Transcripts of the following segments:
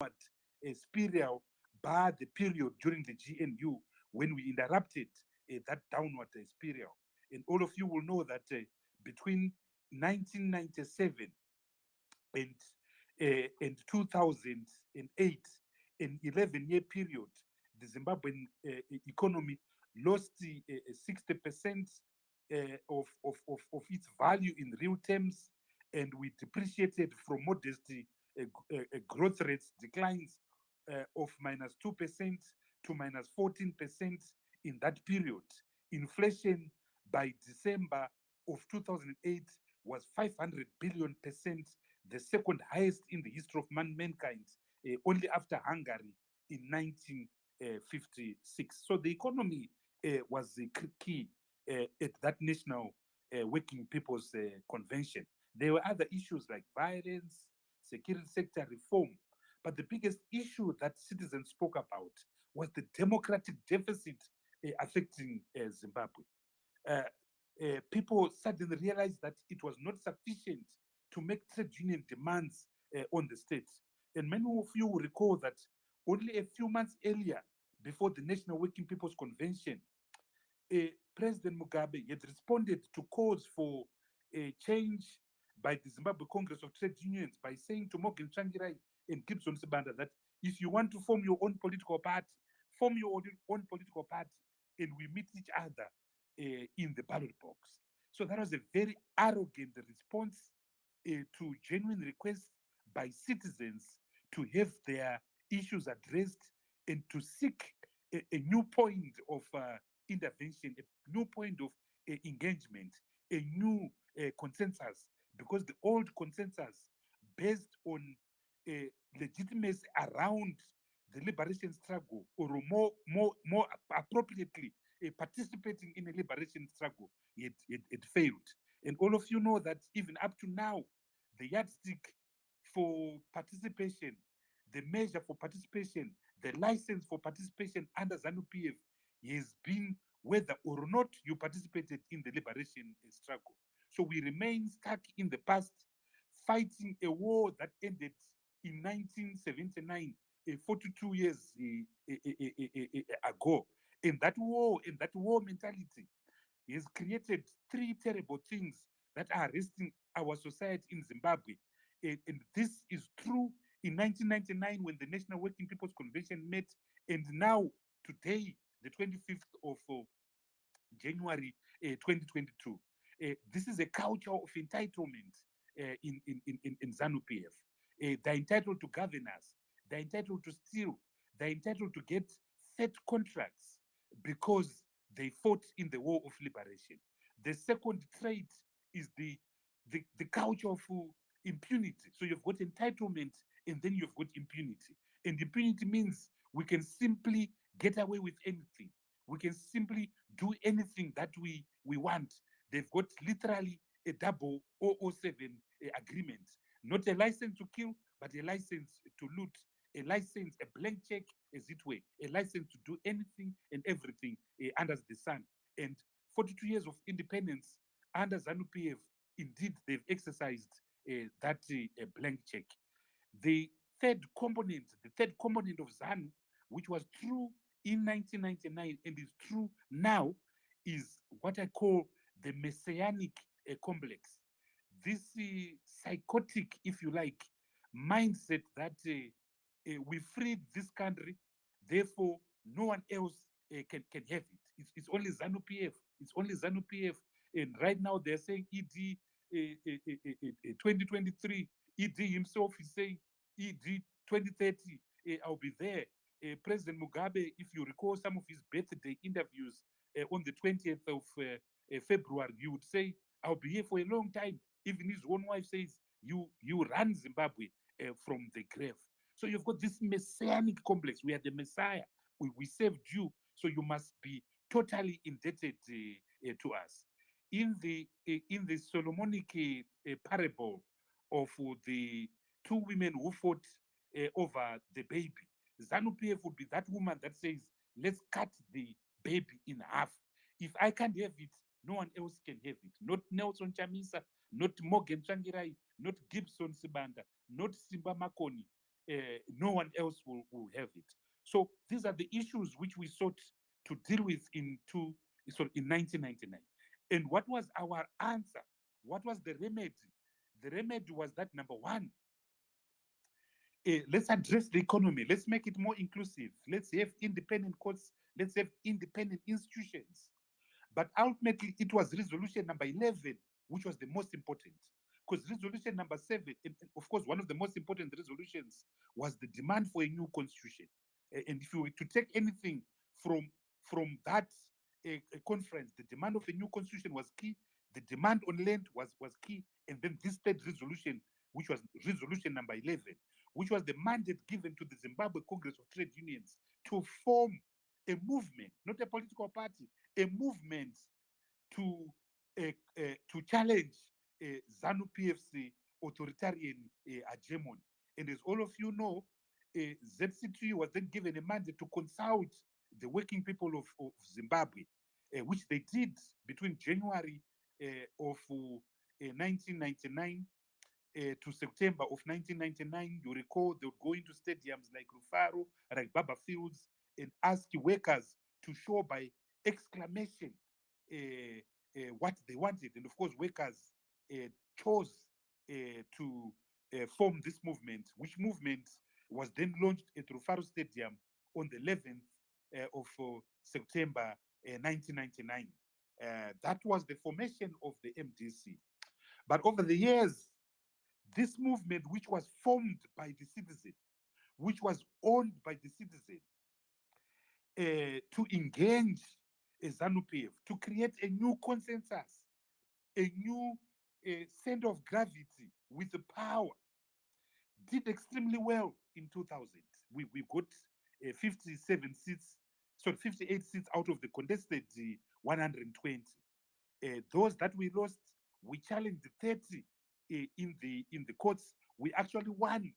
a spiral bar the period during the GNU when we interrupted that downward spiral. And all of you will know that between 1997 and 2008, an 11-year period, the Zimbabwean economy lost 60% of its value in real terms, and we depreciated from modest growth rates declines of -2% to -14% in that period. Inflation by December of 2008 was 500 billion%, the second highest in the history of mankind, only after Hungary in 1956. So the economy was key at that National Working People's Convention. There were other issues like violence, security sector reform, but the biggest issue that citizens spoke about was the democratic deficit affecting Zimbabwe. People suddenly realized that it was not sufficient to make trade union demands on the state. And many of you will recall that only a few months earlier, before the National Working People's Convention, President Mugabe had responded to calls for a change by the Zimbabwe Congress of Trade Unions by saying to Morgan Tsvangirai and Gibson Sibanda that if you want to form your own political party, form your own political party, and we meet each other in the ballot box. So that was a very arrogant response to genuine requests by citizens to have their issues addressed and to seek a new point of intervention, a new point of engagement, a new consensus, because the old consensus based on legitimacy around the liberation struggle, or more appropriately, participating in a liberation struggle, it failed. And all of you know that even up to now, the yardstick for participation, the measure for participation, the license for participation under ZANU-PF has been whether or not you participated in the liberation struggle. So we remain stuck in the past, fighting a war that ended in 1979, 42 years ago. And that war mentality has created three terrible things that are arresting our society in Zimbabwe. And this is true in 1999 when the National Working People's Convention met, and now today, the 25th of January 2022. This is a culture of entitlement in ZANU-PF. They're entitled to governance, they're entitled to steal, they're entitled to get third contracts because they fought in the war of liberation. The second trait is the culture of impunity. So you've got entitlement and then you've got impunity. And impunity means we can simply get away with anything. We can simply do anything that we want. They've got literally a 007 agreement. Not a license to kill, but a license to loot. A license, a blank check, as it were. A license to do anything and everything under the sun. And 42 years of independence under ZANU-PF, indeed, they've exercised that blank check. The third component of ZANU, which was true in 1999 and is true now, is what I call the messianic complex. This psychotic, if you like, mindset that we freed this country, therefore no one else can have it. It's only ZANU-PF. It's only ZANU-PF. And right now they're saying ED 2023. ED himself is saying ED 2030. I'll be there. President Mugabe, if you recall some of his birthday interviews on the 20th of February, you would say, I'll be here for a long time. Even his own wife says, you run Zimbabwe from the grave. So you've got this messianic complex. We are the Messiah. We saved you, so you must be totally indebted to us. In the Solomonic parable of the two women who fought over the baby, ZANU-PF would be that woman that says, let's cut the baby in half. If I can't have it, no one else can have it. Not Nelson Chamisa, not Morgan Tsvangirai, not Gibson Sibanda, not Simba Makoni. no one else will have it. So these are the issues which we sought to deal with in 1999. And what was our answer? What was the remedy? The remedy was that number one, let's address the economy. Let's make it more inclusive. Let's have independent courts. Let's have independent institutions. But ultimately, it was resolution number 11, which was the most important. Because resolution number 7, and of course, one of the most important resolutions was the demand for a new constitution. And if you were to take anything from that conference, the demand of a new constitution was key. The demand on land was key. And then this third resolution, which was resolution number 11, which was the mandate given to the Zimbabwe Congress of Trade Unions to form a movement, not a political party, a movement to to challenge ZANU PF's authoritarian hegemony. And as all of you know, ZCT was then given a mandate to consult the working people of Zimbabwe, which they did between January of 1999 to September of 1999. You recall they would go into stadiums like Rufaro, like Baba Fields, and ask workers to show by exclamation what they wanted. And of course, workers chose to form this movement, which movement was then launched at Rufaro Stadium on the 11th of September 1999. That was the formation of the MDC. But over the years, this movement, which was formed by the citizen, which was owned by the citizen, to engage ZANU-PF, to create a new consensus, a new center of gravity with the power, did extremely well in 2000. We got 57 seats, so 58 seats out of the contested 120. Those that we lost, we challenged 30 in the courts. We actually won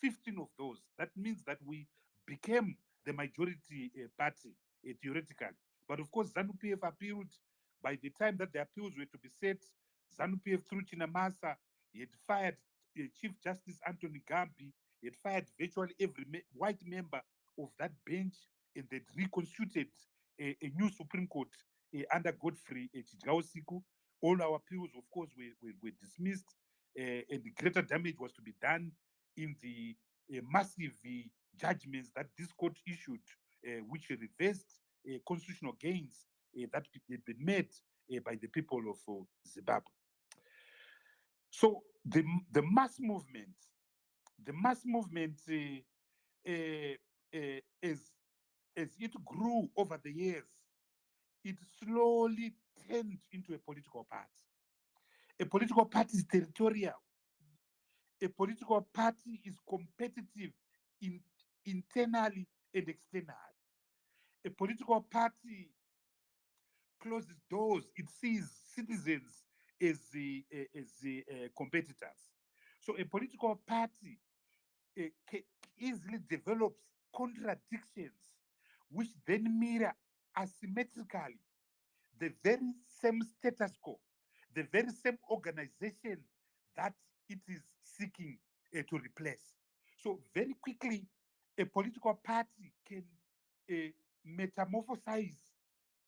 15 of those. That means that we became the majority party theoretically. But of course, ZANU-PF appealed. By the time that the appeals were to be set, ZANU-PF through Chinamasa, he had fired Chief Justice Anthony Gambi. He had fired virtually every white member of that bench, and they'd reconstituted a new Supreme Court under Godfrey Chijgaosiku. All our appeals, of course, were dismissed, and the greater damage was to be done in the massive judgments that this court issued, which reversed constitutional gains that had been made by the people of Zimbabwe. So the mass movement, as it grew over the years, it slowly turned into a political party. A political party is territorial. A political party is competitive internally and externally. A political party closes doors. It sees citizens as the competitors. So a political party easily develops contradictions, which then mirror asymmetrically the very same status quo, the very same organization that it is seeking to replace. So very quickly, a political party can metamorphosize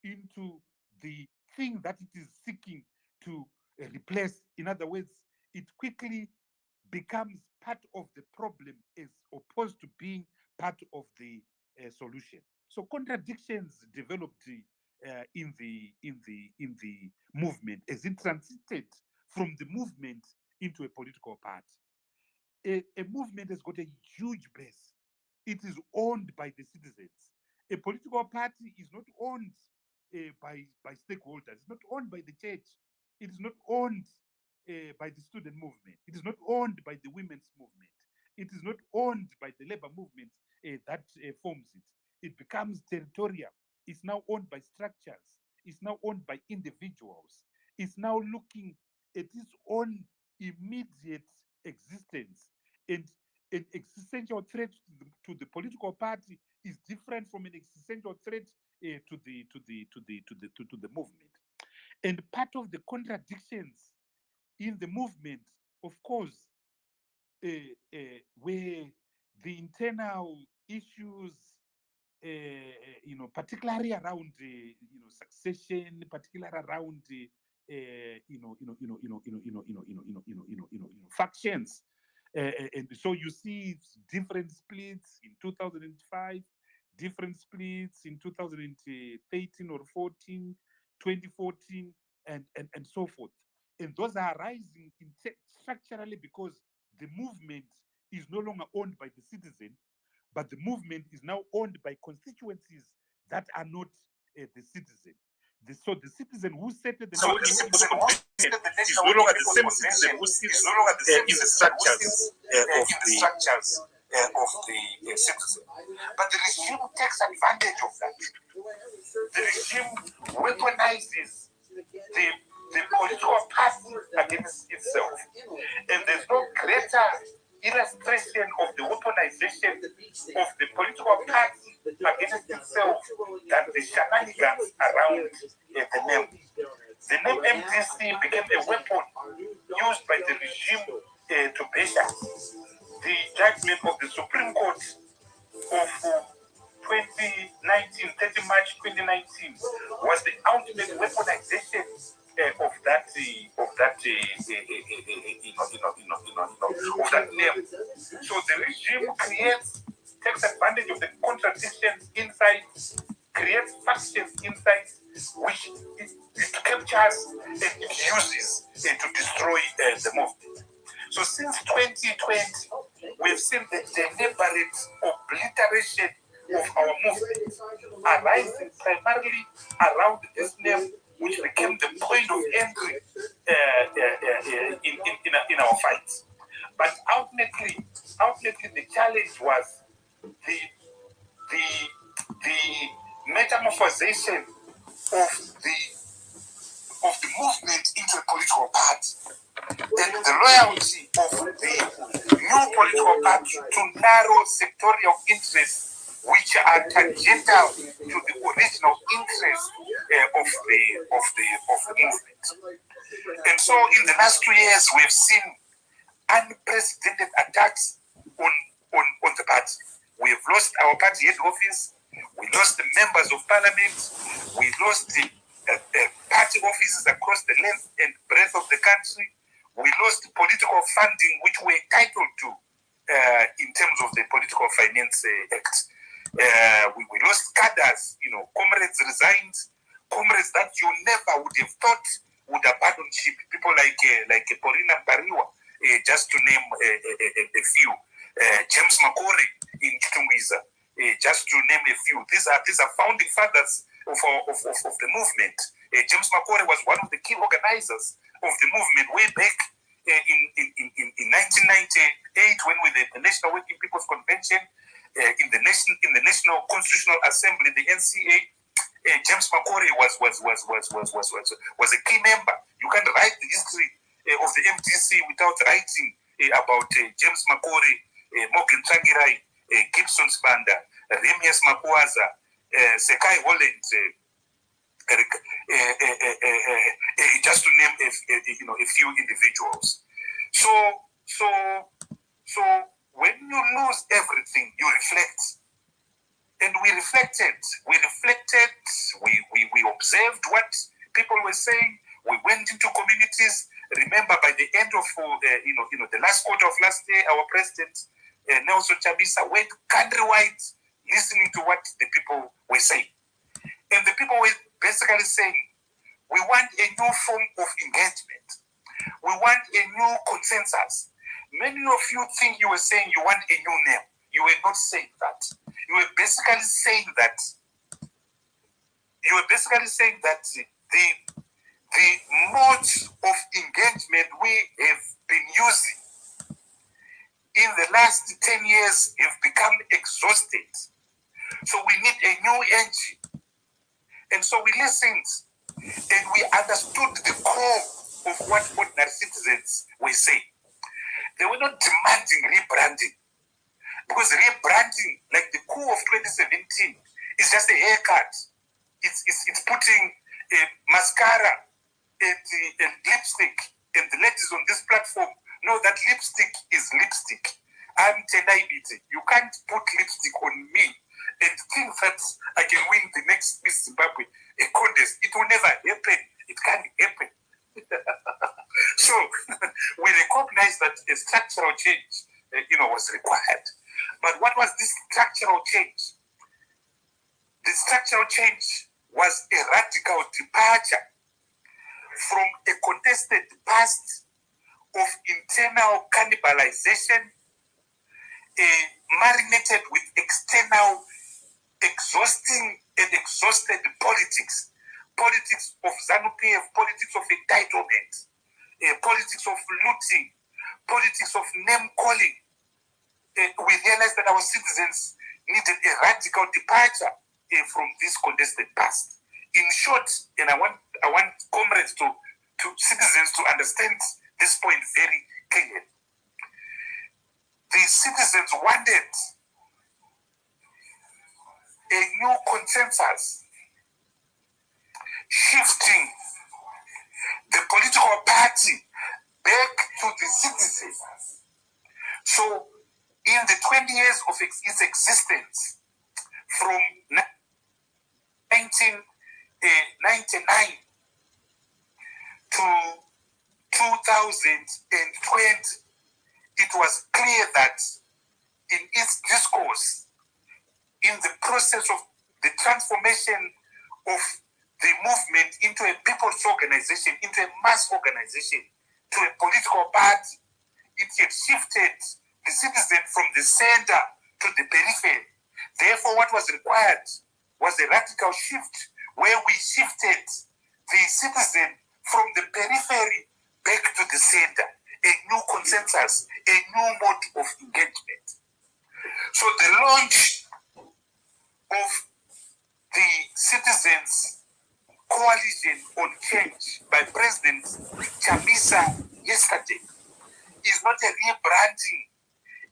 into the thing that it is seeking to replace. In other words, it quickly becomes part of the problem as opposed to being part of the solution. So contradictions developed in the movement as it transited from the movement into a political party. A movement has got a huge base. It is owned by the citizens. A political party is not owned by stakeholders. It's not owned by the church. It is not owned by the student movement. It is not owned by the women's movement. It is not owned by the labor movement that forms it. It becomes territorial. It's now owned by structures. It's now owned by individuals. It's now looking at its own immediate existence. And an existential threat to the political party is different from an existential threat to the movement. And part of the contradictions in the movement, of course, were the internal issues, particularly around, succession, particularly around, factions. And so you see different splits in 2005, different splits in 2013 or 14, 2014, and so forth. And those are rising structurally because the movement is no longer owned by the citizen, but the movement is now owned by constituencies that are not the citizen. So the citizen who set the national is no longer the same citizen who sits in the structures of the citizen. But the regime takes advantage of that. The regime weaponizes the political party against itself. And there's no greater illustration of the weaponization of the political party against itself than the shenanigans around the name. The name MDC became a weapon used by the regime to measure. The judgment of the Supreme Court of 2019, 30 March 2019, was the ultimate weaponization of that name. So the regime takes advantage of the contradictions inside, creates factions inside, which it captures and it uses to destroy the movement. So since 2020, we've seen the deliberate obliteration of our movement arising primarily around this name, which became the point of entry in our fights. But ultimately, the challenge was the metamorphosation of the movement into a political party, and the loyalty of the new political party to narrow sectorial interests which are tangential to the original interests of the movement. And so in the last 2 years, we've seen unprecedented attacks on the party. We have lost our party head office. We lost the members of parliament. We lost the party offices across the length and breadth of the country. We lost political funding, which we're entitled to in terms of the Political Finance Act. We lost cadres, comrades resigned, comrades that you never would have thought would abandon ship. People like Paulina Bariwa, just to name a few. James Makore in Chitumwiza, just to name a few. These are founding fathers of the movement. James Makore was one of the key organizers of the movement way back in 1998 when we did the National Working People's Convention in the National Constitutional Assembly, the NCA. James Makore was a key member. You can't write the history of the MDC without writing about James Makore, Morgan Changirai, Gibson Spanda, Remias Makwaza, Sekai Holland, just to name a few individuals. So when you lose everything, you reflect. And we reflected. We observed what people were saying. We went into communities. Remember, by the end of the last quarter of last year, our president Nelson Chamisa went countrywide, listening to what the people were saying. And the people were basically saying, we want a new form of engagement. We want a new consensus. Many of you think you were saying you want a new name. You were not saying that. You were basically saying that the modes of engagement we have been using in the last 10 years have become exhausted. So we need a new engine. And so we listened and we understood the core of what ordinary citizens were saying. They were not demanding rebranding, because rebranding, like the coup of 2017, is just a haircut. It's putting mascara and lipstick. And the ladies on this platform know that lipstick is lipstick I'm Tendai Biti. You can't put lipstick on me and think that I can win the next Miss Zimbabwe contest. It will never happen. It can't happen. So we recognize that a structural change, was required. But what was this structural change? The structural change was a radical departure from a contested past of internal cannibalization, marinated with external exhausted politics of ZANU-PF, politics of entitlement, politics of looting, politics of name-calling. We realized that our citizens needed a radical departure from this contested past. In short, and I want comrades to citizens to understand this point very clearly. The citizens wanted a new consensus, shifting the political party back to the citizens. So, in the 20 years of its existence, from 1999 to 2020, it was clear that in its discourse, in the process of the transformation of the movement into a people's organization, into a mass organization, to a political party, it had shifted the citizen from the center to the periphery. Therefore, what was required was a radical shift where we shifted the citizen from the periphery back to the center, a new consensus, a new mode of engagement. So the launch of the Citizens Coalition on Change by President Chamisa yesterday is not a rebranding.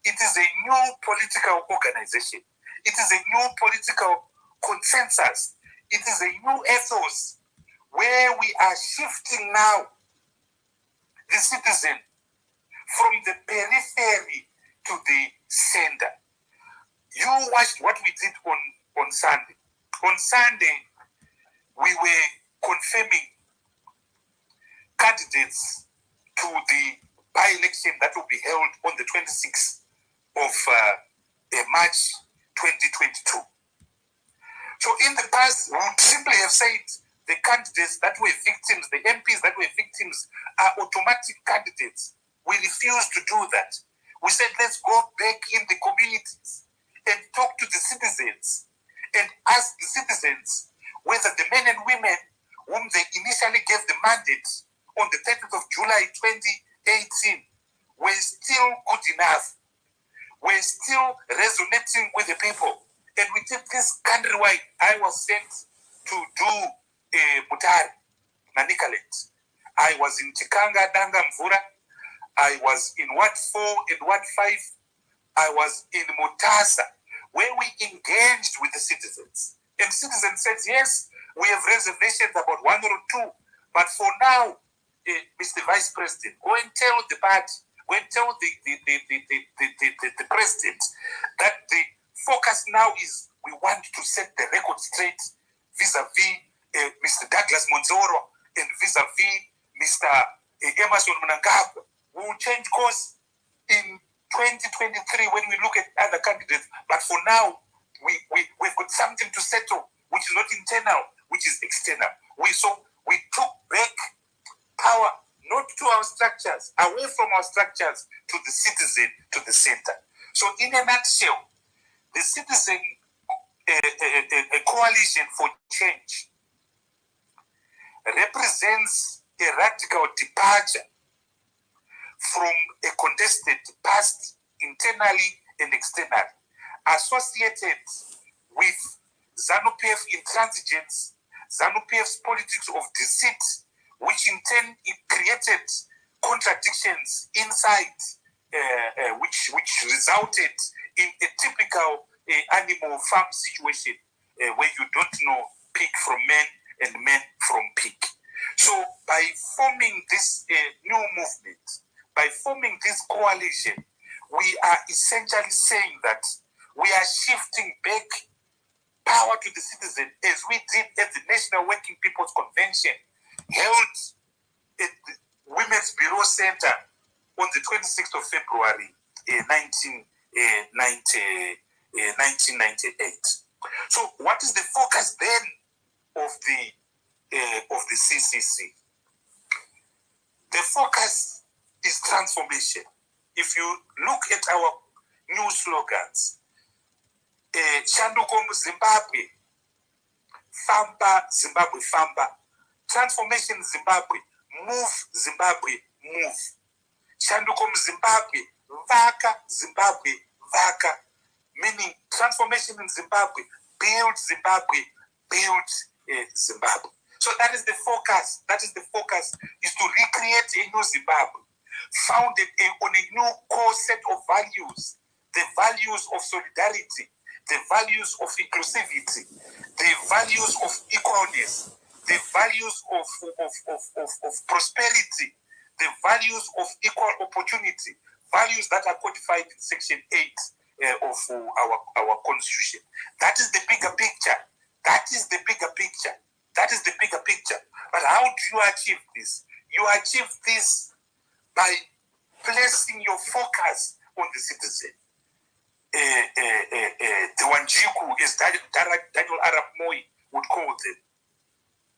It is a new political organization. It is a new political consensus. It is a new ethos where we are shifting now the citizen from the periphery to the center. You watched what we did on Sunday. On Sunday, we were confirming candidates to the by-election that will be held on the 26th of March 2022. So in the past, we would simply have said the candidates that were victims, the MPs that were victims, are automatic candidates. We refused to do that. We said, let's go back in the communities and talk to the citizens and ask the citizens whether the men and women whom they initially gave the mandate on the 30th of July 2018 were still good enough, were still resonating with the people. And we did this countrywide. I was sent to do Mutari, Nanikalet. I was in Chikanga, Danga, Mvura. I was in Ward 4 and Ward 5. I was in Mutasa, where we engaged with the citizens. And citizens said, yes, we have reservations about one or two. But for now, Mr. Vice President, go and tell the party, go and tell the president that the focus now is we want to set the record straight vis-a-vis Mr. Douglas Monzoro and vis-a-vis Mr. Emerson Mnangagwa. We will change course in 2023 when we look at other candidates. But for now, we've got something to settle, which is not internal, which is external. We took back power, not to our structures, away from our structures, to the citizen, to the center. So in a nutshell, the Citizen Coalition for Change represents a radical departure from a contested past, internally and externally, associated with ZANU-PF intransigence, ZANU-PF's politics of deceit, which in turn it created contradictions inside, which resulted in a typical animal farm situation where you don't know pig from man and man from pig. So by forming this new movement, by forming this coalition, we are essentially saying that we are shifting back power to the citizen, as we did at the National Working People's Convention held at the Women's Bureau Center on the 26th of February 1998. So what is the focus then of the CCC? The focus is transformation. If you look at our new slogans, Shandukom Zimbabwe, Famba Zimbabwe, Famba, Transformation Zimbabwe, Move Zimbabwe, Move. Shandukom Zimbabwe, Vaka Zimbabwe, Vaka, meaning transformation in Zimbabwe, build Zimbabwe, build Zimbabwe. So that is the focus. That is the focus, is to recreate a new Zimbabwe, founded on a new core set of values, the values of solidarity, the values of inclusivity, the values of equalness, the values of prosperity, the values of equal opportunity, values that are codified in Section 8 of our Constitution. That is the bigger picture. That is the bigger picture. That is the bigger picture. But how do you achieve this? You achieve this by placing your focus on the citizen. The Wanjiku, as Daniel Arap Moi would call them.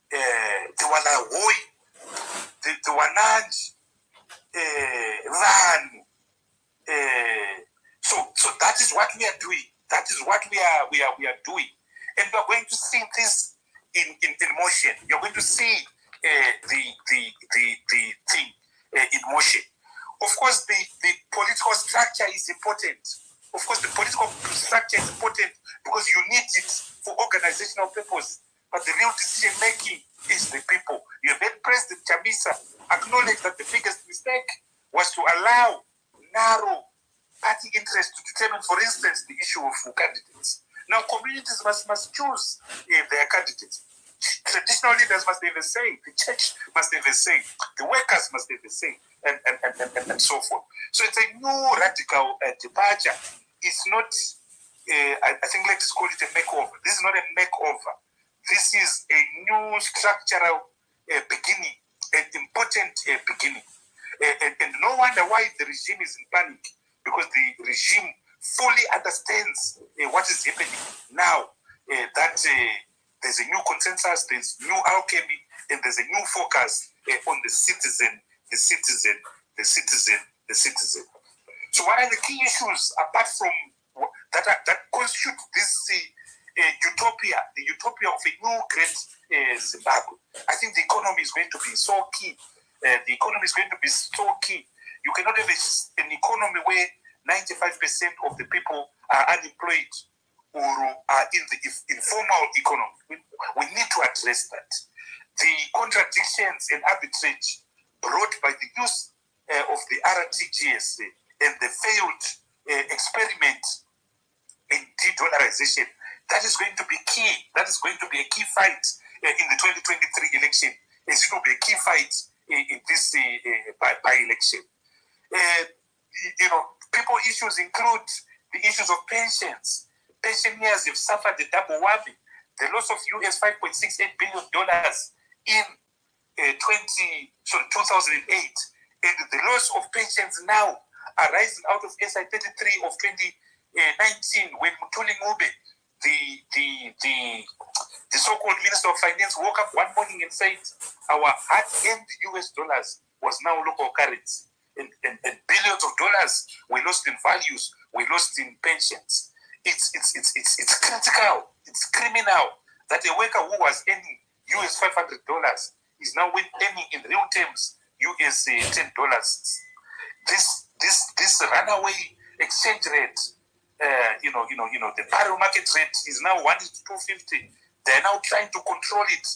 The Wanahoi, the Wananj, Van. So that is what we are doing. That is what we are doing. And we are going to see this in motion. You're going to see the thing in motion. Of course, the political structure is important. Of course, the political structure is important because you need it for organizational purpose. But the real decision making is the people. You have had President Chamisa acknowledge that the biggest mistake was to allow narrow party interest to determine, for instance, the issue of candidates. Now, communities must choose their candidates. Traditional leaders must have a say. The church must have a say. The workers must have a say, and so forth. So it's a new radical departure. It's not, I think let's call it a makeover. This is not a makeover. This is a new structural beginning, an important beginning. And no wonder why the regime is in panic, because the regime fully understands what is happening now, that there's a new consensus, there's new alchemy, and there's a new focus on the citizen, the citizen, the citizen, the citizen. So what are the key issues apart from that constitute this utopia, the utopia of a new great Zimbabwe? I think the economy is going to be so key. The economy is going to be so key. You cannot have an economy where 95% of the people are unemployed or are in the informal economy. We need to address that. The contradictions and arbitrage brought by the use of the RTGS and the failed experiment in de-dollarization, that is going to be key. That is going to be a key fight in the 2023 election. It's going to be a key fight in this by-election. People issues include the issues of pensions. Pensioners have suffered the double whammy. The loss of US $5.68 billion in 2008, and the loss of pensions now arising out of SI 33 of 2019, when Mutuli Ngube, the so-called Minister of Finance, woke up one morning and said our hard-earned US dollars was now local currency, and billions of dollars were lost in values, were lost in pensions. It's critical, it's criminal that a worker who was earning US $500 is now earning in real terms US $10. This runaway exchange rate, the barrel market rate is now 1 to 250. They're now trying to control it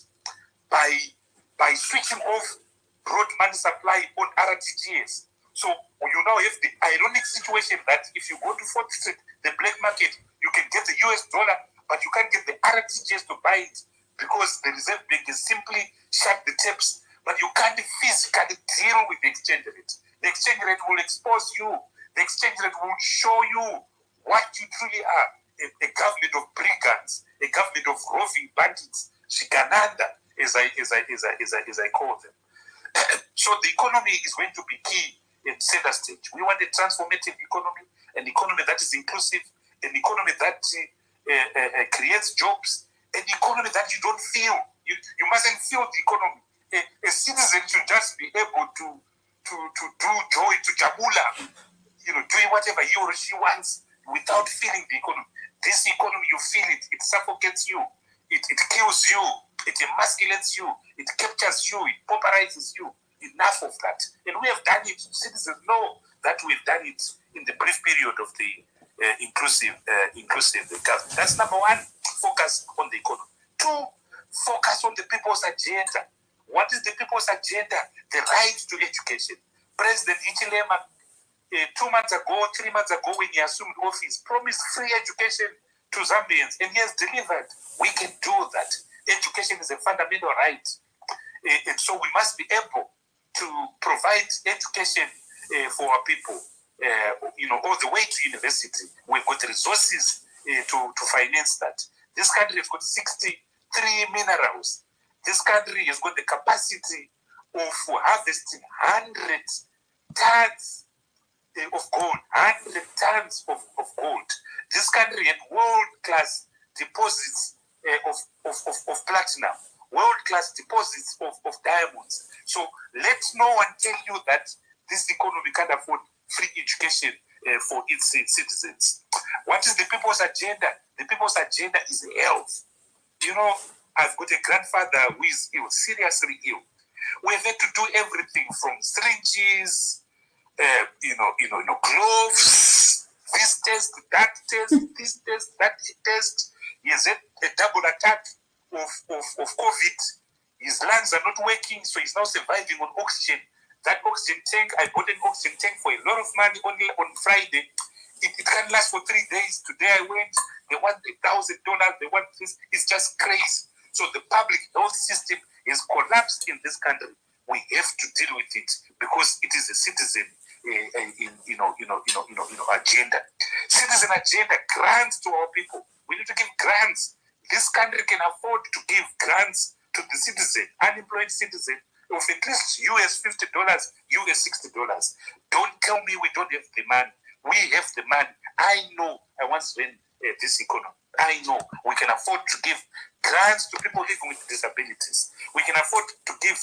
by switching off broad money supply on RTGS. So you now have the ironic situation that if you go to 4th Street, the black market, you can get the US dollar, but you can't get the RTGS to buy it because the Reserve Bank has simply shut the taps. But you can't physically deal with the exchange rate. The exchange rate will expose you. The exchange rate will show you what you truly are. A government of brigands, a government of roving bandits, Shigananda, as I call them. So the economy is going to be key in center stage. We want a transformative economy, an economy that is inclusive, an economy that creates jobs, an economy that you don't feel. You mustn't feel the economy. A citizen should just be able to do joy, to jabula, doing whatever he or she wants without feeling the economy. This economy, you feel it. It suffocates you. It kills you. It emasculates you. It captures you. It pauperizes you. Enough of that. And we have done it. Citizens know that we've done it in the brief period of the inclusive government. That's number one, focus on the economy. Two, focus on the people's agenda. What is the people's agenda? The right to education. President Hichilema, 2 months ago, 3 months ago, when he assumed office, promised free education to Zambians, and he has delivered. We can do that. Education is a fundamental right. And so we must be able to provide education for our people, all the way to university. We've got resources to finance that. This country has got 63 minerals. This country has got the capacity of harvesting 100 tons of gold, 100 tons of gold. This country had world-class deposits of platinum, world-class deposits of diamonds. So let no one tell you that this economy can't afford free education for its citizens. What is the people's agenda? The people's agenda is health. I've got a grandfather who is ill, seriously ill. We've had to do everything from syringes, gloves, this test, that test, this test, that test. He has had a double attack of COVID. His lungs are not working, so he's now surviving on oxygen. That oxygen tank, I bought an oxygen tank for a lot of money only on Friday. It can last for 3 days. Today I went, they want $1,000, they want this. It's just crazy. So the public health system is collapsed in this country. We have to deal with it because it is a citizen agenda. Citizen agenda, grants to our people. We need to give grants. This country can afford to give grants to the citizen, unemployed citizen, of at least US $50, US $60. Don't tell me we don't have the money. We have the money. I know. I once ran this economy. I know we can afford to give grants to people living with disabilities. We can afford to give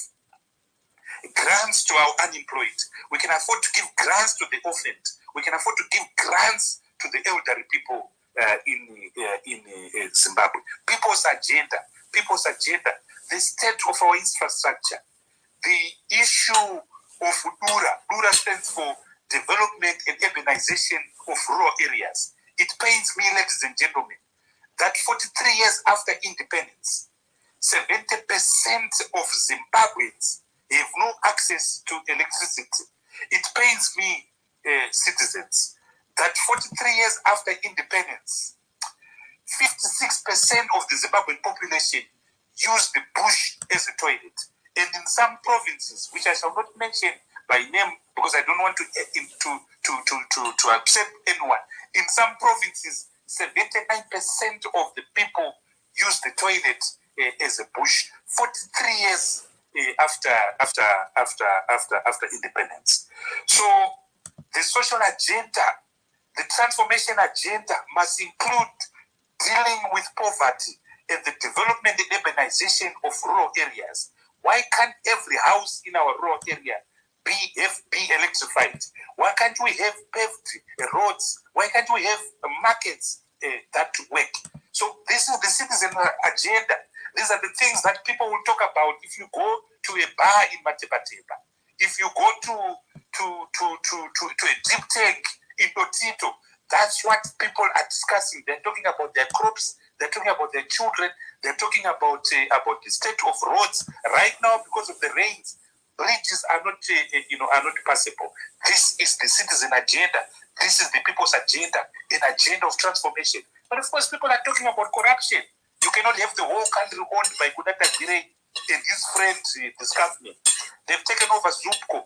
grants to our unemployed. We can afford to give grants to the orphaned. We can afford to give grants to the elderly people in Zimbabwe. People's agenda, the state of our infrastructure, the issue of DURA stands for Development and Urbanization of Rural Areas. It pains me, ladies and gentlemen, that 43 years after independence, 70% of Zimbabweans have no access to electricity. It pains me, citizens, that 43 years after independence, 56% of the Zimbabwean population use the bush as a toilet. And in some provinces, which I shall not mention by name because I don't want to upset anyone, in some provinces, 79% of the people use the toilet as a bush. 43 years after independence. So the social agenda, the transformation agenda must include dealing with poverty and the development and urbanization of rural areas. Why can't every house in our rural area be electrified? Why can't we have paved roads? Why can't we have markets that work? So this is the citizen agenda. These are the things that people will talk about if you go to a bar in Matebateba, if you go to a deep tank in Otito. That's what people are discussing. They're talking about their crops. They're talking about their children. They're talking about the state of roads. Right now, because of the rains, bridges are not passable. This is the citizen agenda. This is the people's agenda, an agenda of transformation. But of course, people are talking about corruption. You cannot have the whole country owned by Kudata Gire and his friends, this company. They've taken over Zupco.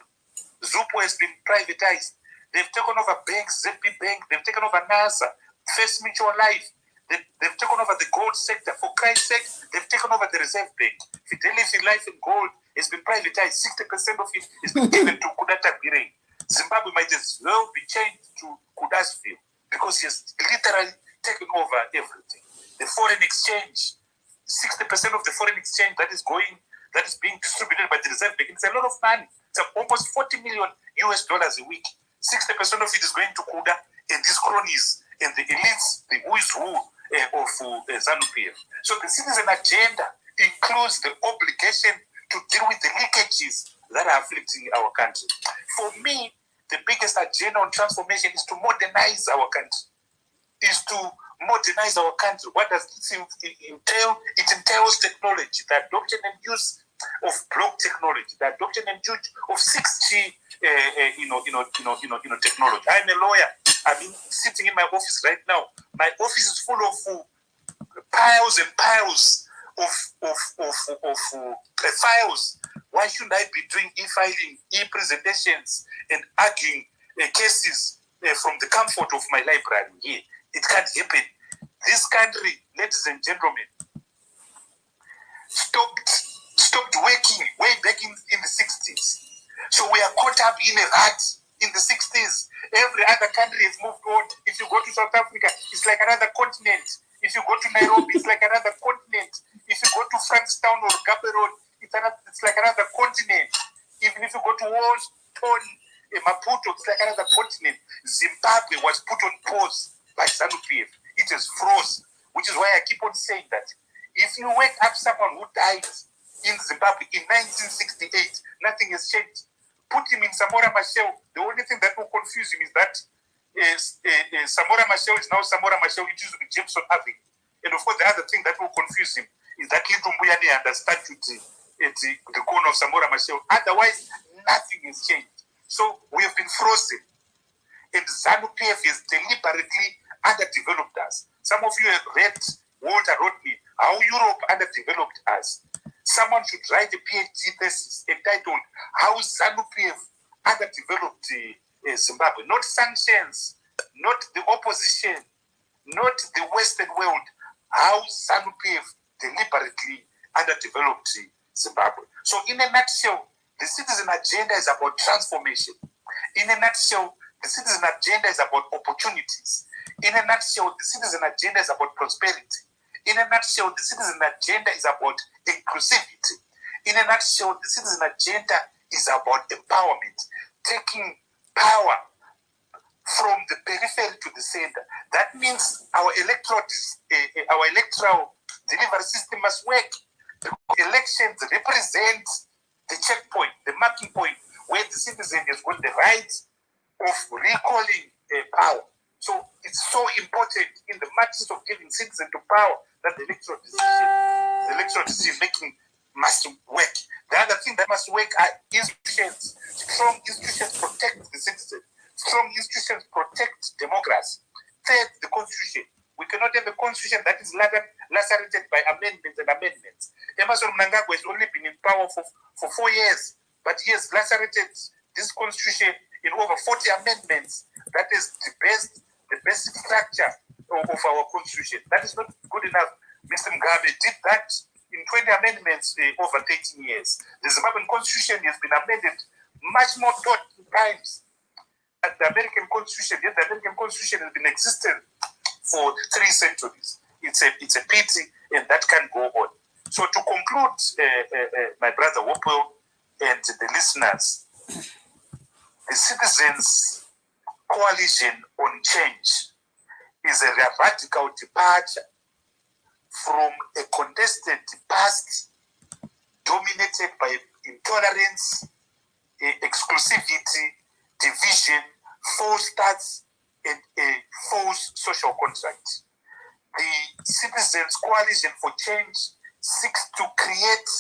Zupco has been privatized. They've taken over banks, ZB Bank, they've taken over NASA, First Mutual Life, they've taken over the gold sector. For Christ's sake, they've taken over the Reserve Bank. Fidelity Life and Gold has been privatized. 60% of it has been given to Kudata Bireng. Zimbabwe might as well be changed to Kudasville because he has literally taken over everything. The foreign exchange, 60% of the foreign exchange that is being distributed by the Reserve Bank, it's a lot of money. It's almost $40 million a week. 60% of it is going to Kuda and these cronies and the elites, the who is who of ZANU-PF. So the citizen agenda includes the obligation to deal with the leakages that are afflicting our country. For me, the biggest agenda on transformation is to modernize our country. What does this entail? It entails technology, the adoption and use of block technology, the adoption and use of 6G, technology. I'm a lawyer. I'm sitting in my office right now. My office is full of piles and piles of files. Why shouldn't I be doing e-filing, e-presentations, and arguing cases from the comfort of my library here? It can't happen. This country, ladies and gentlemen, stopped working way back in the 60s. So we are caught up in a rut in the 60s. Every other country has moved on. If you go to South Africa, it's like another continent. If you go to Nairobi, it's like another continent. If you go to Francistown or Gaborone, it's like another continent. Even if you go to Washington, Maputo, it's like another continent. Zimbabwe was put on pause by ZANU-PF. It is froze, which is why I keep on saying that if you wake up someone who died in Zimbabwe in 1968, nothing has changed. Put him in Samora Machel. The only thing that will confuse him is that Samora Machel is now Samora Machel. It used to be Jameson Avenue. And of course, the other thing that will confuse him is that Little Mbuyane and the statue at the corner of Samora Machel. Otherwise, nothing has changed. So we have been frozen. And ZANU-PF is deliberately underdeveloped us. Some of you have read Walter Rodney, How Europe Underdeveloped Us. Someone should write a PhD thesis entitled How ZANU-PF Underdeveloped Zimbabwe. Not sanctions, not the opposition, not the Western world. How ZANU-PF deliberately underdeveloped Zimbabwe. So in a nutshell, the citizen agenda is about transformation. In a nutshell, the citizen agenda is about opportunities. In a nutshell, the citizen agenda is about prosperity. In a nutshell, the citizen agenda is about inclusivity. In a nutshell, the citizen agenda is about empowerment, taking power from the periphery to the center. That means our electoral delivery system must work. Elections represent the checkpoint, the marking point, where the citizen has got the right of recalling power. So it's so important in the matters of giving citizens to power that the electoral decision making must work. The other thing that must work are institutions. Strong institutions protect the citizen. Strong institutions protect democracy. Third, the constitution. We cannot have a constitution that is lacerated by amendments and amendments. Emerson Mnangagwa has only been in power for 4 years, but he has lacerated this constitution in over 40 amendments. That is the basic structure of our constitution. That is not good enough. Mr. Mugabe did that in 20 amendments over 13 years. The Zimbabwean constitution has been amended much more times than the American constitution. Yet the American constitution has been existing for 3 centuries. It's a pity, and that can go on. So to conclude, my brother HOPEWELL and the listeners, the Citizens Coalition on Change is a radical departure from a contested past dominated by intolerance, exclusivity, division, false starts, and a false social contract. The Citizens Coalition for Change seeks to create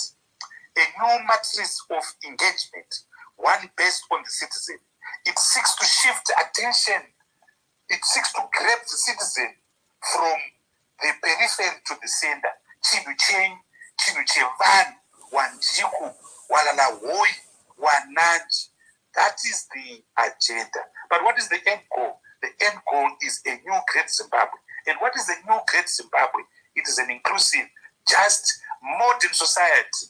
a new matrix of engagement, one based on the citizen. It seeks to shift attention. It seeks to grab the citizen from the periphery to the center. Chinu chevan, wanjiku, walala hoi, wananji. That is the agenda. But what is the end goal? The end goal is a new great Zimbabwe. And what is the new great Zimbabwe? It is an inclusive, just, modern society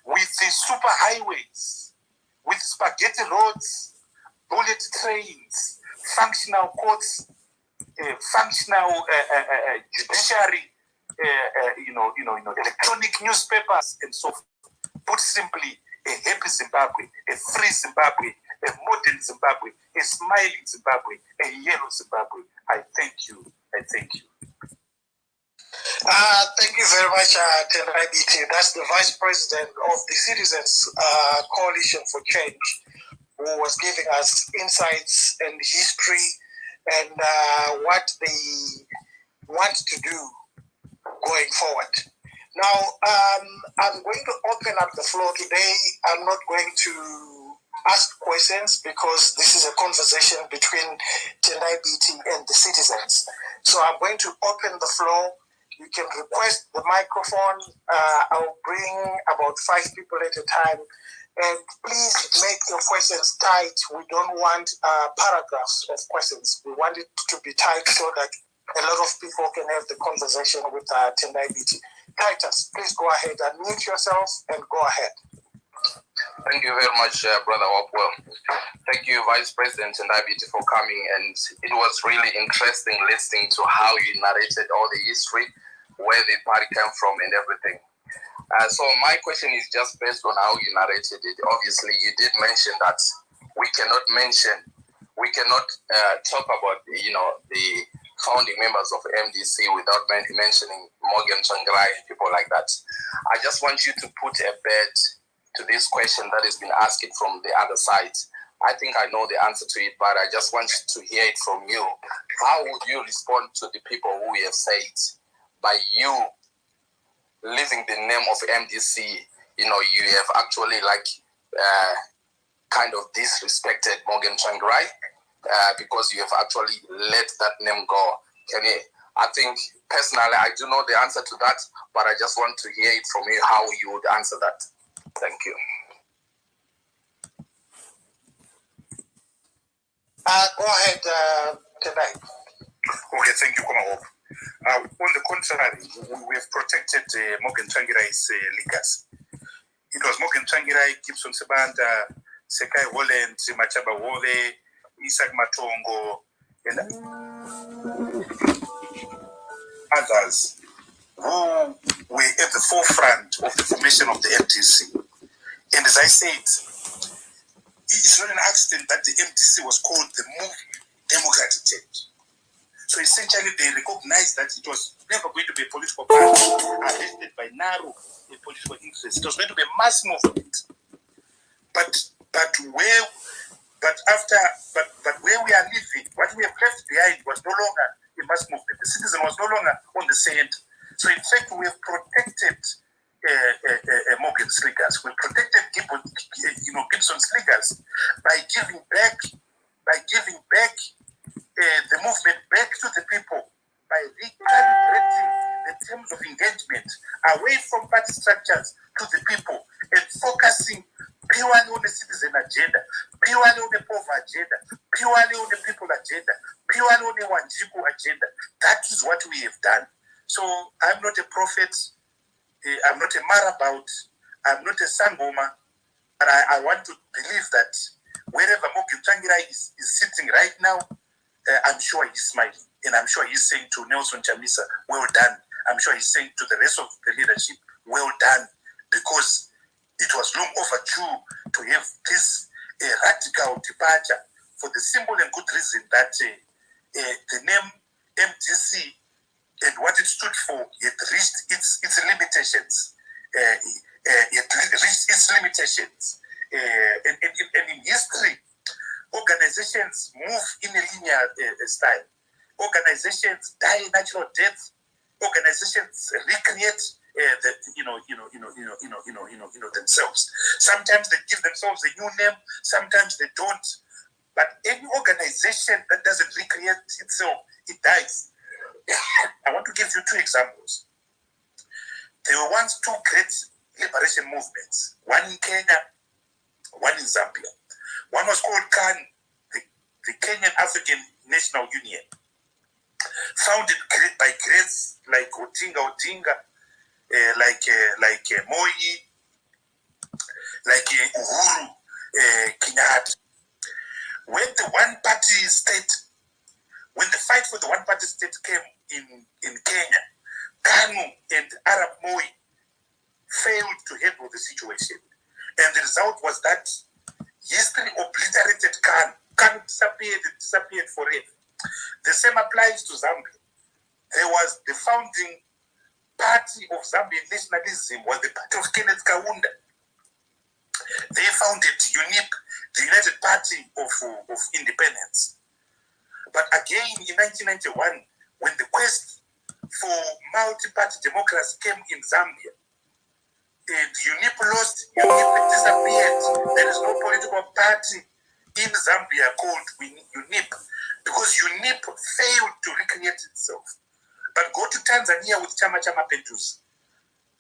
with the super highways, with spaghetti roads, bullet trains, functional courts, functional judiciary, electronic newspapers, and so forth. Put simply, a happy Zimbabwe, a free Zimbabwe, a modern Zimbabwe, a smiling Zimbabwe, a yellow Zimbabwe. I thank you. I thank you. Thank you very much, Tendai Biti. That's the Vice President of the Citizens Coalition for Change, who was giving us insights and history and what they want to do going forward. Now, I'm going to open up the floor today. I'm not going to ask questions because this is a conversation between Tendai Biti and the citizens. So I'm going to open the floor. You can request the microphone. I'll bring about 5 people at a time. And please make your questions tight. We don't want paragraphs of questions. We want it to be tight so that a lot of people can have the conversation with Tendai Biti. Titus, please go ahead, unmute yourself and go ahead. Thank you very much, Brother Hopewell. Thank you, Vice President Tendai Biti, for coming. And it was really interesting listening to how you narrated all the history, where the party came from and everything. So my question is just based on how you narrated it. Obviously, you did mention that we cannot talk about, the founding members of MDC without mentioning Morgan Tsvangirai and people like that. I just want you to put a bet to this question that has been asked from the other side. I think I know the answer to it, but I just want to hear it from you. How would you respond to the people who have said, by you leaving the name of MDC, you have actually kind of disrespected Morgan Tsvangirai because you have actually let that name go. I think personally, I do know the answer to that, but I just want to hear it from you how you would answer that. Thank you. Go ahead, Tendai. Okay, thank you, Koma. On the contrary, we have protected Morgan Tsvangirai's legacy. It was Morgan Tsvangirai, Gibson Sebanda, Sekai Holland, Machaba Wole, Isaac Matongo, and others who were at the forefront of the formation of the MDC. And as I said, it's not an accident that the MDC was called the Movement Democratic Change. So essentially, they recognized that it was never going to be a political party arrested by narrow political interests. It was going to be a mass movement. But where we are living, what we have left behind was no longer a mass movement. The citizen was no longer on the sand. So in fact, we have protected Morgan's legacy. We protected Gibson's legacy by giving back the movement back to the people, by recalibrating the terms of engagement away from party structures to the people and focusing purely on the citizen agenda, purely on the poor agenda, purely on the people agenda, purely on the Wanjiku agenda. That is what we have done. So I'm not a prophet, I'm not a marabout, I'm not a sangoma, but I want to believe that wherever Morgan Tsvangirai is sitting right now, I'm sure he's smiling, and I'm sure he's saying to Nelson Chamisa, well done. I'm sure he's saying to the rest of the leadership, well done, because it was long overdue to have this radical departure for the simple and good reason that the name MDC and what it stood for had reached its limitations. And in history, organizations move in a linear style. Organizations die natural death. Organizations recreate themselves. Sometimes they give themselves a new name. Sometimes they don't. But any organization that doesn't recreate itself, it dies. I want to give you 2 examples. There were once 2 great liberation movements, one in Kenya, one in Zambia. One was called KAN, the Kenyan African National Union, founded by greats like Odinga, like Moi, like Uhuru Kenyatta. When the one-party state, when the fight for the one-party state came in Kenya, KANU and Arab Moi failed to handle the situation. And the result was that history obliterated KANU. KANU disappeared forever. The same applies to Zambia. There was the founding party of Zambian nationalism was the party of Kenneth Kaunda. They founded UNIP, the United Party of Independence. But again, in 1991, when the quest for multi-party democracy came in Zambia, and UNIP lost, UNIP disappeared. There is no political party in Zambia called UNIP because UNIP failed to recreate itself. But go to Tanzania with Chama Pinduzi.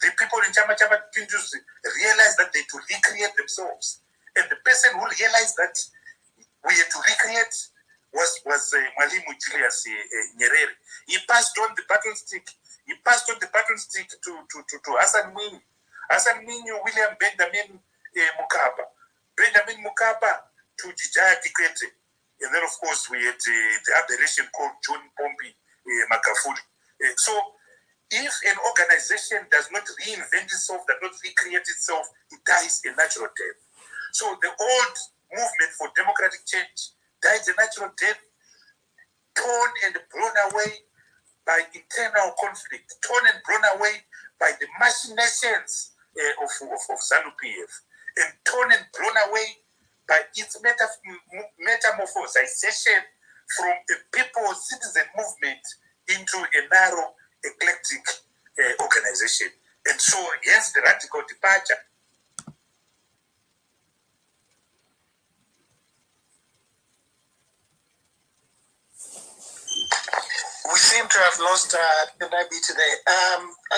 The people in Chama Pinduzi realized that they had to recreate themselves. And the person who realized that we had to recreate was Mwalimu Julius Nyerere. He passed on the baton stick. He passed on the baton stick to Hassan Mwinyi. Hassan Mwinyi, William Benjamin Mukapa. Benjamin Mukapa to Jijaya Kikwete. And then, of course, we had the aberration called John Pombe Magufuli. So, if an organization does not reinvent itself, does not recreate itself, it dies a natural death. So, the old movement for democratic change died a natural death, torn and blown away by internal conflict, torn and blown away by the machinations of ZANU-PF, and torn and blown away by its metamorphosization from a people-citizen movement into a narrow, eclectic organization. And so, hence the radical departure. We seem to have lost Tendai Biti today.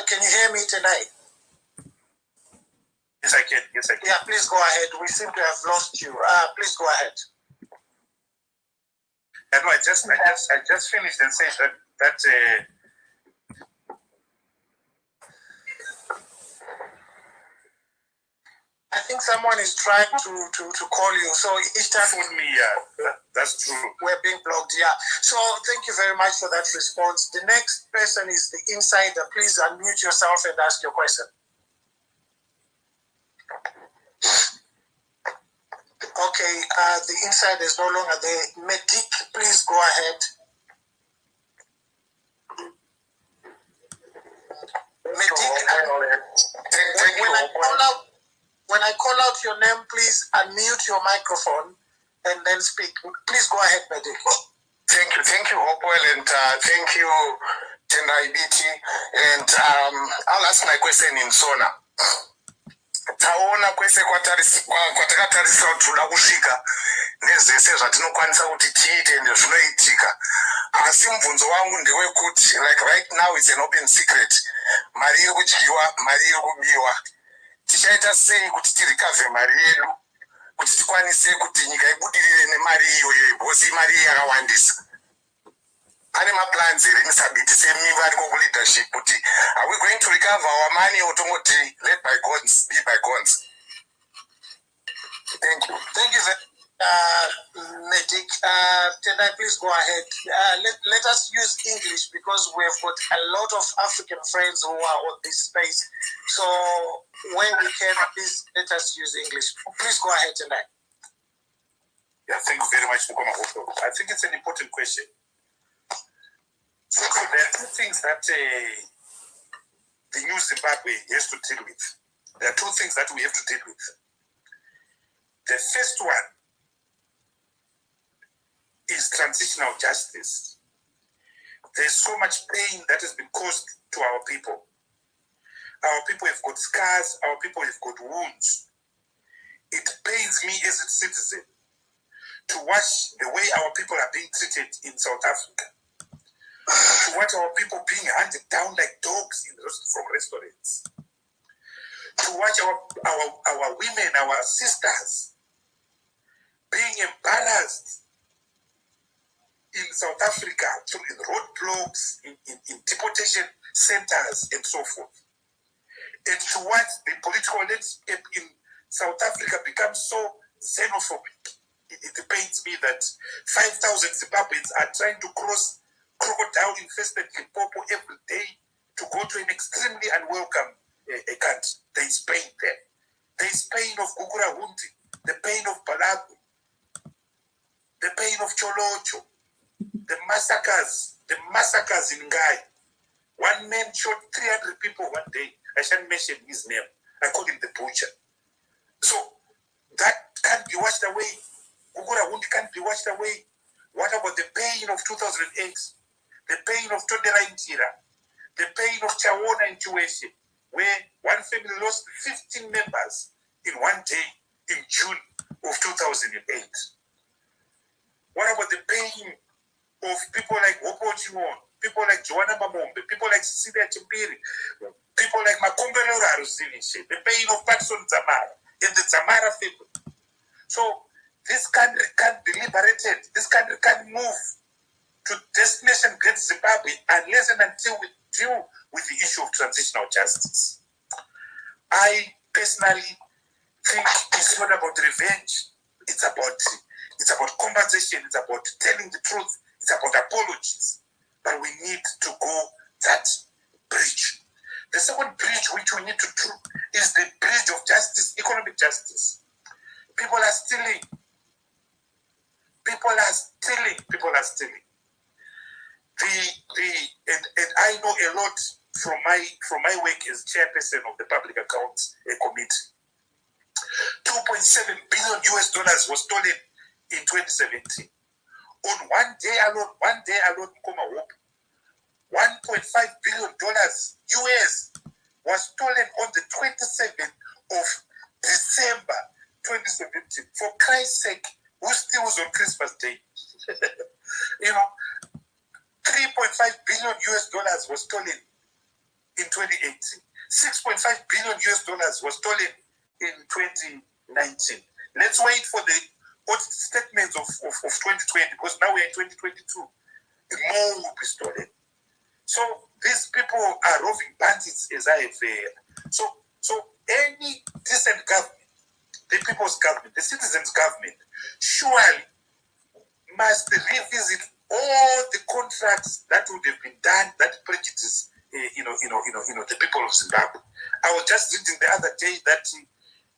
Can you hear me tonight? Yes, I can. Yes, I can. Yeah, please go ahead. We seem to have lost you. Please go ahead. No, I just finished and said that I think someone is trying to call you. So each time me, that's true. We're being blocked. Yeah. So thank you very much for that response. The next person is the insider. Please unmute yourself and ask your question. Okay, the insider is no longer there. Medic, please go ahead. Medic, when I call out your name, please unmute your microphone and then speak. Please go ahead, Medic. Thank you, HOPEWELL, and thank you, Tendai Biti. And I'll ask my question in Sona. Taona kwese kwatakatarisa kuti toda kusvika nezvese zvatinokwanisa kuti tiite ende zvinoitika. Asi mubvunzo wangu ndewekuti, like right now it's an open secret, mari iri kudyiwa, mari iri kubiwa. Tichaita sei kuti tirikavhe mari yedu kuti tikwanise kuti nyika ibudirire nemari iyoyo, because imari yakawandisa. Pane maplans here in Sabiti semi variko leadership kuti are we going to recover our money or to let bygones be bygones? Thank you. Thank you, Medic. Tendai, please go ahead. Let us use English because we have got a lot of African friends who are on this space. So when we can, please let us use English. Please go ahead, Tendai. Yeah, thank you very much, Mukoma Hoto. I think it's an important question. So there are two things that the new Zimbabwe has to deal with. There are two things that we have to deal with. The first one is transitional justice. There's so much pain that has been caused to our people. Our people have got scars, our people have got wounds. It pains me as a citizen to watch the way our people are being treated in South Africa. To watch our people being handed down like dogs from restaurants. To watch our women, our sisters being embarrassed in South Africa through roadblocks, in deportation centers, and so forth. And to watch the political landscape in South Africa become so xenophobic, it pains me that 5,000 Zimbabweans are trying to cross crocodile-infested Limpopo every day to go to an extremely unwelcome country. There is pain there. There is pain of Gugura Hundi, the pain of Balagu, the pain of Cholocho, the massacres in Ngai. One man shot 300 people one day. I shan't mention his name. I call him the butcher. So that can't be washed away. Gugura Hundi can't be washed away. What about the pain of 2008? The pain of Tondela Intira? The pain of Chawona and Chiweshe, where one family lost 15 members in one day in June of 2008. What about the pain of people like Opo Chimon, people like Joanna Mamombe, people like Cecilia Chimbiri, people like Makombelora Rusiviche, the pain of Patson Zamara and the Zamara family? So this country can't be liberated. This country can't move to destination Great Zimbabwe unless and until we deal with the issue of transitional justice. I personally think it's not about revenge. It's about compensation. It's about telling the truth. It's about apologies. But we need to go that bridge. The second bridge which we need to do is the bridge of justice, economic justice. People are stealing. People are stealing. And I know a lot from my work as chairperson of the Public Accounts Committee. $2.7 billion was stolen in 2017. On one day alone, $1.5 billion US was stolen on the 27th of December 2017. For Christ's sake, who steals on Christmas Day? $3.5 billion US was stolen in 2018. $6.5 billion US was stolen in 2019. Let's wait for the audit statements of 2020, because now we're in 2022. More will be stolen. So these people are roving bandits, as I have. So any decent government, the people's government, the citizens' government, surely must revisit all the contracts that would have been done that prejudice, the people of Zimbabwe. I was just reading the other day that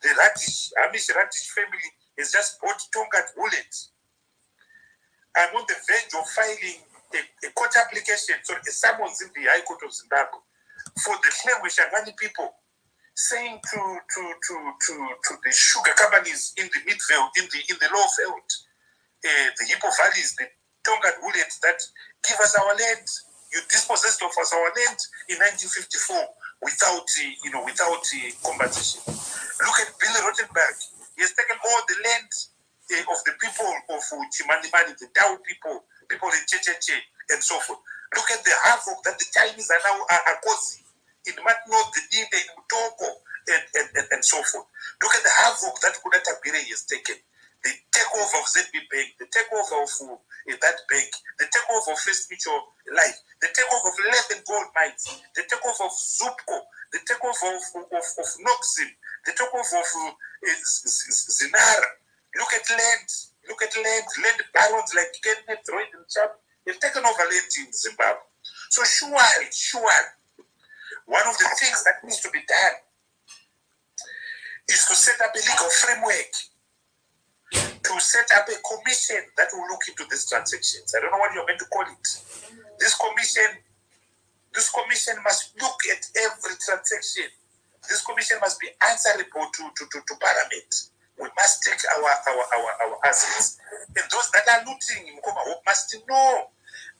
the Amish Radish family has just bought Tongat bullets. I'm on the verge of filing a court application, a summons in the High Court of Zimbabwe for the Shangani people, saying to the sugar companies in the midveld, in the low veld, the Hippo valleys, the Tongat bullets that give us our land. You dispossessed of us our land in 1954 without compensation. Look at Billy Rottenberg. He has taken all the land of the people of Chimanimani, the Dao people in Checheche, and so forth. Look at the havoc that the Chinese are now causing in Matno, the Inde, in Mutoko, and so forth. Look at the havoc that Kunata Bire has taken. The takeover of ZB Bank, the takeover of that bank, the takeover of First Mutual Life, the takeover of 11 gold mines, the takeover of Zupco, the takeover of Noxim, the takeover of Zinara. Look at land barons like Kenneth, Royd, and Chap. They've taken over land in Zimbabwe. So surely, one of the things that needs to be done is to set up a legal framework, to set up a commission that will look into these transactions. I don't know what you're going to call it. This commission must look at every transaction. This commission must be answerable to Parliament. We must take our assets. And those that are looting in Mkoma Hope must know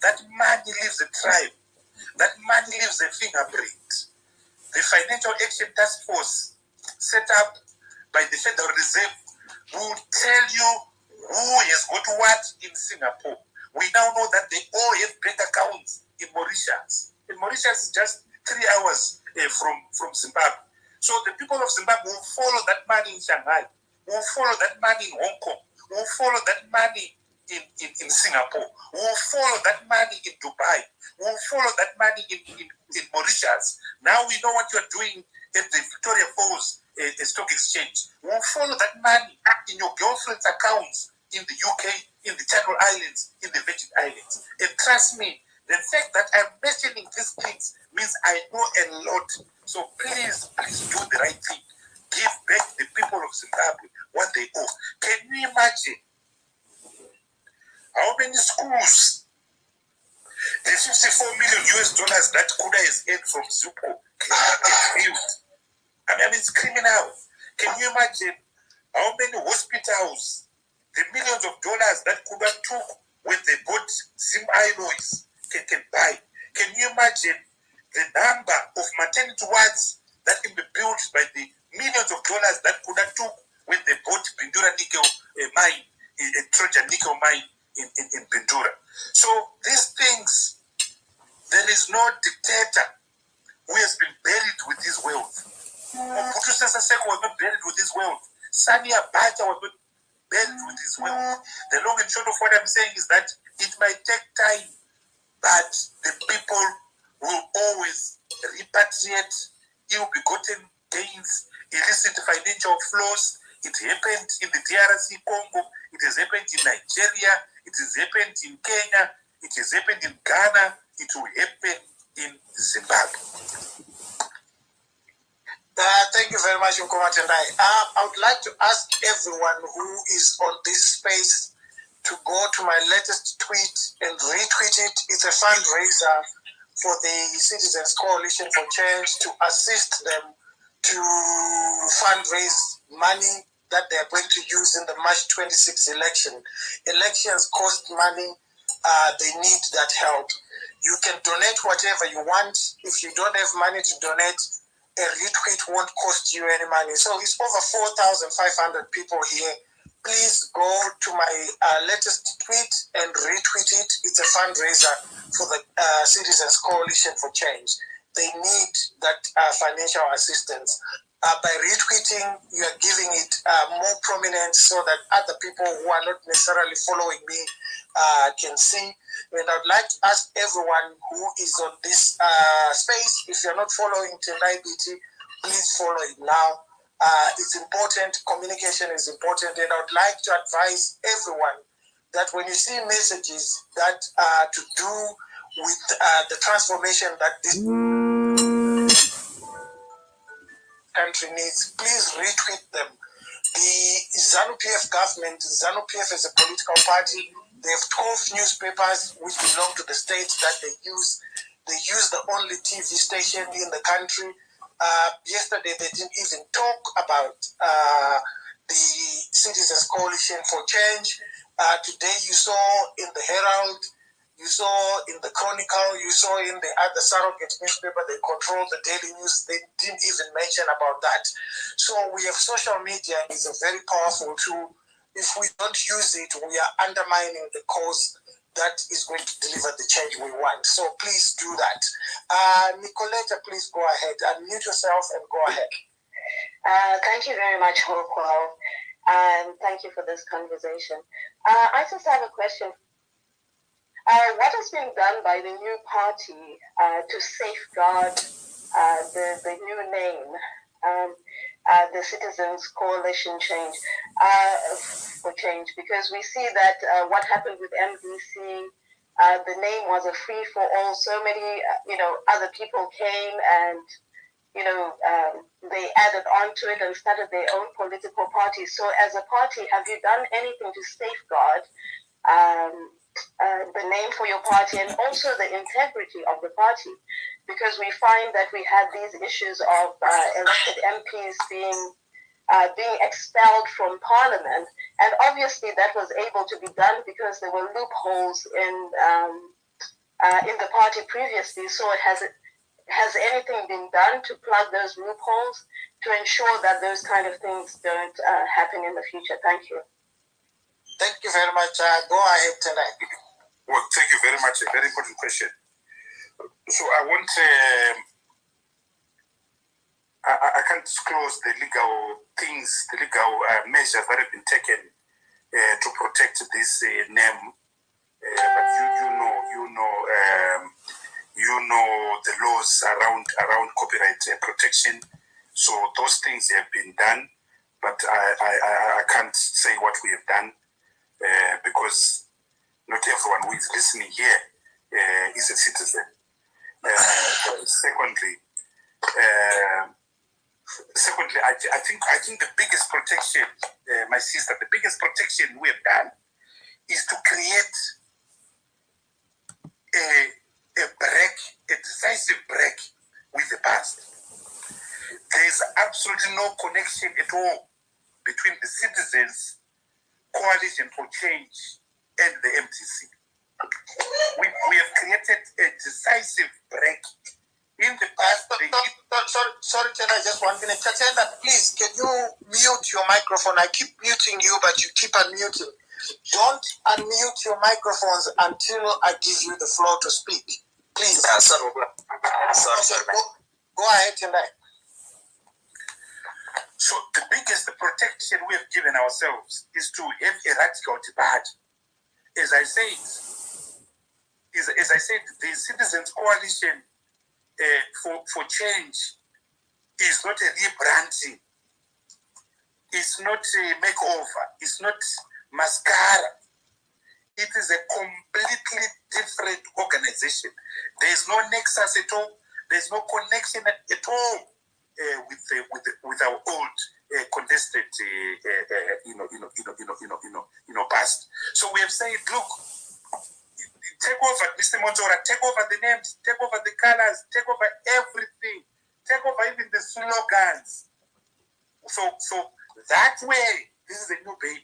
that money leaves a tribe. That money leaves a fingerprint. The Financial Action Task Force set up by the Federal Reserve will tell you who has got what in Singapore. We now know that they all have bank accounts in Mauritius. And Mauritius is just 3 hours from Zimbabwe. So the people of Zimbabwe will follow that money in Shanghai, will follow that money in Hong Kong, We will follow that money in Singapore. We will follow that money in Dubai. We will follow that money in Mauritius. Now we know what you are doing at the Victoria Falls Stock Exchange. We will follow that money in your girlfriend's accounts in the UK, in the Channel Islands, in the Virgin Islands. And trust me, the fact that I'm mentioning these things means I know a lot. So please do the right thing. Give back the people of Zimbabwe what they owe. Can you imagine how many schools the 54 million US dollars that Kuda has earned from Zupo can build? I mean, it's criminal. Can you imagine how many hospitals, the millions of dollars that Kuda took when they bought Zim alloys can buy? Can you imagine the number of maternity wards that can be built by the millions of dollars that Kuda took when they bought Bindura nickel mine, a Trojan nickel mine in Bindura? So these things, there is no dictator who has been buried with his wealth. Mobutu Sese Seko was not buried with his wealth. Sani Abacha was not buried with his wealth. The long and short of what I'm saying is that it might take time, but the people will always repatriate ill-begotten gains, illicit financial flows. It happened in the DRC Congo. It has happened in Nigeria. It has happened in Kenya. It has happened in Ghana. It will happen in Zimbabwe. Thank you very much, Nkoma Tendai. I would like to ask everyone who is on this space to go to my latest tweet and retweet it. It's a fundraiser for the Citizens Coalition for Change to assist them to fundraise money that they are going to use in the March 26 election. Elections cost money. They need that help. You can donate whatever you want. If you don't have money to donate, a retweet won't cost you any money. So it's over 4,500 people here. Please go to my latest tweet and retweet it. It's a fundraiser for the Citizens Coalition for Change. They need that financial assistance. By retweeting, you are giving it more prominence so that other people who are not necessarily following me can see. And I'd like to ask everyone who is on this space, if you're not following Tendai Biti, please follow it now. It's important. Communication is important. And I would like to advise everyone that when you see messages that to do with the transformation that this country needs, please retweet them. The ZANU-PF government, ZANU-PF is a political party. They have 12 newspapers which belong to the state that they use. They use the only TV station in the country. Yesterday, they didn't even talk about the Citizens Coalition for Change. Today, you saw in the Herald, you saw in the Chronicle, you saw in the other surrogate newspaper, they control the Daily News. They didn't even mention about that. So we have social media. It's a very powerful tool. If we don't use it, we are undermining the cause that is going to deliver the change we want. So please do that. Nicoletta, please go ahead. Unmute yourself and go ahead. Thank you very much, HOPEWELL. Thank you for this conversation. I just have a question. What has been done by the new party to safeguard the new name, the Citizens Coalition for Change? Because we see that what happened with MDC, the name was a free-for-all. So many, other people came and, they added on to it and started their own political parties. So as a party, have you done anything to safeguard the name for your party and also the integrity of the party? Because we find that we had these issues of elected MPs being expelled from Parliament, and obviously that was able to be done because there were loopholes in the party previously. So has anything been done to plug those loopholes to ensure that those kind of things don't happen in the future? Thank you. Thank you very much. Go ahead, Tendai. Well, thank you very much. A very important question. So I want, I can't disclose the legal things, the legal measures that have been taken to protect this name. But you know the laws around copyright protection. So those things have been done, but I can't say what we have done because not everyone who is listening here is a citizen. Secondly, I think the biggest protection, my sister, the biggest protection we have done is to create a decisive break with the past. There is absolutely no connection at all between the Citizens Coalition for Change and the MTC. We have created a decisive break. In the past, sorry, Tendai, just 1 minute. Tendai, please, can you mute your microphone? I keep muting you, but you keep unmuting. Don't unmute your microphones until I give you the floor to speak. Please. Sorry. Go ahead, Tendai. So the biggest protection we have given ourselves is to have a radical debate. As I said, the Citizens Coalition for Change is not a rebranding. It's not a makeover. It's not mascara. It is a completely different organization. There is no nexus at all. There is no connection at all with our old contested past. So we have said, look, take over, Mr. Monzora, take over the names, take over the colors, take over everything, take over even the slogans. So that way, this is a new baby.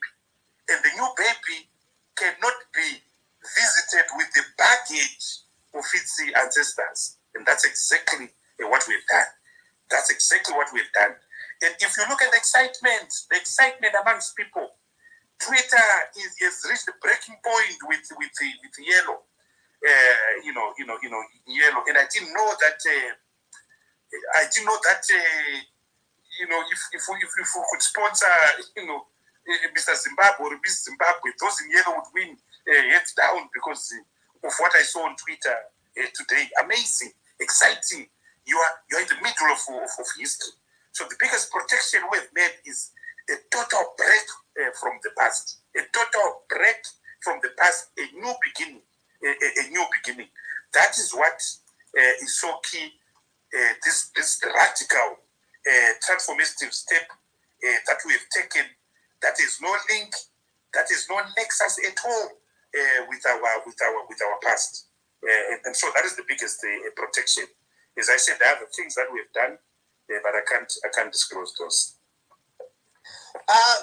And the new baby cannot be visited with the baggage of its ancestors. And that's exactly what we've done. That's exactly what we've done. And if you look at the excitement amongst people, Twitter has reached the breaking point with yellow. Yellow. And I didn't know that. If we could sponsor, Mr. Zimbabwe or Miss Zimbabwe, those in yellow would win heads down because of what I saw on Twitter today. Amazing, exciting. You are in the middle of history. So the biggest protection we've made is a total break from the past. A total break from the past, a new beginning. A new beginning. That is what is so key. This radical transformative step that we have taken. That is no link. That is no nexus at all with our past. And so that is the biggest protection. As I said, there are the things that we have done, but I can't disclose those.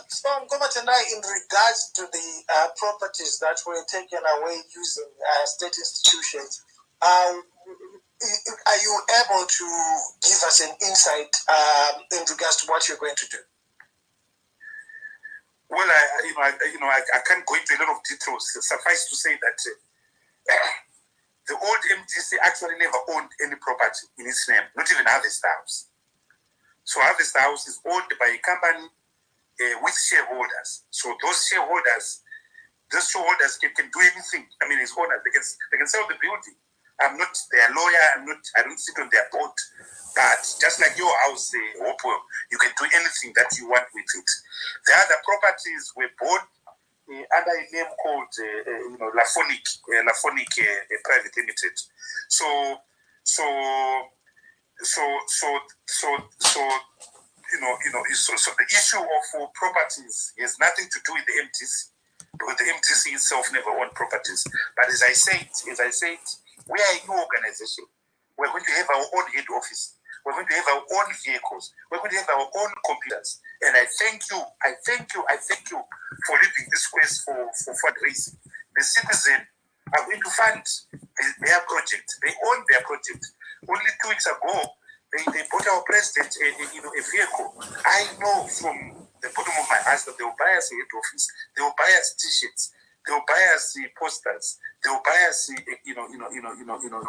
So, Tendai, in regards to the properties that were taken away using state institutions, are you able to give us an insight in regards to what you're going to do? Well, I can't go into a lot of details. Suffice to say that the old MTC actually never owned any property in its name, not even Harvest House. So Harvest House is owned by a company with shareholders. So those shareholders can do anything. I mean, as owners, they can sell the building. I'm not their lawyer. I don't sit on their board. But just like your house, HOPEWELL, you can do anything that you want with it. The other properties were bought under a name called Lafonic Private Limited. So the issue of properties has nothing to do with the MTC, because the MTC itself never owned properties. But as I said, we are a new organization. We're going to have our own head office. We're going to have our own vehicles. We're going to have our own computers. And I thank you for leading this quest for fundraising. The citizens are going to fund their project. They own their project. Only 2 weeks ago, they bought our president a vehicle. I know from the bottom of my heart that they will buy us a head office. They will buy us T-shirts. They will buy us posters. They will buy us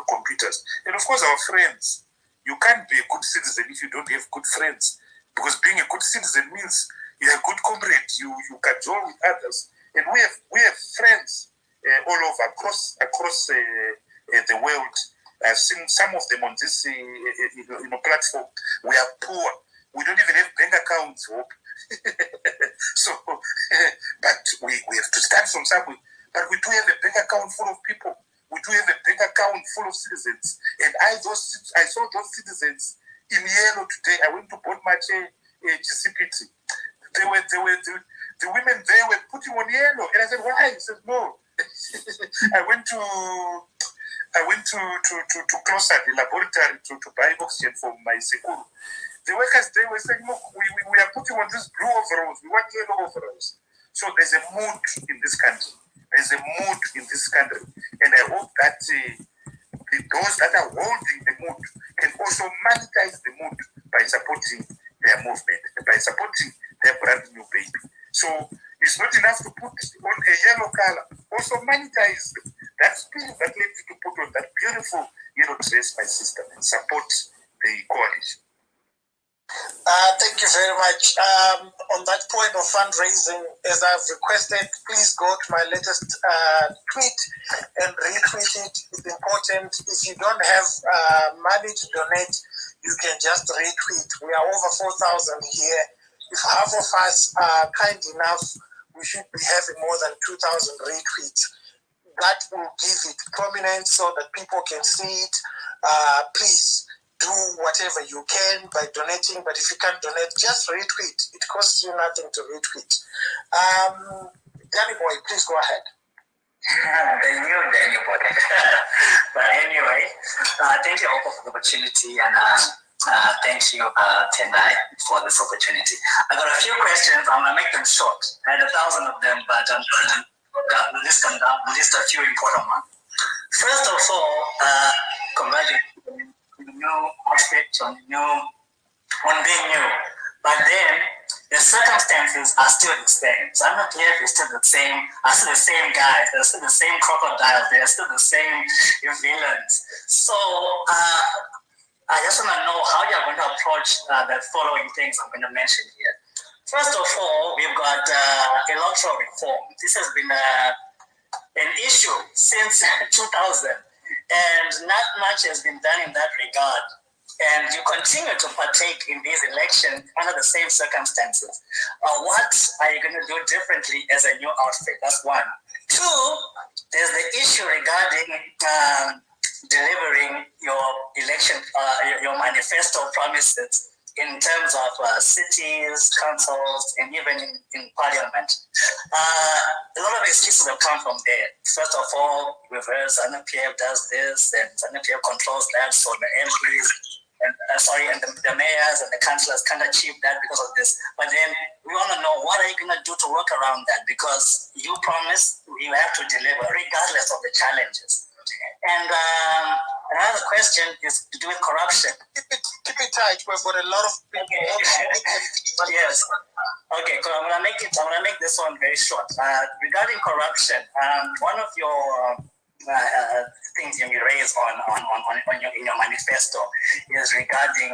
computers. And of course, our friends. You can't be a good citizen if you don't have good friends. Because being a good citizen means you're a good comrade. You cajole with others. And we have friends all over across the world. I've seen some of them on this platform. We are poor. We don't even have bank accounts. So, but we have to start from somewhere. But we do have a bank account full of people. We do have a bank account full of citizens. And I saw those citizens in yellow today. I went to Bodmache GCPT. The women there were putting on yellow. And I said, why? He said, no. I went to Closer, the laboratory, to buy oxygen for my Sekuru. The workers there were saying, look, we are putting on this blue overalls. We want yellow overalls. So there's a mood in this country. There's a mood in this country. And I hope that those that are holding the mood can also monetize the mood by supporting their movement, by supporting their brand new baby. So it's not enough to put on a yellow color. Also monetize that spirit that led you to put on that beautiful yellow dress, my sister, and support the coalition. Thank you very much. On that point of fundraising, as I've requested, please go to my latest tweet and retweet it. It's important. If you don't have money to donate, you can just retweet. We are over 4,000 here. If half of us are kind enough, we should be having more than 2,000 retweets. That will give it prominence so that people can see it. Please do whatever you can by donating, but if you can't donate, just retweet. It costs you nothing to retweet. Danny Boy, please go ahead. The new Danny Boy. But anyway, thank you all for the opportunity, and thank you, Tendai, for this opportunity. I got a few questions. I'm going to make them short. I had 1,000 of them, but I'm going to list a few important ones. First of all, congratulations on the new aspect, on being new. But then, the circumstances are still the same. So I'm not here if it's still the same. Are still the same guys. They're still the same crocodiles. They're still the same villains. So I just want to know how you're going to approach the following things I'm going to mention here. First of all, we've got electoral reform. This has been an issue since 2000, and not much has been done in that regard. And you continue to partake in these elections under the same circumstances. What are you going to do differently as a new outfit? That's one. Two, there's the issue regarding delivering your election, your manifesto promises in terms of cities, councils, and even in parliament. A lot of excuses have come from there. First of all, we've heard ZANU-PF does this, and ZANU-PF controls that, so the MPs, and the mayors and the councillors can't achieve that because of this. But then we want to know, what are you going to do to work around that? Because you promise you have to deliver regardless of the challenges. And another question is to do with corruption. Keep it tight. We've got a lot of people. Okay. Yes. Okay. So I'm gonna make this one very short. Regarding corruption, one of your things you raise in your manifesto is regarding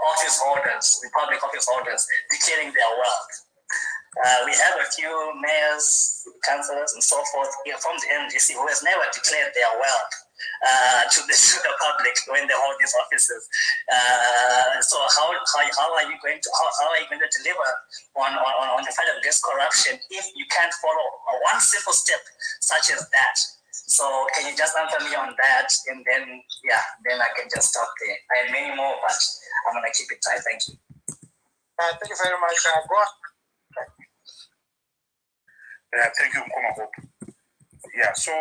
office holders, the public office holders declaring their wealth. We have a few mayors, councillors, and so forth from the NDC who has never declared their wealth to the public when they hold these offices. So how are you going to deliver on the fight against corruption if you can't follow one simple step such as that? So can you just answer me on that, and then I can just stop there. I have many more, but I'm gonna keep it tight. Thank you. Thank you very much. Go on. Thank you, Mkoma Hope. Yeah, so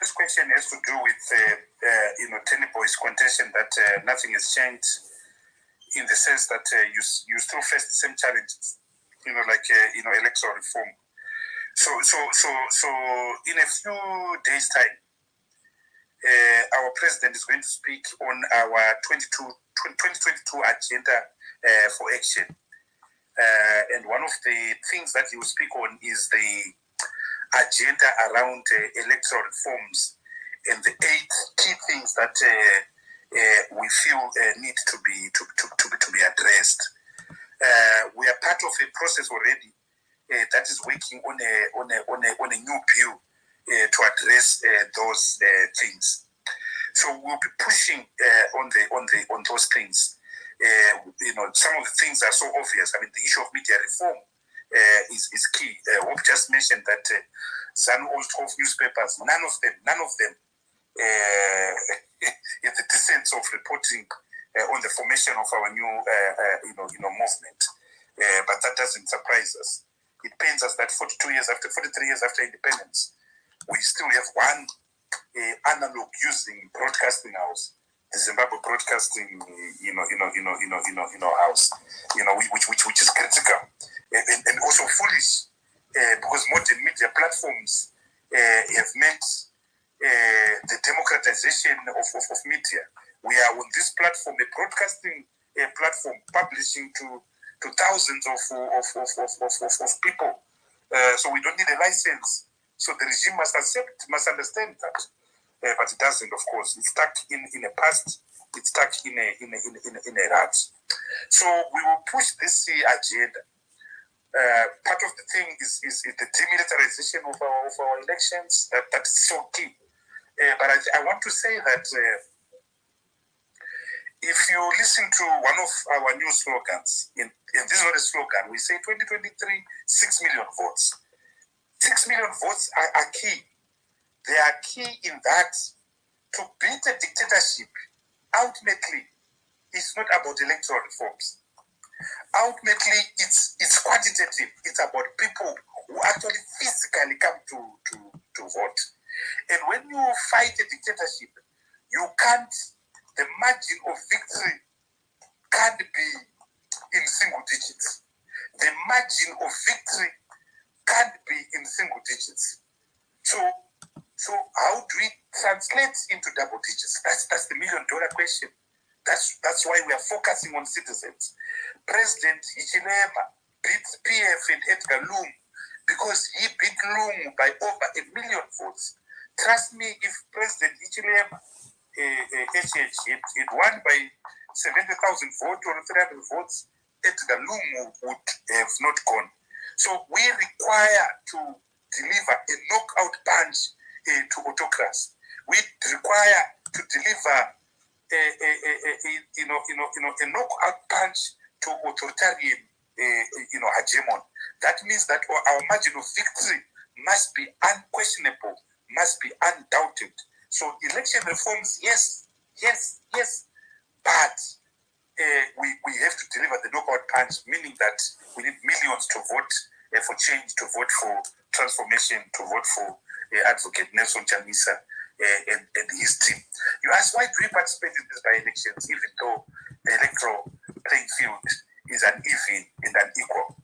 this question has to do with Tenny Boy's contention that nothing has changed, in the sense that you still face the same challenges, electoral reform. So in a few days' time, our president is going to speak on our 2022 agenda for action. And one of the things that he will speak on is the agenda around electoral reforms and the 8 key things that we feel need to be addressed. We are part of a process already that is working on a new bill to address those things. So we'll be pushing on those things. Some of the things are so obvious. I mean, the issue of media reform is key. Hope just mentioned that ZANU all 12 newspapers, none of them in the sense of reporting on the formation of our new movement. But that doesn't surprise us. It pains us that 43 years after independence, we still have one analog using broadcasting house, the Zimbabwe Broadcasting house, which is critical and also foolish because modern media platforms have meant the democratization of media. We are on this platform, a broadcasting platform, publishing to thousands of people. So we don't need a license. So the regime must understand that, but it doesn't. Of course, it's stuck in a past. It's stuck in a rut. So we will push this agenda. Part of the thing is the demilitarization of our elections. That is so key. But I want to say that if you listen to one of our new slogans, and this is not a slogan, we say 2023, 6 million votes. 6 million votes are key. They are key in that to beat a dictatorship, ultimately, it's not about electoral reforms. Ultimately, it's quantitative. It's about people who actually physically come to vote. And when you fight a dictatorship, the margin of victory can't be in single digits. The margin of victory can't be in single digits. So how do we translate into double digits? That's the $1 million question. That's why we are focusing on citizens. President Hichilema beat PF and Edgar Lung because he beat Lung by over 1 million votes. Trust me, if President Hichilema it won by 70,000 votes or 300 votes, Edgar Lung would have not gone. So we require to deliver a knockout punch to autocrats. We require to deliver a knockout punch to authoritarian hegemon. That means that our margin of victory must be unquestionable, must be undoubted. So election reforms, yes, but we have to deliver the knockout punch, meaning that we need millions to vote for change, to vote for transformation, to vote for Advocate Nelson Chamisa and his team. You ask, why do we participate in these by-elections, even though the electoral playing field is uneven and unequal?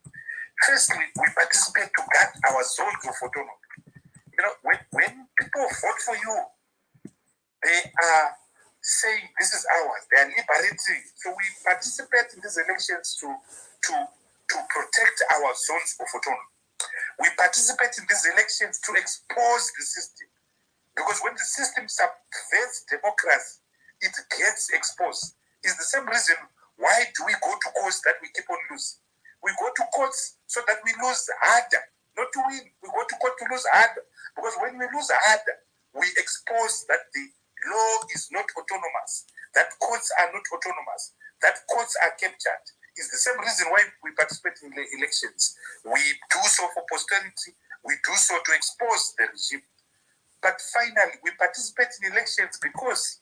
Firstly, we participate to guard our zones of autonomy. When people vote for you, they are saying this is ours. They are liberating. So we participate in these elections to protect our zones of autonomy. We participate in these elections to expose the system. Because when the system subverts democracy, it gets exposed. It's the same reason why do we go to courts that we keep on losing. We go to courts so that we lose harder, not to win. We go to court to lose harder. Because when we lose harder, we expose that the law is not autonomous, that courts are not autonomous, that courts are captured. It's the same reason why we participate in the elections. We do so for posterity. We do so to expose the regime. But finally, we participate in elections because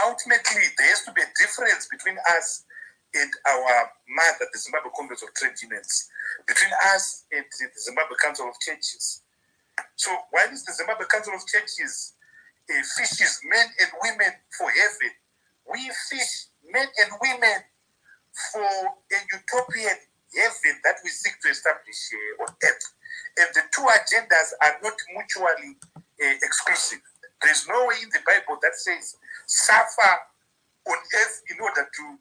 ultimately there has to be a difference between us and our mother, the Zimbabwe Congress of Trade Unions, between us and the Zimbabwe Council of Churches. So while the Zimbabwe Council of Churches fishes men and women for heaven, we fish men and women for a utopian heaven that we seek to establish on earth. And the two agendas are not mutually exclusive. There is no way in the Bible that says suffer on earth in order to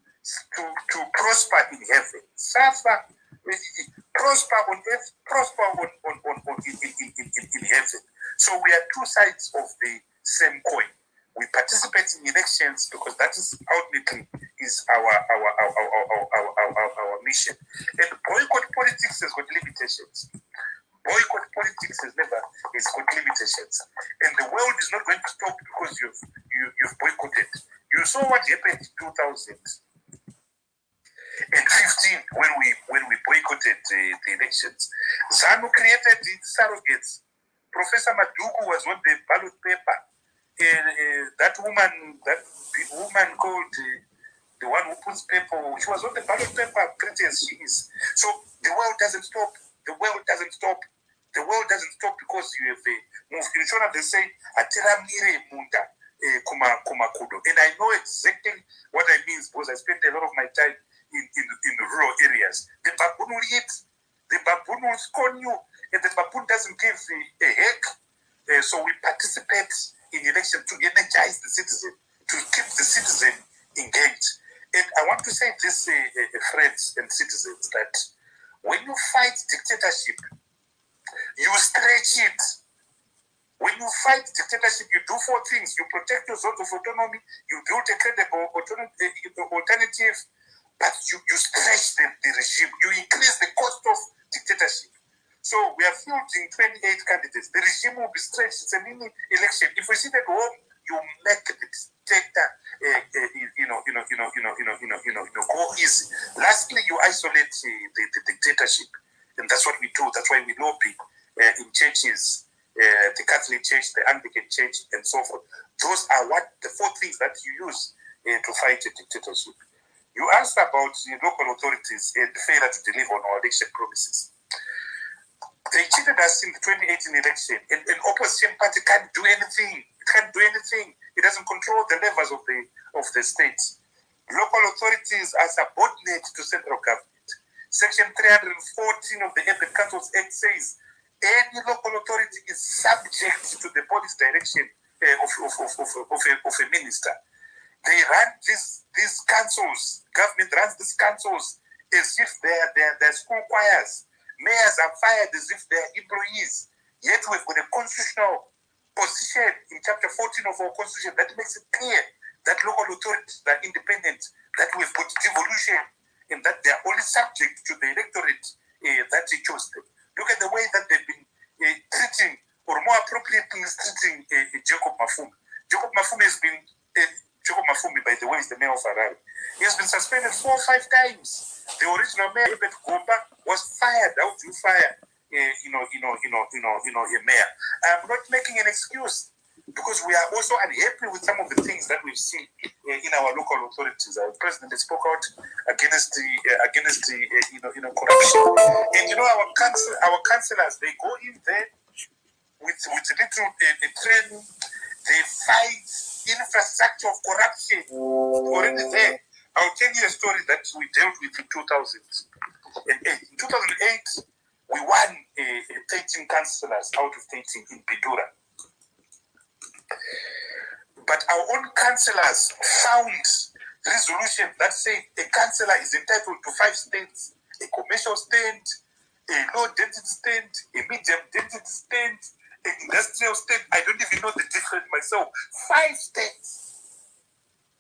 prosper in heaven. Suffer, prosper on earth, prosper in heaven. So we are two sides of the same coin. We participate in elections because that is ultimately is our mission. And boycott politics has got limitations. Boycott politics has got limitations. And the world is not going to stop because you've boycotted. You saw what happened in 2015 when we boycotted the elections. ZANU created the surrogates. Professor Maduku was on the ballot paper. That woman called the one who puts paper, she was on the ballot paper, pretty as she is. So the world doesn't stop. The world doesn't stop. The world doesn't stop because you have moved. In Shona, they say, Atiramire Munda Kumakudo. And I know exactly what I mean because I spent a lot of my time in rural areas. The baboon will eat, the baboon will scorn you, and the baboon doesn't give a heck. So we participate in election to energize the citizen, to keep the citizen engaged. And I want to say this, friends and citizens, that when you fight dictatorship, you stretch it. When you fight dictatorship, you do four things. You protect your zone of autonomy, you build a credible alternative, but you stretch the regime. You increase the cost of dictatorship. So we are fielding 28 candidates. The regime will be stretched. It's a mini election. If we sit at home, you make the dictator, go easy. Lastly, you isolate the dictatorship, and that's what we do. That's why we lobby in churches, the Catholic Church, the Anglican Church, and so forth. Those are the four things that you use to fight a dictatorship. You asked about the local authorities and the failure to deliver on our election promises. They cheated us in the 2018 election, and an opposition party can't do anything. It can't do anything. It doesn't control the levers of the state. Local authorities are subordinate to central government. Section 314 of the Urban Councils Act says any local authority is subject to the policy direction of a minister. They run these councils. Government runs these councils as if they're school choirs. Mayors are fired as if they're employees. Yet we've got a constitutional position in Chapter 14 of our Constitution that makes it clear that local authorities are independent, that we've got devolution, and that they're only subject to the electorate that they chose them. Look at the way that they've been treating, or more appropriately, treating Jacob Mafumi. Jacob Mafumi has been, Jacob Mafumi, by the way, is the mayor of Harare. He has been suspended 4 or 5 times. The original mayor, Ebert Gomba, was fired. How do you fire, a mayor? I'm not making an excuse because we are also unhappy with some of the things that we've seen in our local authorities. Our president spoke out against corruption. And our councillors, they go in there with little training. They fight infrastructure of corruption already there. I'll tell you a story that we dealt with in 2008. In 2008, we won 13 councillors out of 13 in Bidura. But our own councillors found resolutions that say a councillor is entitled to 5 stands: a commercial stand, a low density stand, a medium density stand, an industrial stand. I don't even know the difference myself. 5 stands.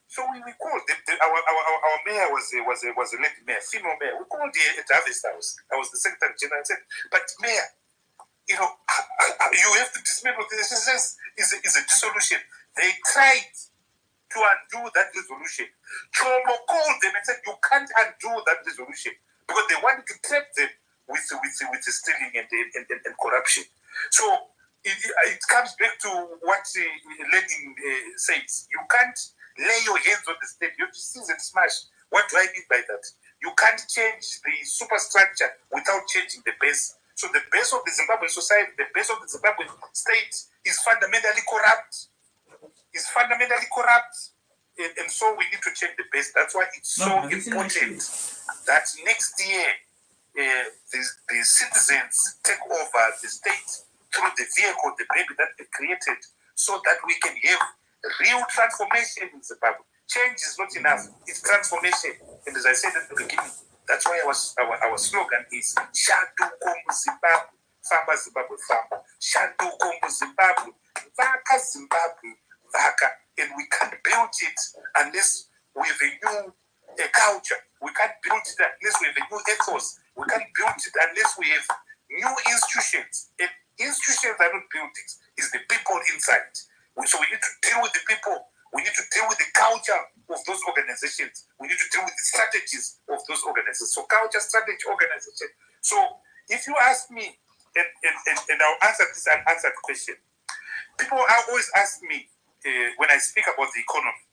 So we called our mayor was a lady mayor, female mayor. We called her at Harvest House. I was the secretary general. I said, "But mayor, you have to dismantle this. This is a dissolution." They tried to undo that resolution. Chomo called them and said, "You can't undo that resolution because they wanted to trap them with the stealing and corruption." So it comes back to what Lenin says: you can't lay your hands on the state. You have to seize and smash. What do I mean by that? You can't change the superstructure without changing the base. So the base of the Zimbabwean society, the base of the Zimbabwean state is fundamentally corrupt. And so we need to change the base. That's why it's so important that next year the citizens take over the state through the vehicle, the baby that they created, so that we can have real transformation in Zimbabwe. Change is not enough; it's transformation. And as I said at the beginning, that's why our slogan is "Shadu Kombu Zimbabwe, Famba Zimbabwe, Famba." Shadu Kombu Zimbabwe, Vaka Zimbabwe, Vaka. And we can't build it unless we have a new a culture. We can't build it unless we have a new ethos. We can't build it unless we have new institutions. And institutions are not buildings, it's the people inside. So we need to deal with the people. We need to deal with the culture of those organizations. We need to deal with the strategies of those organizations. So culture, strategy, organization. So if you ask me, and I'll answer this unanswered question. People always ask me when I speak about the economy,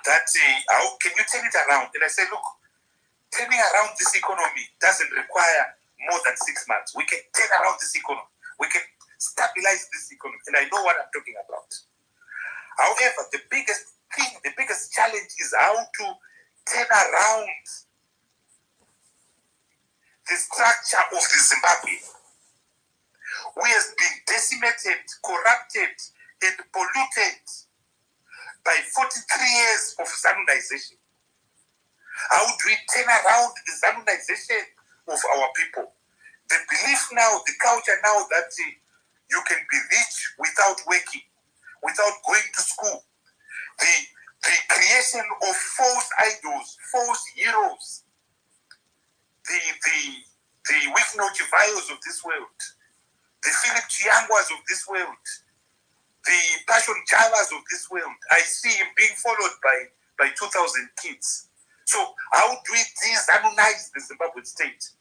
that how can you turn it around? And I say, look, turning around this economy doesn't require more than 6 months. We can turn around this economy. We can stabilize this economy. And I know what I'm talking about. However, the biggest thing, the biggest challenge is how to turn around the structure of the Zimbabwe, who has been decimated, corrupted, and polluted by 43 years of Zanunization. How do we turn around the Zanunization of our people? The belief now, the culture now that you can be rich without working, without going to school. The creation of false idols, false heroes, the Wiknochivios of this world, the Philip Chiangwas of this world, the Passion Javas of this world. I see him being followed by 2,000 kids. So how do we de-Zanunize the Zimbabwean state?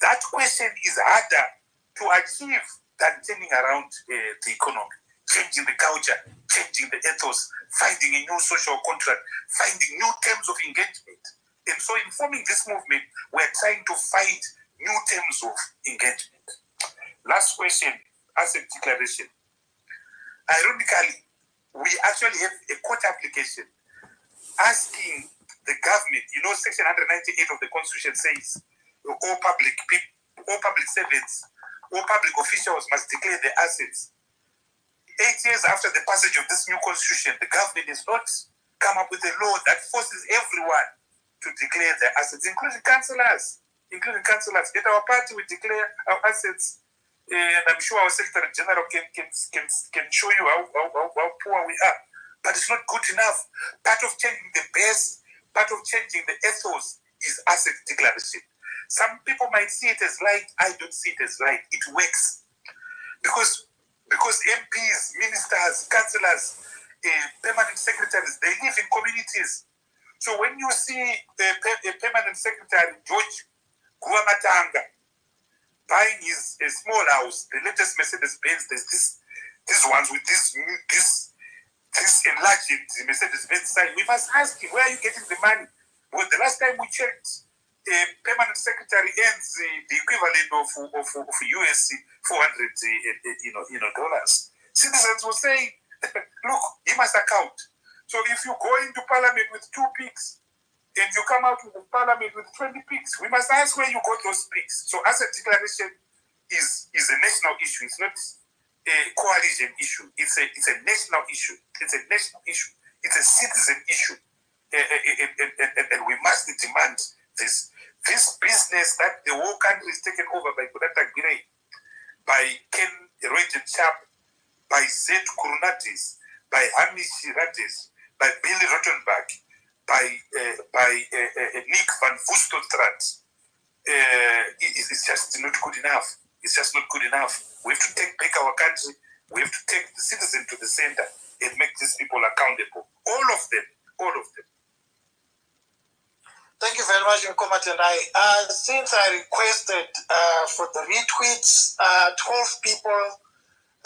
That question is harder to achieve than turning around the economy, changing the culture, changing the ethos, finding a new social contract, finding new terms of engagement. And so in forming this movement, we're trying to find new terms of engagement. Last question, asset declaration. Ironically, we actually have a court application asking the government, Section 198 of the Constitution says all public servants, all public officials must declare their assets. 8 years after the passage of this new Constitution, the government has not come up with a law that forces everyone to declare their assets, including councillors. At our party, we declare our assets. And I'm sure our Secretary General can show you how poor we are. But it's not good enough. Part of changing the base, part of changing the ethos is asset declaration. Some people might see it as light. I don't see it as light. It works. Because MPs, ministers, councillors, permanent secretaries, they live in communities. So when you see a permanent secretary, George Guamatanga, buying a small house, the latest Mercedes-Benz, there's these ones with this enlarged Mercedes-Benz sign. We must ask him, where are you getting the money? Well, the last time we checked, a permanent secretary earns the equivalent of US $400 dollars. Citizens will say, look, he must account. So if you go into parliament with 2 pigs, and you come out with the parliament with 20 pigs, we must ask where you got those pigs. So asset declaration is a national issue. It's not a coalition issue. It's a national issue. It's a national issue. It's a citizen issue. And we must demand this. This business that the whole country is taken over by Kudata Gire, by Ken Regenchap, by Zed Kurunatis, by Hamish Rates, by Billy Rottenberg, by Nick van Voestelstraat, it's just not good enough. It's just not good enough. We have to take back our country. We have to take the citizen to the center and make these people accountable. All of them. Thank you very much, Nkoma Tendai. Since I requested for the retweets, 12 people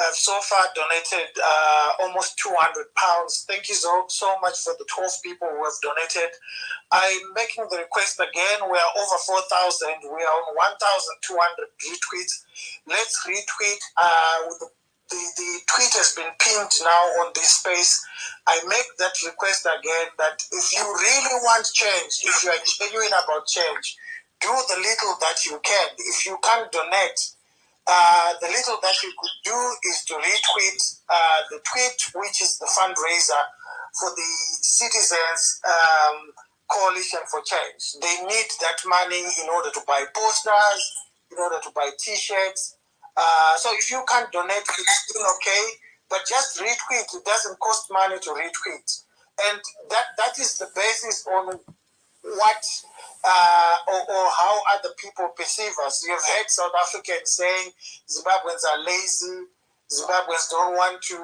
have so far donated almost £200. Thank you so much for the 12 people who have donated. I'm making the request again. We are over 4,000. We are on 1,200 retweets. Let's retweet. The tweet has been pinned now on this space. I make that request again that if you really want change, if you are genuine about change, do the little that you can. If you can't donate, the little that you could do is to retweet the tweet, which is the fundraiser for the Citizens Coalition for Change. They need that money in order to buy posters, in order to buy T-shirts. So if you can't donate, it's still okay, but just retweet. It doesn't cost money to retweet. And that is the basis on what or how other people perceive us. You've heard South Africans saying Zimbabweans are lazy, Zimbabweans don't want to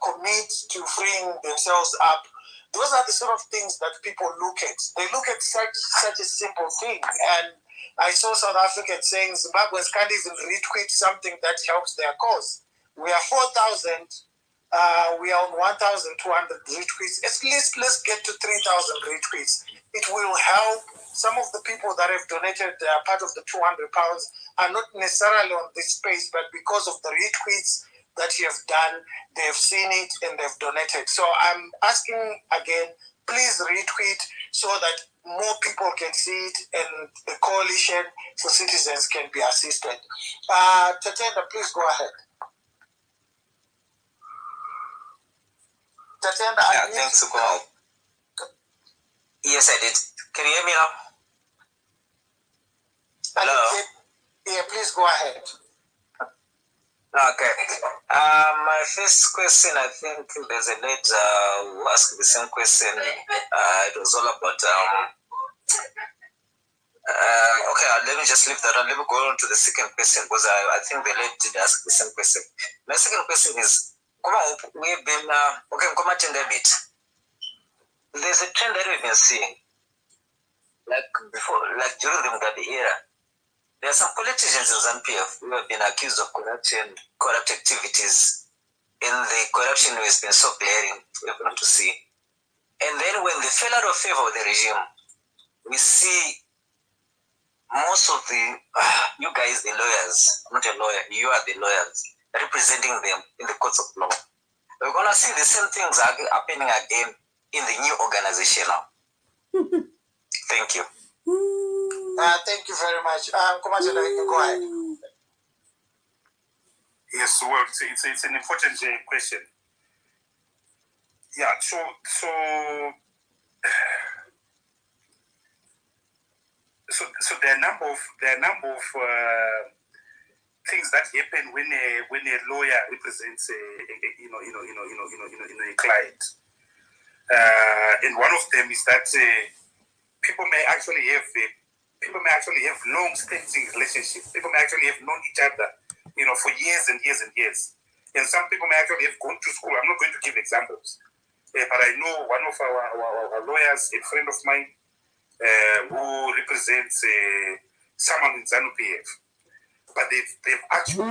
commit to freeing themselves up. Those are the sort of things that people look at. They look at such a simple thing. And I saw South Africans saying Zimbabweans can't even retweet something that helps their cause. We are 4,000. We are on 1,200 retweets. At least let's get to 3,000 retweets. It will help. Some of the people that have donated part of the £200 are not necessarily on this space, but because of the retweets that you have done, they have seen it and they've donated. So I'm asking again, please retweet so that more people can see it and the coalition for citizens can be assisted. Tatenda, please go ahead. Tatenda, thanks, Ukol. Yes, I did. Can you hear me now? Hello? Yeah, please go ahead. Okay. My first question, I think there's a lady who asked the same question. It was all about, okay, let me just leave that on. Let me go on to the second question because I think the lady did ask the same question. My second question is, we've been, come Tendai Biti. There's a trend that we've been seeing, like before, like during the Mugabe era. There are some politicians in Zambia who have been accused of corrupt activities, and the corruption has been so glaring for everyone to see. And then when they fell out of favor with the regime, we see most of the, you guys, the lawyers, I'm not a lawyer, you are the lawyers, representing them in the courts of law. We're going to see the same things happening again in the new organization now. Thank you. Thank you very much. Commander, you can go ahead. Yes, well, it's an important question. Yeah, so there are a number of things that happen when a lawyer represents a client, and one of them is that people may actually have long-standing relationships. People may actually have known each other, for years and years and years. And some people may actually have gone to school. I'm not going to give examples, but I know one of our lawyers, a friend of mine, who represents someone in ZANU-PF. But they've actually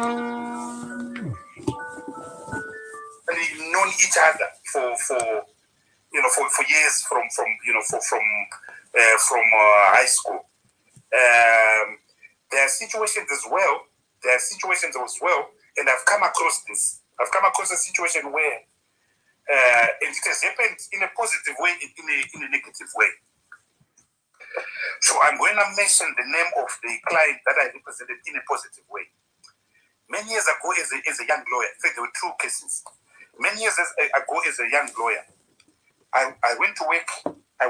known each other for years from high school. There are situations as well, and I've come across this. I've come across a situation where and it has happened in a positive way, in a negative way. So I'm going to mention the name of the client that I represented in a positive way. Many years ago, as a young lawyer, in fact, there were two cases. Many years ago, as a young lawyer, I went to work. I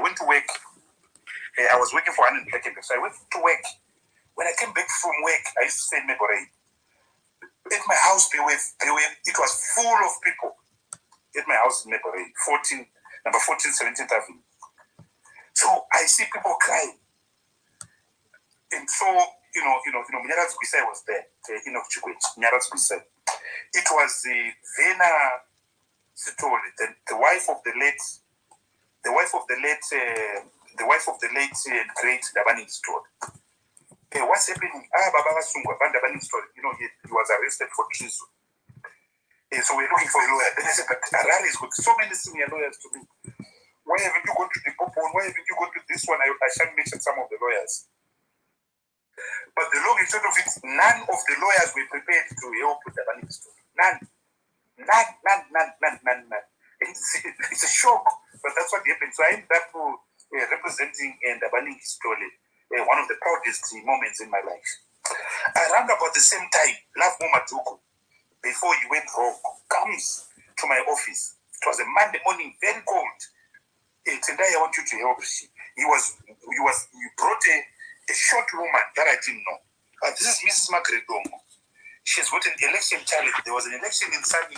was working for an executive, so I went to work. When I came back from work, I used to stay in Zimbabwe. At my house, it was full of people. At my house in Zimbabwe, number 14, 17th Avenue. So I see people crying. And so, Mnyaradzi Gwisai was there, Mnyaradzi Gwisai. It was Vena Sitole, the wife of the late great Dabani Sitole. What's happening? Baba Vasungwa, Dabani Sitole, he was arrested for treason. So we're looking for a lawyer. Then I said, but Harare has got so many senior lawyers to me. Why haven't you gone to the Popo? Why haven't you gone to this one? I shan't mention some of the lawyers. But the long and short of it, none of the lawyers were prepared to help with the Dabani story. None. It's a shock, but that's what happened. So I ended up representing Dabani story, one of the proudest moments in my life. Around about the same time, Love Momatuku, before he went wrong, comes to my office. It was a Monday morning, very cold. Tendai, I want you to help. He brought a short woman that I didn't know. This is Mrs. Margaret Dongo. She's got an election challenge. There was an election in Sunny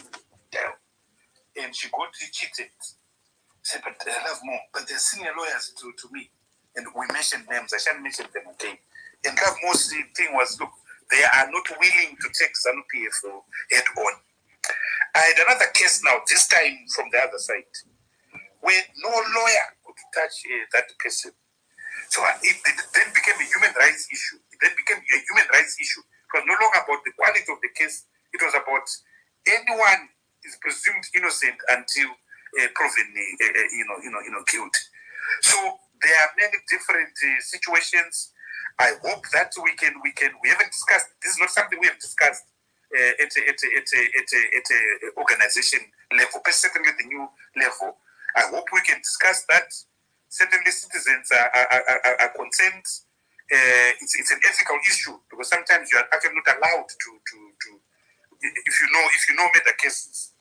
Dale, and she got cheated. Said, but I love more. But they're senior lawyers to me. and we mentioned names, I shan't mention them again. And most thing was, look, they are not willing to take ZANU-PF head on. I had another case now, this time from the other side, where no lawyer could touch that person. So it then became a human rights issue. It then became a human rights issue. It was no longer about the quality of the case. It was about anyone is presumed innocent until proven, guilty. So there are many different situations. I hope that we haven't discussed. This is not something we have discussed at a organization level, but certainly at the new level. I hope we can discuss that. Certainly, citizens are concerned. It's an ethical issue because sometimes you are actually not allowed to if you know meta cases.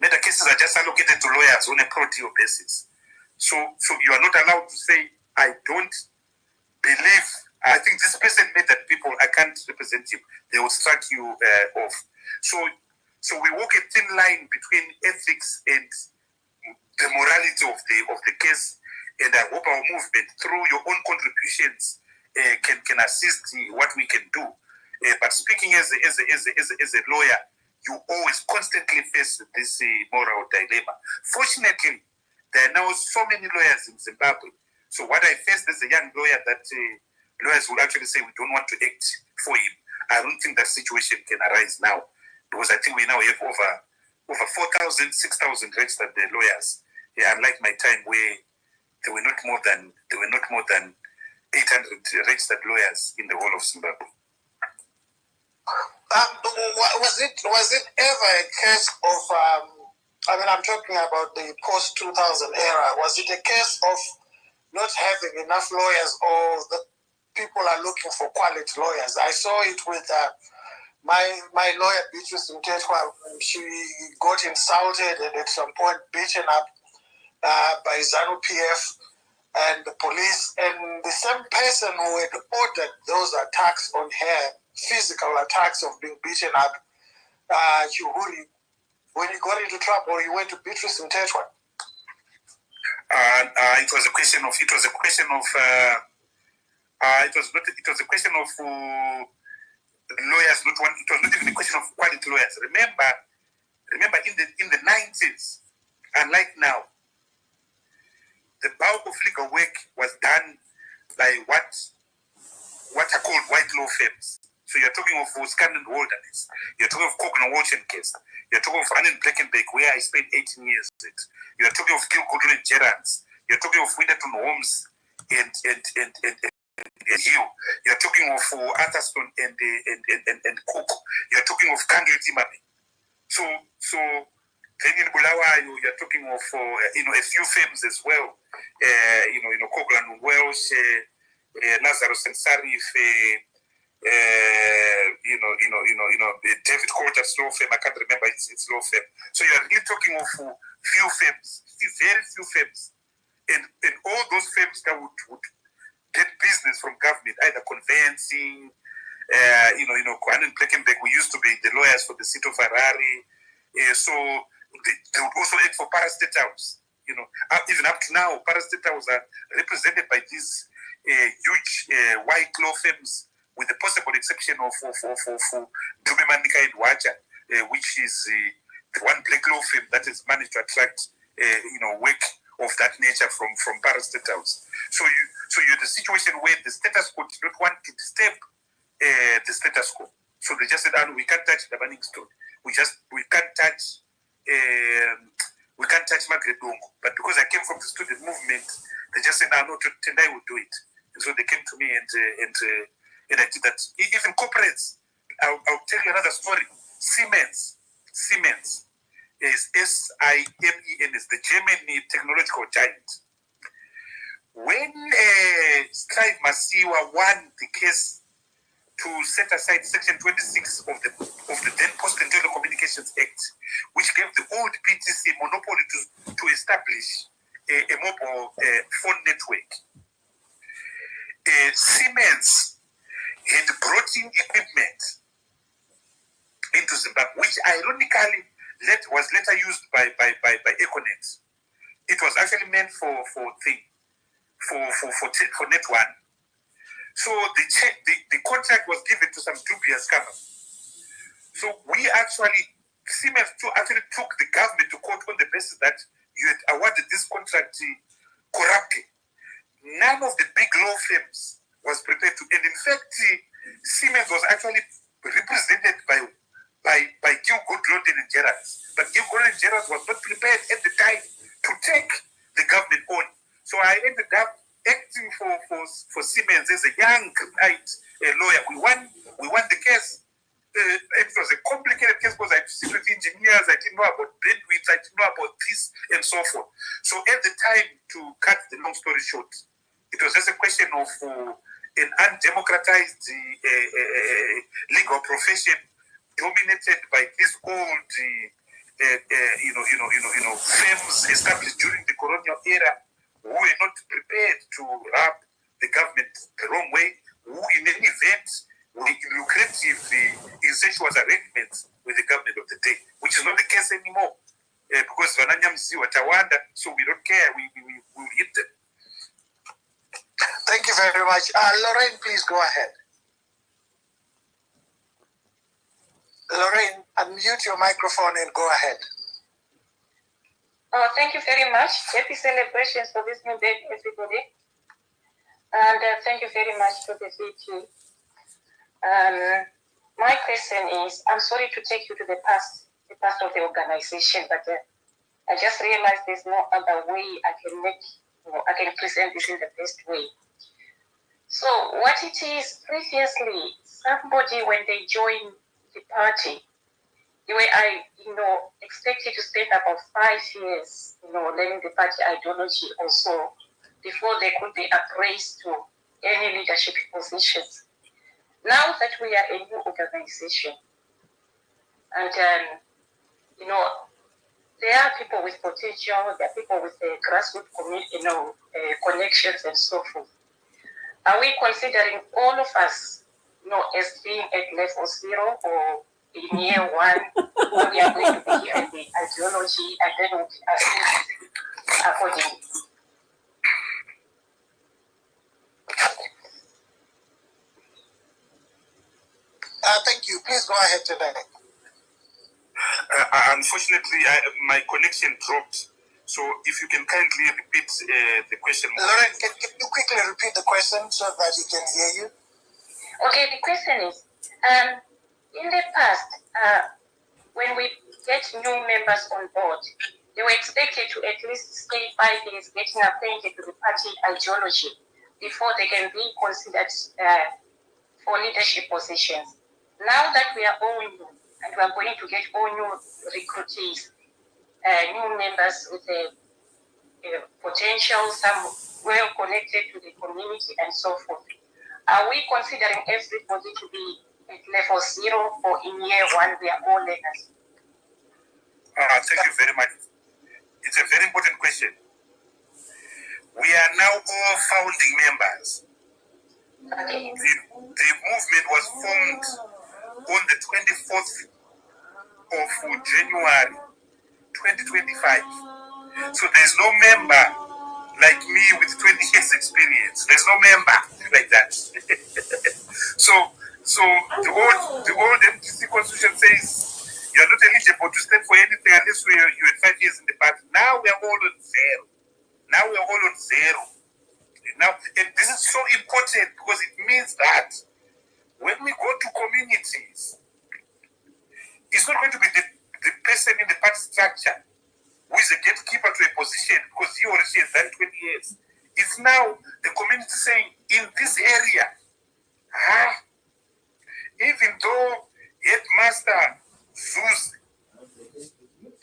Meta cases are just allocated to lawyers on a pro deal basis. So you are not allowed to say, I don't believe. I think this person made that people, I can't represent him. They will strike you off. So we walk a thin line between ethics and the morality of the case, and I hope our movement, through your own contributions, can assist what we can do. But speaking as a lawyer, you always constantly face this moral dilemma. Fortunately, there are now so many lawyers in Zimbabwe. So what I faced as a young lawyer, that lawyers will actually say we don't want to act for him. I don't think that situation can arise now, because I think we now have over 4,000, 6,000 registered lawyers. Yeah, unlike my time where there were not more than 800 registered lawyers in the whole of Zimbabwe. Was it ever a case of? I'm talking about the post-2000 era. Was it a case of not having enough lawyers, or the people are looking for quality lawyers? I saw it with my lawyer, Beatrice Mtetwa. She got insulted and at some point beaten up by ZANU-PF and the police, and the same person who had ordered those attacks on her, physical attacks of being beaten up, Chuhuri, when he got into trouble, he went to Beatrice Mtetwa. It was a question of lawyers not one. It was not even a question of quality lawyers. Remember in the 90s, unlike now, the bulk of legal work was done by what are called white law firms. So you're talking of Scandal Wilderness, you're talking of Cogna Walsh case, you're talking of Anne Blackenberg, where I spent 18 years at. You're talking of Gilgudlin and Gerrans, you're talking of Winterton Holmes and Hill, you're talking of Atherstone and Cook, you're talking of Kandri Timabe. So then in Bulawayo, you're talking of a few firms as well. Coglan Welsh, Lazarus and Sarif, David Coulter's law firm. I can't remember its law firm. So you're really talking of few firms, very few firms, and all those firms that would get business from government, either conveyancing. Kwan and Blackenberg, we used to be the lawyers for the seat of Harare. So they would also act for Parastate House. Even up to now, Parastate House are represented by these huge white law firms, with the possible exception of Dube Manika and Waja, which is the one black law firm that has managed to attract work of that nature from Parastate House. So you're the situation where the status quo did not want to disturb the status quo. So they just said, we can't touch the burning stone. We can't touch Margaret Dongo. But because I came from the student movement, they just said, no, Tendai will do it. And so they came to me and I did that. Even corporates, I'll tell you another story. Siemens is SIMENS, the German technological giant. When Strive Masiwa won the case to set aside Section 26 of the then Post and Telecommunications Act, which gave the old PTC monopoly to establish a mobile phone network, Siemens had brought in equipment into Zimbabwe, which ironically was later used by Econet. It was actually meant for for Net 1. So the contract was given to some dubious company. So Siemens actually took the government to court on the basis that you had awarded this contract corruptly. None of the big law firms was prepared to, and in fact, Siemens was actually represented by Gil Goodrod and Gerrards. But Gil Goodrod and Gerrards was not prepared at the time to take the government on. So I ended up acting for Siemens as a young lawyer. We won the case. It was a complicated case because I had to sit with engineers. I didn't know about bandwidth. I didn't know about this and so forth. So at the time, to cut the long story short, it was just a question of an undemocratized legal profession dominated by these old, firms established during the colonial era who were not prepared to rub the government the wrong way, who in any event were in lucrative incestuous arrangements with the government of the day, which is not the case anymore. Because Vananyamzi Watawanda, so we don't care, we will hit them. Thank you very much. Lorraine, please go ahead. Lorraine, unmute your microphone and go ahead. Oh, thank you very much. Happy celebrations for this new day, everybody. And thank you very much for the VT. My question is, I'm sorry to take you to the past of the organization, but I just realized there's no other way I can present this in the best way. So what it is, previously, somebody, when they join the party, the way expected to spend about 5 years, learning the party ideology also before they could be appraised to any leadership positions. Now that we are a new organization, and there are people with potential, there are people with grassroots connections and so forth. Are we considering all of us, as being at level 0 or in year 1, where we are going to be here in the ideology and then we'll be assessed accordingly? Thank you. Please go ahead, Tendai. Unfortunately, my connection dropped. So if you can kindly repeat the question. Lauren, can you quickly repeat the question so that he can hear you? Okay, the question is, in the past, when we get new members on board, they were expected to at least stay 5 years getting acquainted with the party ideology before they can be considered for leadership positions. Now that we are all new, and we are going to get all new recruitees, new members with potential, some well connected to the community and so forth, are we considering everybody to be at level 0 or in year 1 we are all learners? Thank you very much. It's a very important question. We are now all founding members. Okay. The movement was formed on the 24th of January 2025. So there's no member like me with 20 years experience. There's no member like that. So the old MTC constitution says you are not eligible to stand for anything unless you had 5 years in the party. Now we are all on 0. Now, and this is so important because it means that when we go to communities, it's not going to be the person in the party structure who is a gatekeeper to a position because he or she has done 20 years. It's now the community saying, in this area, even though Headmaster Zuz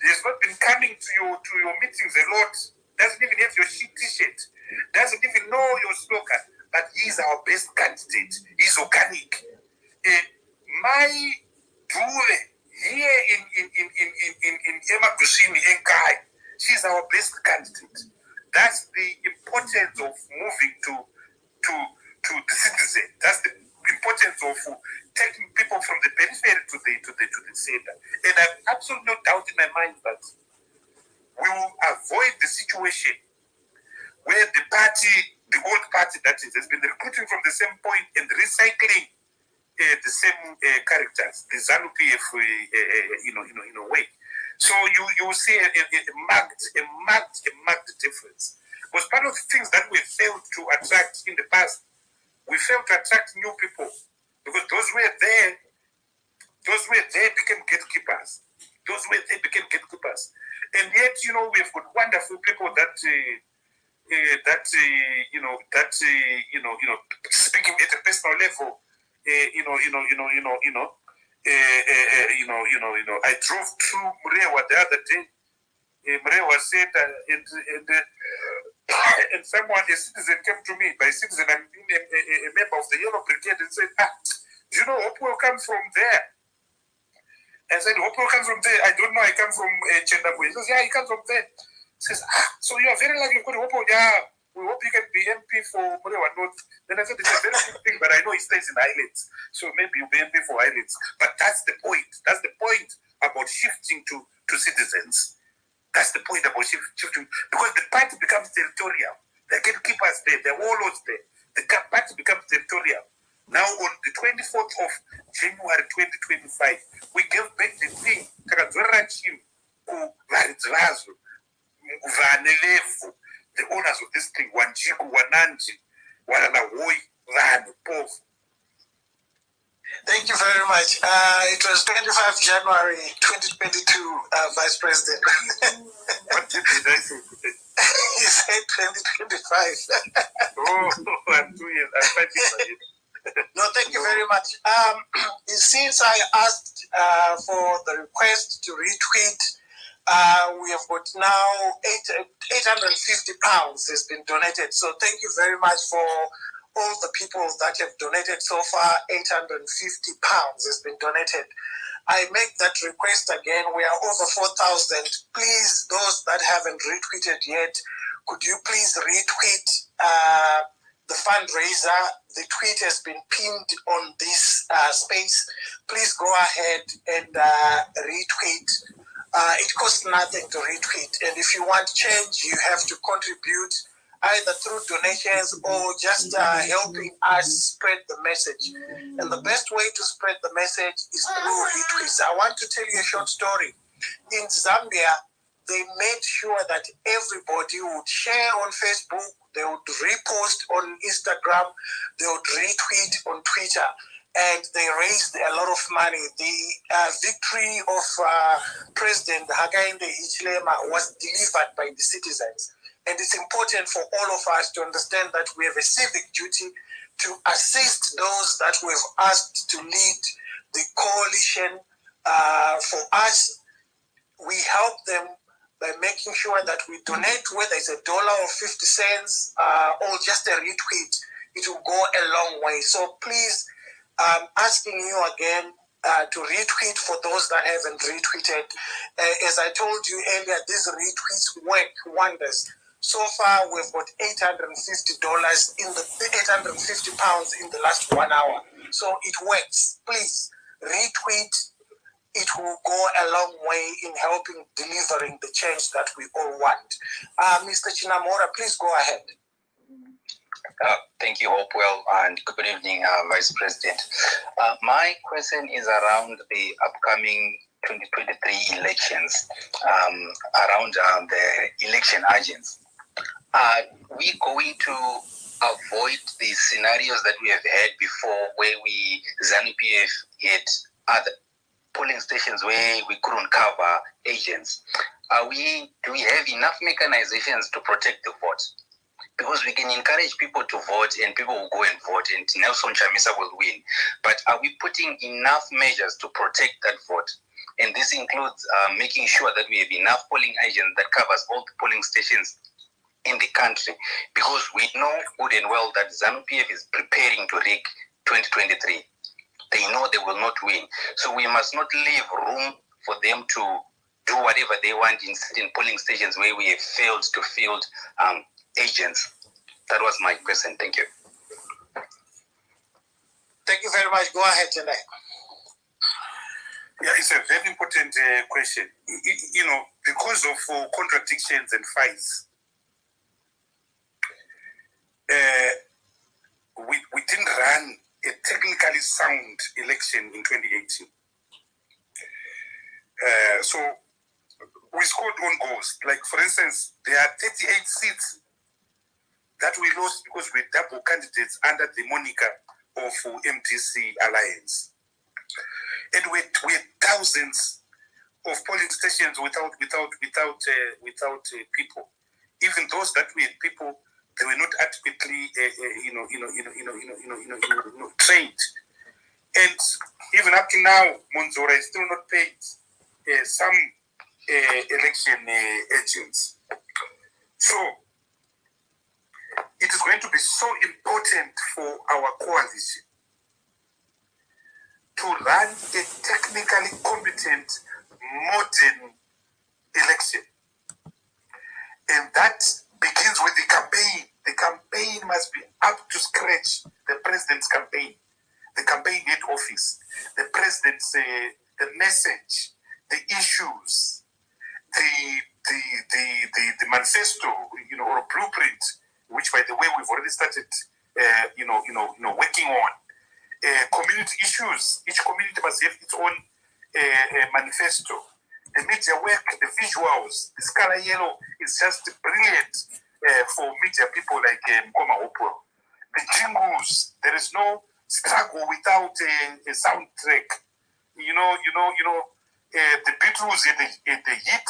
has not been coming to your meetings a lot, doesn't even have your t-shirt, doesn't even know your slogan, but he's our best candidate. He's organic. My Due here in Emagushini Enkai, she's our best candidate. That's the importance of moving to the citizen. That's the importance of taking people from the periphery to the center. And I have absolutely no doubt in my mind that we will avoid the situation where the party the old party that is, has been recruiting from the same point and recycling the same characters, the ZANU-PF, in a way. So you see a marked difference. Because part of the things that we failed to attract in the past, we failed to attract new people because those were there became gatekeepers. And yet, we've got wonderful people that speaking at a personal level, I drove through Murewa the other day. Murewa said, and someone, a citizen, came to me. By citizen, I'm a member of the Yellow Brigade, and said, do you know Hopewell comes from there? I said, Hopewell comes from there. I don't know, I come from Chendabwe. He says, yeah, he comes from there. He says, so you are very lucky you've got Hopewell. Yeah, we hope you can be MP for Murewa North. Then I said, it's a very good thing, but I know he stays in Highlands. So maybe you'll be MP for Highlands. But that's the point. That's the point about shifting to citizens. That's the point about shifting. Because the party becomes territorial. The gatekeepers there, the warlords there. The party becomes territorial. Now on the 24th of January 2025, we gave back the thing. The owners of this thing, Wanjiku, Wananji, Waralahoi, Vani, Pov. Thank you very much. It was 25 January 2022, Vice President. What did I say? He said 2025. I'm 2 years. I'm 5 years ahead. No, thank you very much. Since I asked for the request to retweet, we have got now 850 pounds has been donated. So thank you very much for all the people that have donated so far. 850 pounds has been donated. I make that request again. We are over 4,000. Please, those that haven't retweeted yet, could you please retweet the fundraiser? The tweet has been pinned on this space. Please go ahead and retweet. It costs nothing to retweet. And if you want change, you have to contribute either through donations or just helping us spread the message. And the best way to spread the message is through retweets. I want to tell you a short story. In Zambia, they made sure that everybody would share on Facebook, they would repost on Instagram, they would retweet on Twitter, and they raised a lot of money. The victory of President Hakainde Hichilema was delivered by the citizens. And it's important for all of us to understand that we have a civic duty to assist those that we've asked to lead the coalition. For us, we help them by making sure that we donate, whether it's $1 or 50 cents or just a retweet. It will go a long way. So please, I'm asking you again to retweet for those that haven't retweeted. As I told you earlier, these retweets work wonders. So far, we've got $850 in the 850 pounds in the last 1 hour. So it works. Please retweet. It will go a long way in helping delivering the change that we all want. Mr. Chinamora, please go ahead. Thank you, Hopewell, and good evening, Vice President. My question is around the upcoming 2023 elections, around the election agents. Are we going to avoid the scenarios that we have had before, where ZANU-PF had other polling stations where we couldn't cover agents? Do we have enough mechanizations to protect the vote? Because we can encourage people to vote and people will go and vote and Nelson Chamisa will win. But are we putting enough measures to protect that vote? And this includes making sure that we have enough polling agents that covers all the polling stations in the country. Because we know good and well that ZANU-PF is preparing to rig 2023. They know they will not win. So we must not leave room for them to do whatever they want in certain polling stations where we have failed to field agents. That was my question. Thank you. Thank you very much. Go ahead, Tendai. Yeah, it's a very important question. Because of contradictions and fights, we didn't run a technically sound election in 2018. So we scored on goals. Like, for instance, there are 38 seats that we lost because we double candidates under the moniker of MDC Alliance. And we had thousands of polling stations without people. Even those that we had people, they were not adequately, trained. And even up to now, Monzora is still not paid some election agents. So it is going to be so important for our coalition to run a technically competent, modern election. And that begins with the campaign. The campaign must be up to scratch. The president's campaign, the campaign head office, the president's the message, the issues, the manifesto, or blueprint, which, by the way, we've already started, working on. Community issues. Each community must have its own manifesto. The media work, the visuals, this color yellow is just brilliant for media people like HOPEWELL. The jingles, there is no struggle without a soundtrack. The Beatles had the hit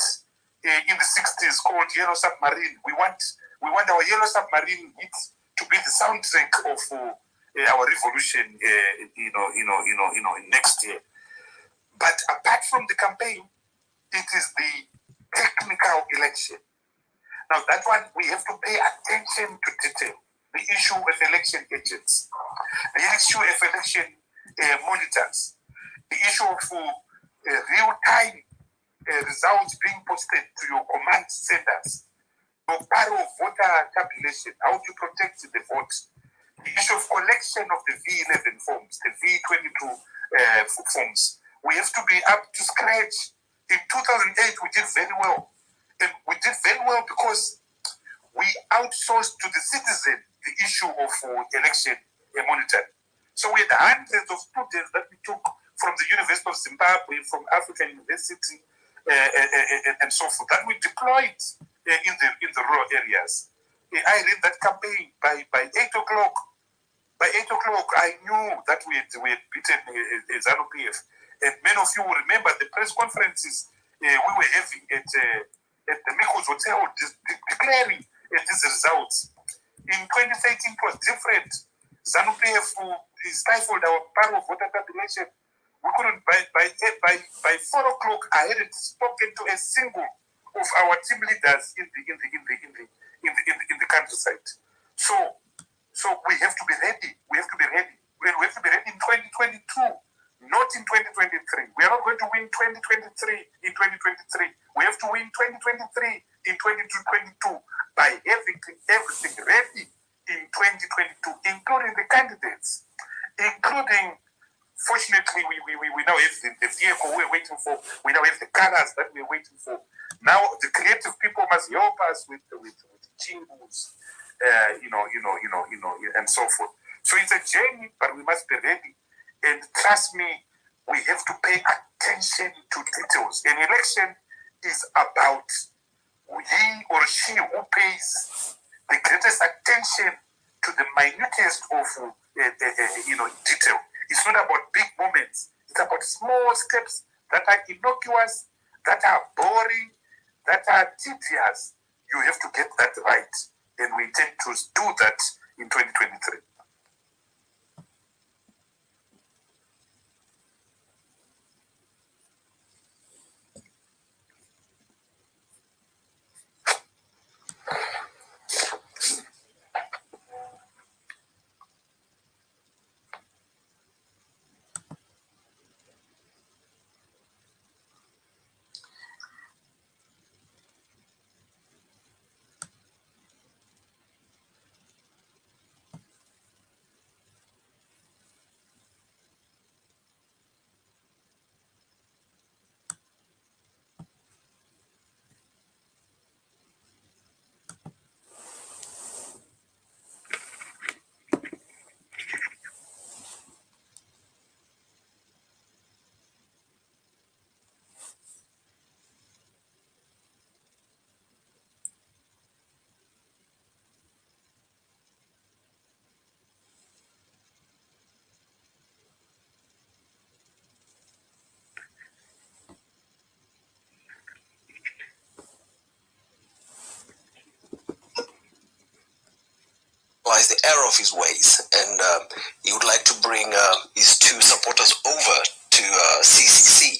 in the 60s called Yellow Submarine. We want our Yellow Submarine hit to be the soundtrack of our revolution, next year. But apart from the campaign, it is the technical election. Now, that one, we have to pay attention to detail. The issue of election agents, the issue of election monitors, the issue of real-time results being posted to your command centers, your part of voter tabulation, how to protect the vote, the issue of collection of the V11 forms, the V22 forms. We have to be up to scratch. In 2008, we did very well. And we did very well because we outsourced to the citizen the issue of election monitoring. So we had hundreds of students that we took from the University of Zimbabwe, from African University, and so forth, that we deployed in the rural areas. I ran that campaign by 8 o'clock. By 8 o'clock, I knew that we had beaten ZANU-PF. And many of you will remember the press conferences we were having at the Mikos Hotel declaring these results. In 2013, it was different. ZANU-PF stifled our power of voter tabulation. We couldn't, by 4 o'clock, I hadn't spoken to a single of our team leaders in the countryside. So we have to be ready. We have to be ready. We have to be ready in 2022. Not in 2023. We are not going to win 2023 in 2023. We have to win 2023 in 2022 by having everything ready in 2022, including the candidates, including, fortunately, we now have the vehicle we're waiting for. We now have the colors that we're waiting for. Now the creative people must help us with jingles, and so forth. So it's a journey, but we must be ready. And trust me, we have to pay attention to details. An election is about he or she who pays the greatest attention to the minutest of detail. It's not about big moments. It's about small steps that are innocuous, that are boring, that are tedious. You have to get that right. And we intend to do that in 2023. recognize the error of his ways, and he would like to bring his two supporters over to CCC.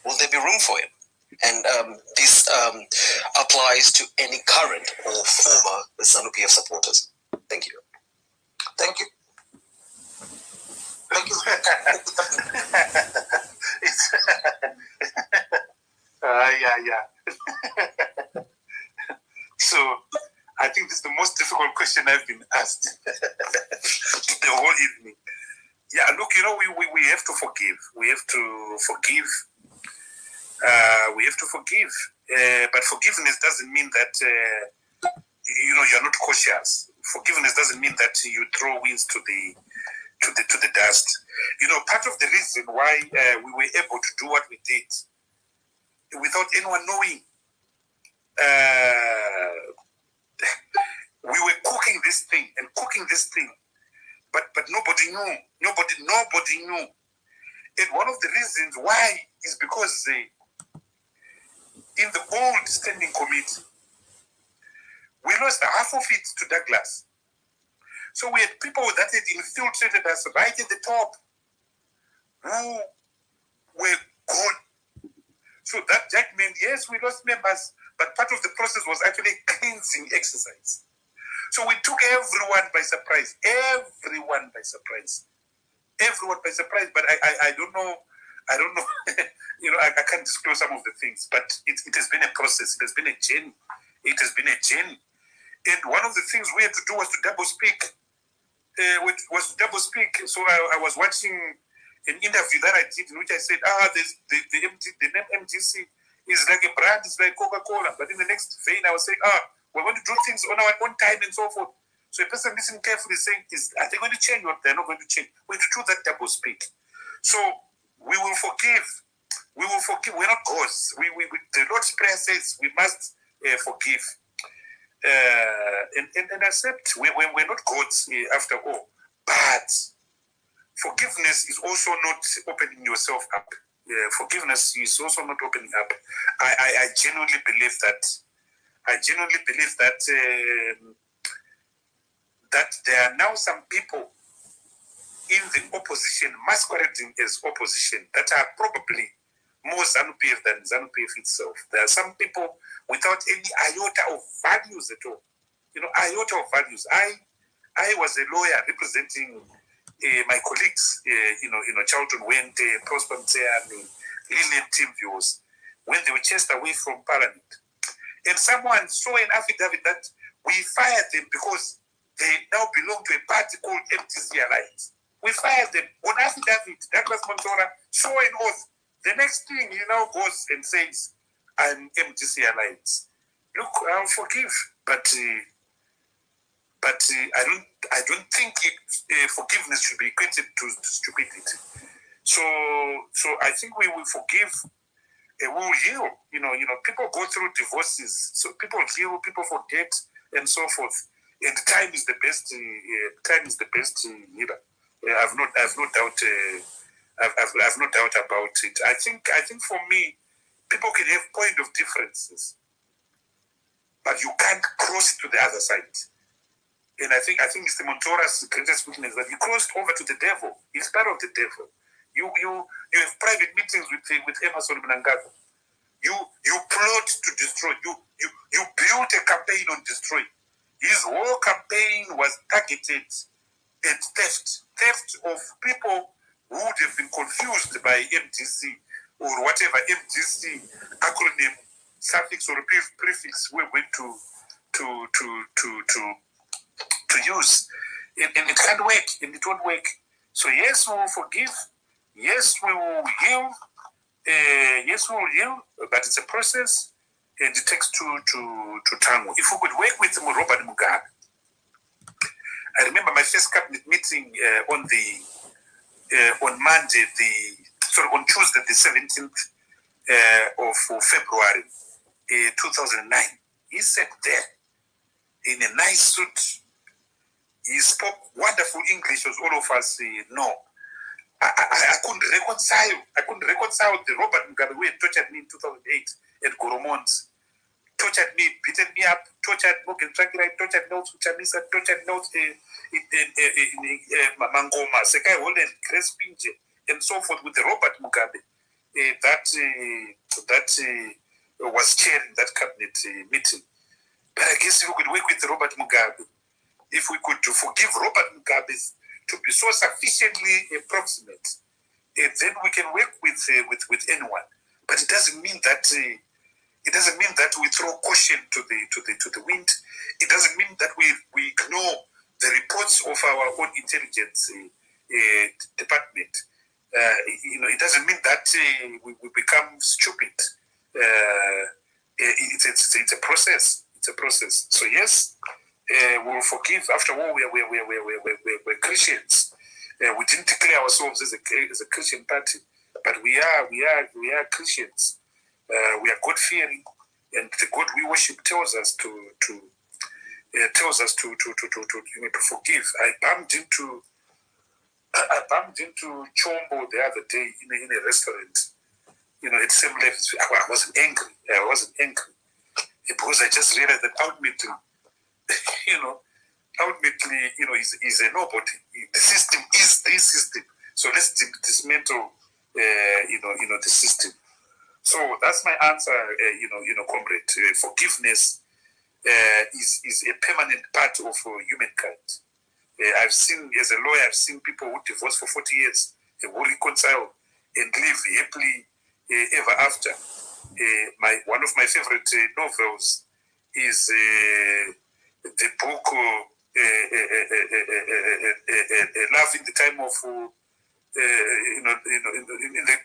Will there be room for him? And this applies to any current or former ZANU-PF supporters. Thank you. Thank you. Thank you. Yeah. So I think this is the most difficult question I've been asked the whole evening. Yeah, look, we have to forgive. We have to forgive. But forgiveness doesn't mean that you're not cautious. Forgiveness doesn't mean that you throw winds to the dust. Part of the reason why we were able to do what we did without anyone knowing, we were cooking this thing, but nobody knew. Nobody knew. And one of the reasons why is because in the old standing committee, we lost half of it to Douglas. So we had people that had infiltrated us right at the top who were gone. So that meant, yes, we lost members, but part of the process was actually a cleansing exercise. So we took everyone by surprise. But I don't know. I can't disclose some of the things, but it has been a process. It has been a journey. And one of the things we had to do was to double speak. So I was watching an interview that I did in which I said, the name MGC is like a brand, it's like Coca-Cola. But in the next vein, I was saying, we're going to do things on our own time and so forth. So a person listening carefully is saying, are they going to change or they're not going to change? We have to do that double speak. So we will forgive. We're not gods. The Lord's Prayer says we must forgive. And accept. We're not gods after all. But forgiveness is also not opening yourself up. Forgiveness is also not opening up. I genuinely believe that. That there are now some people in the opposition masquerading as opposition that are probably more ZANU-PF than ZANU-PF itself. There are some people without any iota of values at all. Iota of values. I was a lawyer representing my colleagues, Charlton Wente, Prosper Mtseani, Lillian Timvios, when they were chased away from Parliament. And someone saw an affidavit that we fired them because they now belong to a party called MTC Alliance. We fired them on affidavit. Douglas Montora saw an oath. The next thing he now goes and says, I'm MTC Alliance. Look, I'll forgive, but I don't think forgiveness should be equated to stupidity. So I think we will forgive. We will heal. People go through divorces, so people heal, people forget, and so forth. And time is the best. Healer. I've no doubt. I've no doubt about it. I think for me, people can have point of differences, but you can't cross to the other side. And I think Mr. Montora's greatest weakness is that he crossed over to the devil. He's part of the devil. You have private meetings with Emerson Mnangagwa. You plot to destroy. You built a campaign on destroy. His whole campaign was targeted at theft of people who would have been confused by MTC or whatever MTC acronym, suffix or prefix we're going to use. And it can't work, and it won't work. So yes, we will forgive. Yes, we will heal. But it's a process, and it takes two to tango. If we could work with Robert Mugabe, I remember my first cabinet meeting on Monday, on Tuesday, the 17th of February, 2009. He sat there in a nice suit. He spoke wonderful English, as all of us know. I couldn't reconcile the Robert Mugabe who had tortured me in 2008 at Goromont, tortured me beaten me up, tortured Morgan Tsvangirai, tortured Notes Uchanisa, tortured Notes Mangoma, Sekai Holden, Grace Pinje, and so forth with the Robert Mugabe that was chairing that cabinet meeting. But I guess if we could work with Robert Mugabe, if we could forgive Robert Mugabe to be so sufficiently proximate, then we can work with anyone. But it doesn't mean that we throw caution to the wind. It doesn't mean that we ignore the reports of our own intelligence department. It doesn't mean that we become stupid. It's a process. It's a process. So yes, we will forgive. After all, we're Christians. We didn't declare ourselves as a Christian party, but we are Christians. We are God-fearing, and the God we worship tells us to forgive. I bumped into Chombo the other day in a restaurant. At some level, I wasn't angry. Because I just realized that ultimately, he's a nobody. The system is the system. So let's dismantle, the system. So that's my answer, comrade. Forgiveness is a permanent part of humankind. I've seen, as a lawyer, I've seen people who divorce for 40 years, who reconcile and live happily ever after. One of my favorite novels is the book Love in the Time of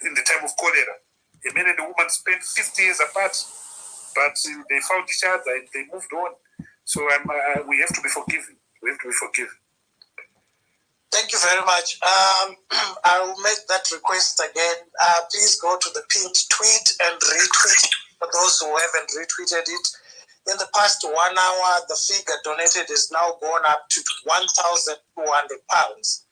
in the time of cholera. A man and a woman spent 50 years apart, but they found each other and they moved on. So we have to be forgiving. We have to be forgiving. Thank you very much. I will make that request again. Please go to the pinned tweet and retweet for those who haven't retweeted it. In the past 1 hour, the figure donated is now gone up to £1,200.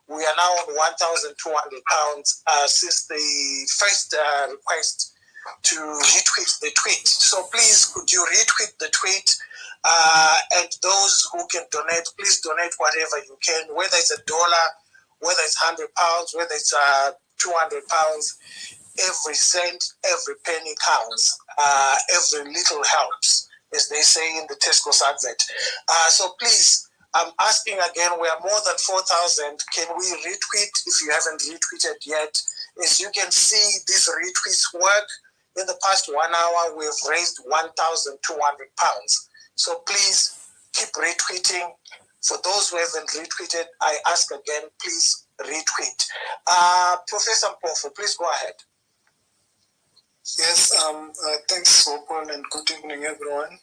We are now on £1,200 since the first request to retweet the tweet. So please, could you retweet the tweet? And those who can donate, please donate whatever you can, whether it's $1, whether it's £100, whether it's £200. Every cent, every penny counts. Every little helps, as they say in the Tesco's advert. So please, I'm asking again, we are more than 4,000. Can we retweet if you haven't retweeted yet? As you can see, these retweets work. In the past 1 hour, we've raised £1,200. So please keep retweeting. For those who haven't retweeted, I ask again, please retweet. Professor Mpofu, please go ahead. Yes, thanks, Opal, and good evening, everyone.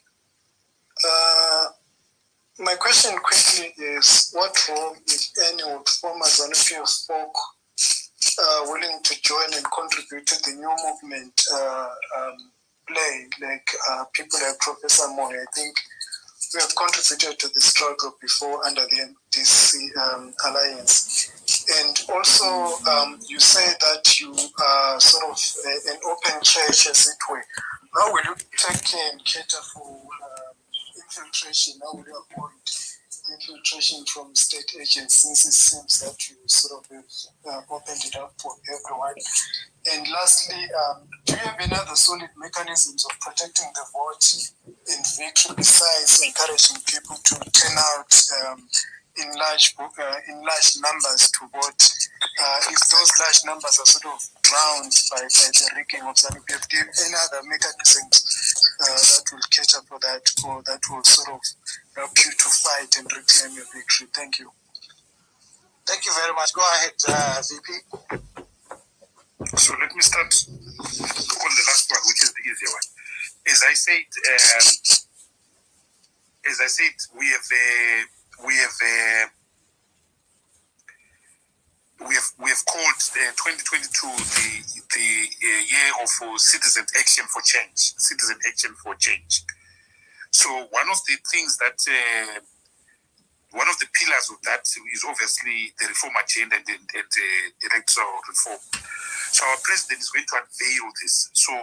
My question quickly is, what role, if any, would former ZANU-PF folk willing to join and contribute to the new movement play, like people like Professor Moy? I think we have contributed to the struggle before under the MDC alliance. And also, you say that you are sort of an open church, as it were. How will you take and cater for infiltration? How will you avoid infiltration from state agents, since it seems that you sort of have opened it up for everyone? And lastly, do you have any other solid mechanisms of protecting the vote in victory besides encouraging people to turn out in large numbers to vote? If those large numbers are sort of drowned by the rigging of ZANU-PF, do you have any other mechanisms that will cater for that, or that will sort of help you to fight and reclaim your victory? Thank you. Thank you very much. Go ahead, VP. So let me start on the last one, which is the easier one. As I said, we have called 2022 the year of citizen action for change. Citizen action for change. So one of the things that one of the pillars of that is obviously the reform agenda and electoral reform. So our president is going to unveil this. So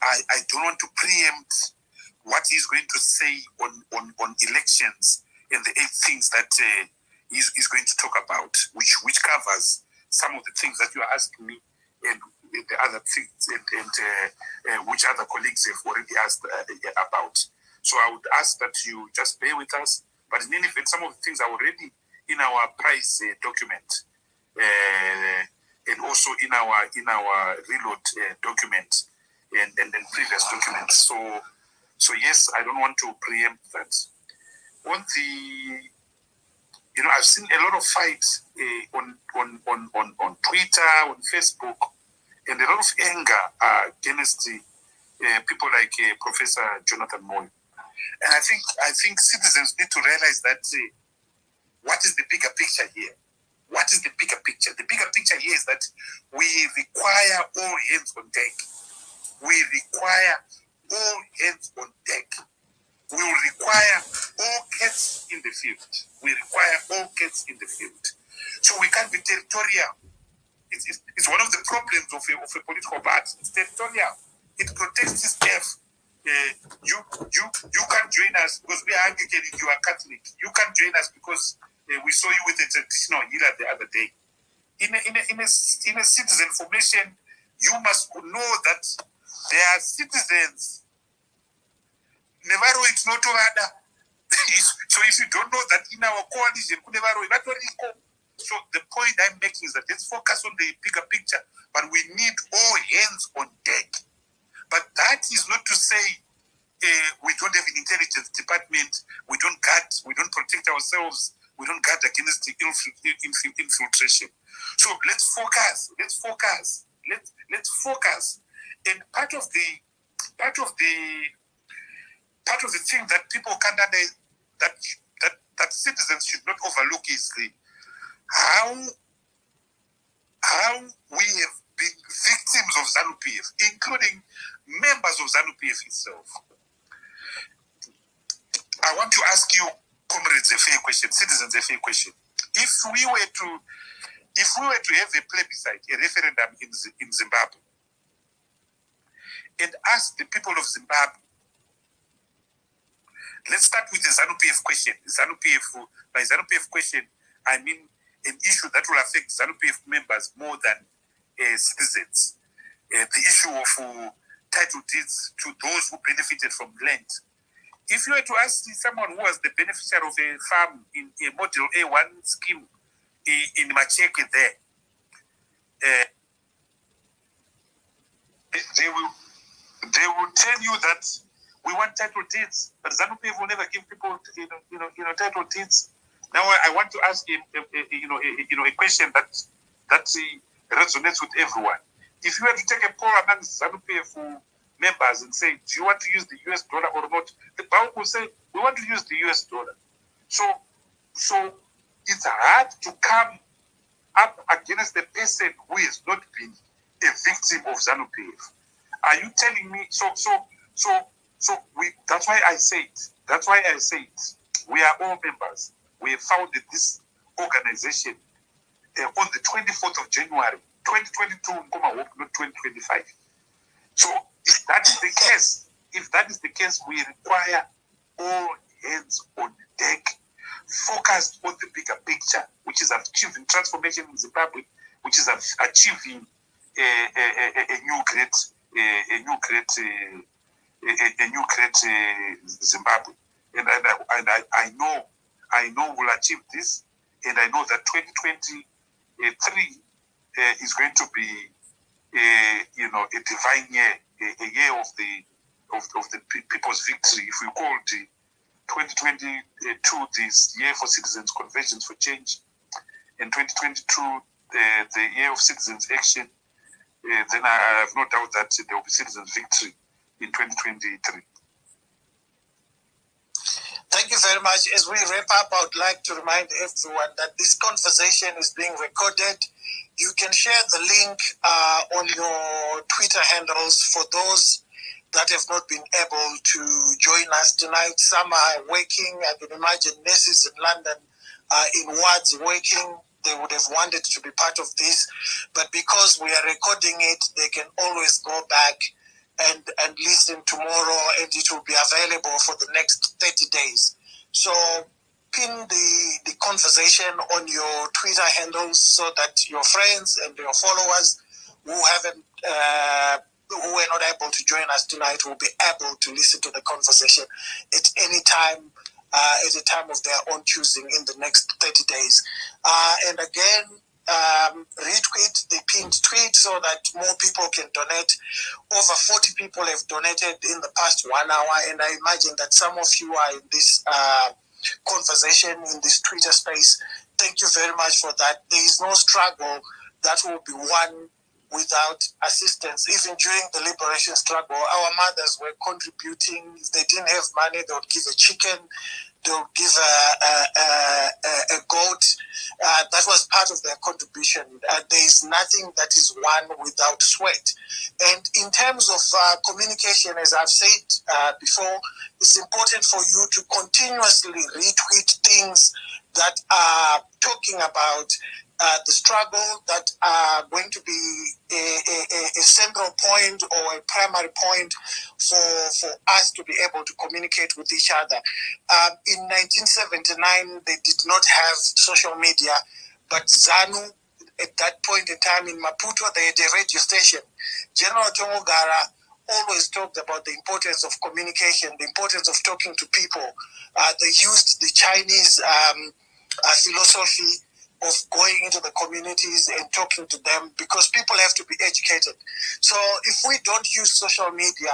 I don't want to preempt what he's going to say on elections and the 8 things that he's going to talk about, which covers some of the things that you are asking me and the other things and which other colleagues have already asked about. So I would ask that you just bear with us. But in any event, some of the things are already in our price document and also in our reload document and previous documents. So yes, I don't want to preempt that. On the, I've seen a lot of fights on Twitter, on Facebook, and a lot of anger against people like Professor Jonathan Moyo. And I think citizens need to realize that what is the bigger picture here? What is the bigger picture? The bigger picture here is that we require all hands on deck. We require all hands on deck. We will require all cats in the field. We require all cats in the field. So we can't be territorial. It's one of the problems of a political party. It's territorial. It protects its turf. You can't join us because we are Anglican and you are Catholic. You can't join us because we saw you with a traditional healer the other day. In a citizen formation, you must know that there are citizens. Nevaro, it's not Ovada. So if you don't know that in our coalition, so the point I'm making is that let's focus on the bigger picture, but we need all hands on deck. But that is not to say we don't have an intelligence department, we don't protect ourselves, we don't guard against the infiltration. So let's focus. And part of the thing that people can't understand, that citizens should not overlook is how we have been victims of ZANU-PF, including members of ZANU-PF itself. I want to ask you, comrades, a fair question, citizens, a fair question. If we were to have a plebiscite, a referendum in Zimbabwe, and ask the people of Zimbabwe, let's start with the ZANU-PF question. By ZANU-PF question, I mean an issue that will affect ZANU-PF members more than citizens. The issue of title deeds to those who benefited from land. If you were to ask someone who was the beneficiary of a farm in a Model A1 scheme in Macheke there, they will tell you that we want title deeds, but ZANU-PF will never give people title deeds. Now I want to ask a question that resonates with everyone. If you were to take a poll among ZANU-PF members and say, do you want to use the US dollar or not? The bank will say, we want to use the US dollar. So it's hard to come up against the person who has not been a victim of ZANU-PF. Are you telling me? That's why I say it. We are all members. We have founded this organization on the 24th of January, 2022, not 2025. So if that is the case, we require all hands on deck, focused on the bigger picture, which is achieving transformation in Zimbabwe, which is achieving a new great Zimbabwe. And I know we'll achieve this, and I know that 2023 is going to be a divine year, a year of the people's victory. If we call the 2022 this year for citizens' convergence for change, and 2022 the year of citizens' action, then I have no doubt that there will be citizens' victory in 2023. Thank you very much. As we wrap up, I would like to remind everyone that this conversation is being recorded. You can share the link on your Twitter handles for those that have not been able to join us tonight. Some are working. I can imagine nurses in London in wards working. They would have wanted to be part of this. But because we are recording it, they can always go back and listen tomorrow, and it will be available for the next 30 days. So pin the conversation on your Twitter handles so that your friends and your followers who haven't who were not able to join us tonight will be able to listen to the conversation at any time, at a time of their own choosing in the next 30 days. And again, retweet the pinned tweet so that more people can donate. Over 40 people have donated in the past 1 hour, and I imagine that some of you are in this conversation in this Twitter space. Thank you very much for that. There is no struggle that will be won without assistance. Even during the liberation struggle, our mothers were contributing. If they didn't have money, they would give a chicken, they would give a goat. That was part of their contribution. There is nothing that is won without sweat. And in terms of communication, as I've said before, it's important for you to continuously retweet things that are talking about the struggle, that are going to be a central point or a primary point for us to be able to communicate with each other. In 1979, they did not have social media, but ZANU, at that point in time in Maputo, they had a radio station. General Chomogara always talked about the importance of communication, the importance of talking to people. They used the Chinese philosophy of going into the communities and talking to them, because people have to be educated. So if we don't use social media,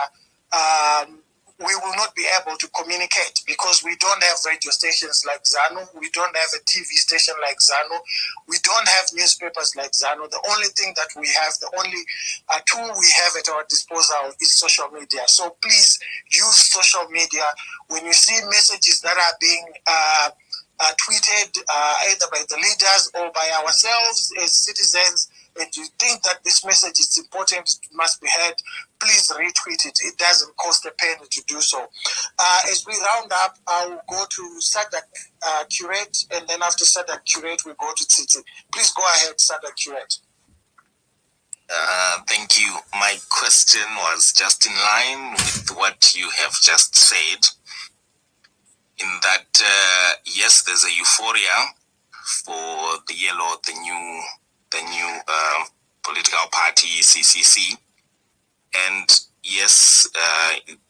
we will not be able to communicate, because we don't have radio stations like ZANU, we don't have a TV station like ZANU, we don't have newspapers like ZANU. The only thing that we have, the only tool we have at our disposal is social media. So please use social media. When you see messages that are being tweeted either by the leaders or by ourselves as citizens, and you think that this message is important, it must be heard, please retweet it. It doesn't cost a penny to do so. As we round up, I'll go to Sadak Curate, and then after Sadak Curate, we go to Titi. Please go ahead, Sadak Curate. Thank you. My question was just in line with what you have just said, in that, yes, there's a euphoria for the yellow, the new political party, CCC. And yes,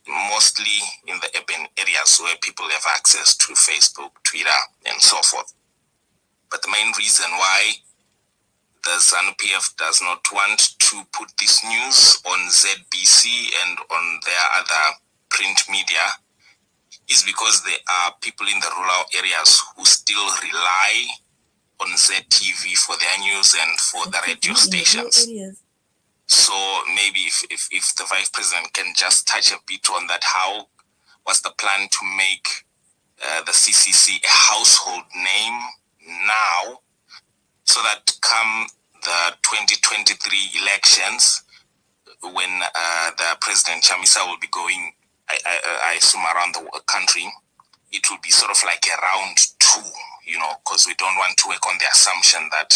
mostly in the urban areas where people have access to Facebook, Twitter, and so forth. But the main reason why the ZANU-PF does not want to put this news on ZBC and on their other print media is because there are people in the rural areas who still rely on ZTV for their news and for the radio stations. So maybe if the Vice President can just touch a bit on that, what's the plan to make the CCC a household name now, so that come the 2023 elections, when the President Chamisa will be going, I assume, around the country, it will be sort of like a round two, because we don't want to work on the assumption that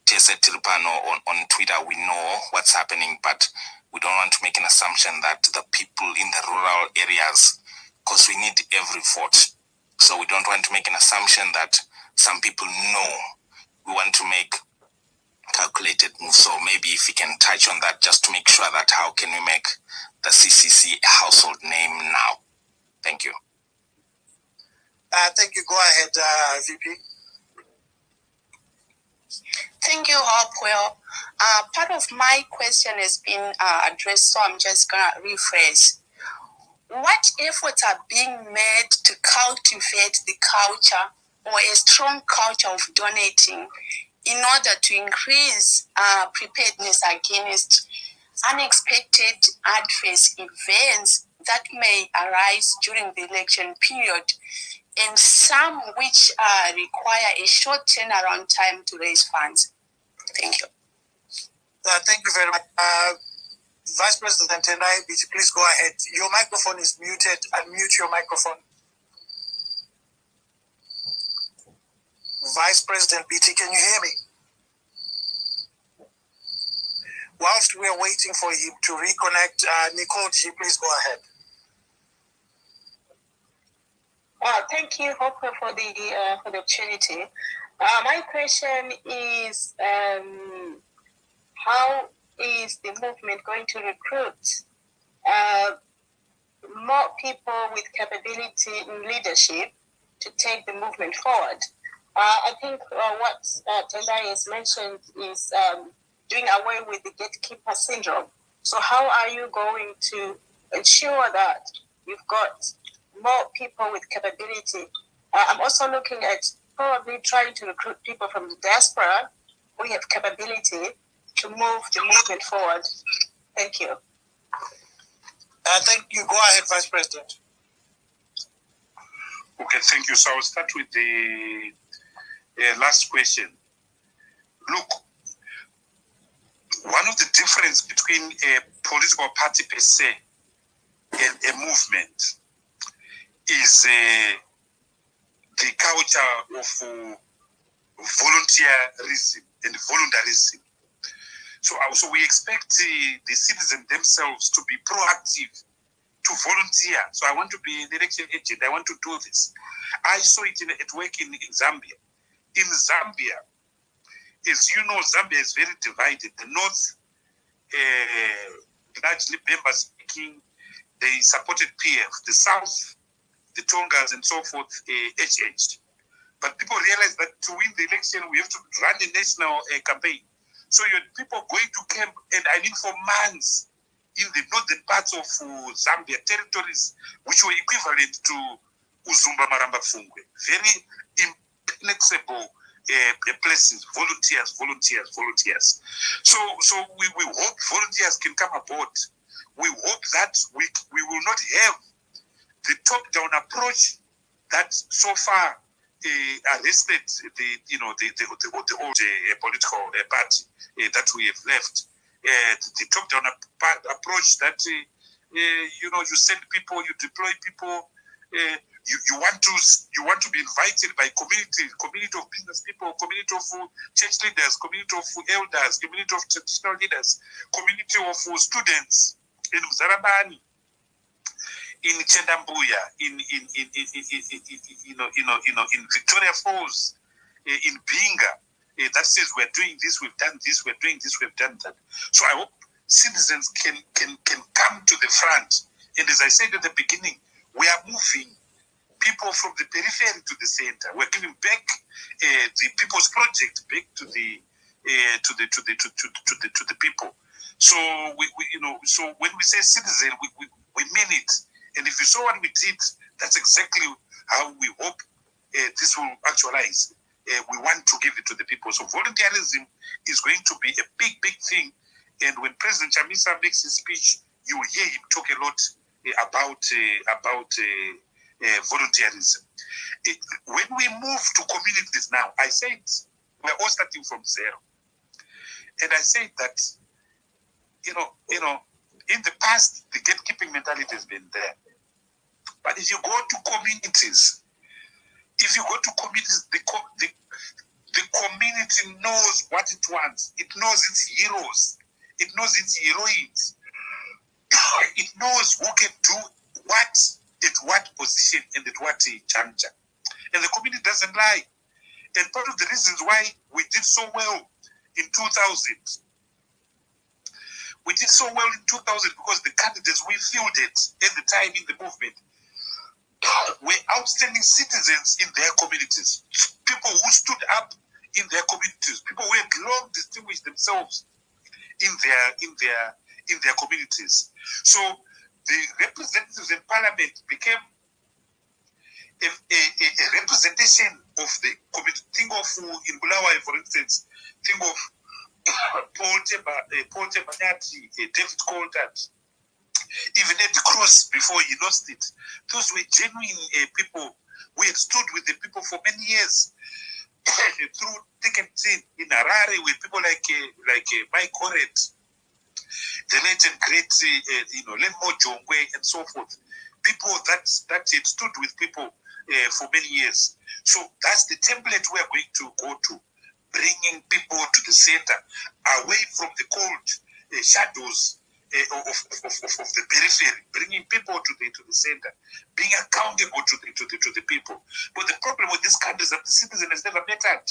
Tese Tiripano on Twitter, we know what's happening, but we don't want to make an assumption that the people in the rural areas, because we need every vote, so we don't want to make an assumption that some people know. We want to make calculated moves. So maybe if we can touch on that, just to make sure that how can we make the CCC a household name now. Thank you. Thank you. Go ahead, VP. Thank you, HOPEWELL. Part of my question has been addressed, so I'm just going to rephrase. What efforts are being made to cultivate the culture or a strong culture of donating in order to increase preparedness against unexpected adverse events that may arise during the election period, and some which require a short turnaround time to raise funds? Thank you. Thank you very much. Vice President Tendai Biti, please go ahead. Your microphone is muted. Unmute your microphone. Vice President Biti, can you hear me? whilst we are waiting for him to reconnect, Nicole G, please go ahead. Thank you, Hopper, for the opportunity. My question is, how is the movement going to recruit more people with capability in leadership to take the movement forward? I think what Tendai has mentioned is doing away with the gatekeeper syndrome. So how are you going to ensure that you've got more people with capability? I'm also looking at probably trying to recruit people from the diaspora who have capability to move the movement forward. Thank you. Thank you. Go ahead, Vice President. Okay, thank you. So I'll start with the last question. Look, one of the difference between a political party per se and a movement is the culture of volunteerism and voluntarism. So we expect the citizens themselves to be proactive, to volunteer. So I want to be an election agent. I want to do this. I saw it at work in Zambia. In Zambia, as you know, Zambia is very divided. The north, largely Bemba speaking, they supported PF. The south, the Tongas and so forth, HH. But people realize that to win the election, we have to run a national campaign. So you had people going to camp, and I mean for months, in the northern parts of Zambia, territories which were equivalent to Uzumba Maramba Fungwe. Very impenetrable places, volunteers. So we hope volunteers can come aboard. We hope that we will not have the top-down approach that so far arrested the old political party that we have left. The top-down approach that you send people, you deploy people. You want to be invited by community of business people, community of church leaders, community of elders, community of traditional leaders, community of students in Zarabani, in Chendambuya, in Victoria Falls, in Binga, that says we're doing this, we've done this, we're doing this, we've done that. So I hope citizens can come to the front. And as I said at the beginning, we are moving people from the periphery to the center. We're giving back the People's Project back to the people. So so when we say citizen, we mean it. And if you saw what we did, that's exactly how we hope this will actualize. We want to give it to the people. So volunteerism is going to be a big thing. And when President Chamisa makes his speech, you will hear him talk a lot about volunteerism. When we move to communities now, I said we're all starting from zero. And I said that, in the past, the gatekeeping mentality has been there. But if you go to communities, the community knows what it wants. It knows its heroes. It knows its heroines. It knows who can do what at what position and at what juncture. And the community doesn't lie. And part of the reasons why we did so well in 2000, we did so well in 2000 because the candidates we fielded at the time in the movement were outstanding citizens in their communities, people who stood up in their communities, people who had long distinguished themselves in their communities. So the representatives in parliament became a representation of the community. Think of in Bulawayo, for instance, think of Paul Tebanyati, David Coulthard, even Eddie Cross before he lost it. Those were genuine people. We had stood with the people for many years through thick and thin. In Harare, with people like Mike Oret, the late and great Lemo Jongwe, and so forth. People that had stood with people for many years. So that's the template we are going to go to, bringing people to the center, away from the cold shadows of the periphery, bringing people to the center, being accountable to the people. But the problem with this country is that the citizen has never mattered.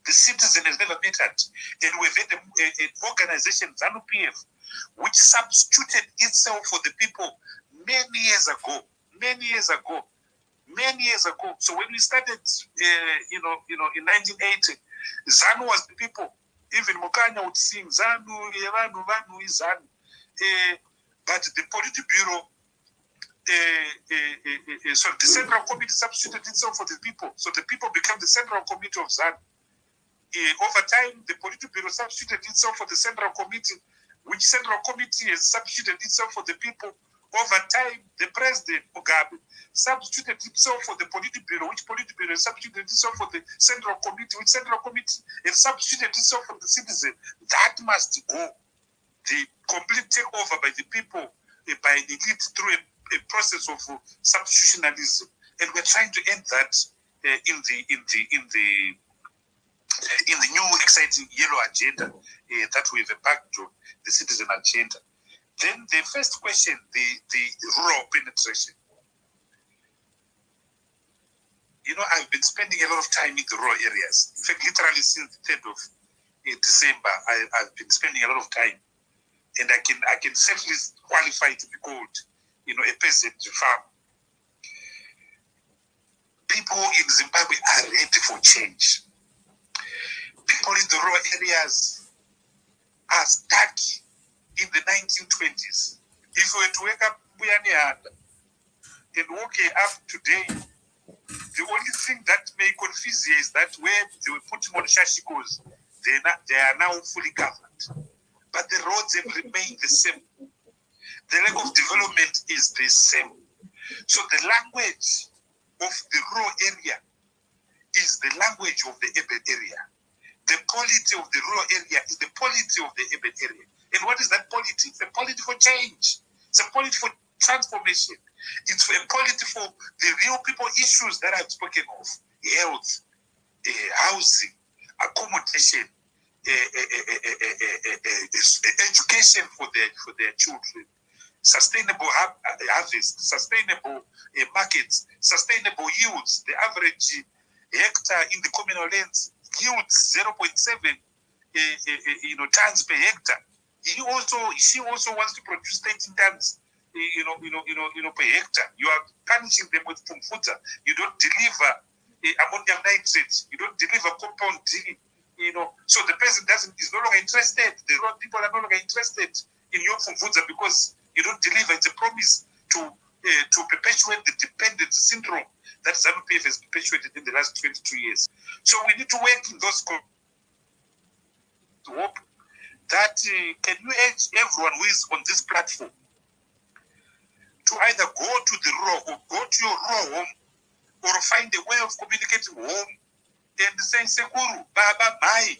The citizen has never mattered. And we've had an organization, ZANU-PF, which substituted itself for the people many years ago. So when we started, in 1980, ZANU was the people. Even Mukanya would sing ZANU, Vanu is ZANU. But the Politburo, so the Central Committee substituted itself for the people. So the people became the Central Committee of ZANU. Over time, the Politburo substituted itself for the Central Committee, which Central Committee has substituted itself for the people. Over time, the President, Mugabe, substituted himself for the Politburo, which Politburo substituted itself for the Central Committee, which Central Committee has substituted itself for the citizen. That must go. The complete takeover by the people, by an elite through a process of substitutionalism. And we're trying to end that in the new exciting yellow agenda that we've embarked on, the citizen agenda. Then the first question, the rural penetration. I've been spending a lot of time in the rural areas. In fact, literally since the 3rd of December, I've been spending a lot of time. And I can safely qualify to be called, a peasant farm. People in Zimbabwe are ready for change. People in the rural areas are stuck in the 1920s. If we were to wake up and walk up today, the only thing that may confuse you is that where they were putting on shashikos, they are now fully covered. But the roads have remained the same. The lack of development is the same. So the language of the rural area is the language of the urban area. The polity of the rural area is the polity of the urban area. And what is that polity? It's a polity for change. It's a polity for transformation. It's a polity for the real people issues that I've spoken of: health, housing, accommodation, education for their children, sustainable harvest, sustainable markets, sustainable yields. The average hectare in the communal lands yields 0.7 tons per hectare. She also wants to produce 13 tons per hectare. You are punishing them with Fumfuta. You don't deliver ammonium nitrate. You don't deliver compound D. So the president is no longer interested. The rural people are no longer interested in your Fumfuta because you don't deliver. It's a promise to perpetuate the dependence syndrome that ZANU-PF has perpetuated in the last 22 years. So we need to work in those to hope that can you urge everyone who is on this platform to either go to the rural or go to your rural home or find a way of communicating home and say, Sekuru, Baba, Mai,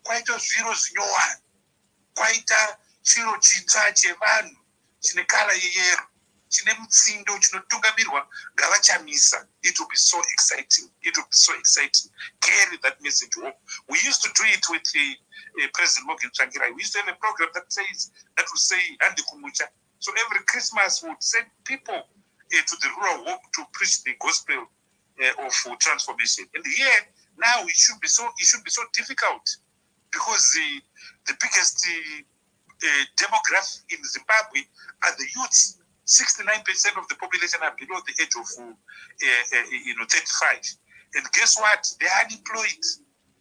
kwaita zviro zvinyowa, kwaita chiro chitsva chevanhu, chine kala yeyero, chine mutsindo chinotungamirwa ngavachamisa. It will be so exciting. It will be so exciting. Carry that message home. We used to do it with President Morgan Tsvangirai. We used to have a program that would say Andi Kumucha. So every Christmas we would send people to the rural home to preach the gospel of transformation. And here now it should be so difficult because the biggest demographic in Zimbabwe are the youths. 69% of the population are below the age of 35. And guess what? They are unemployed.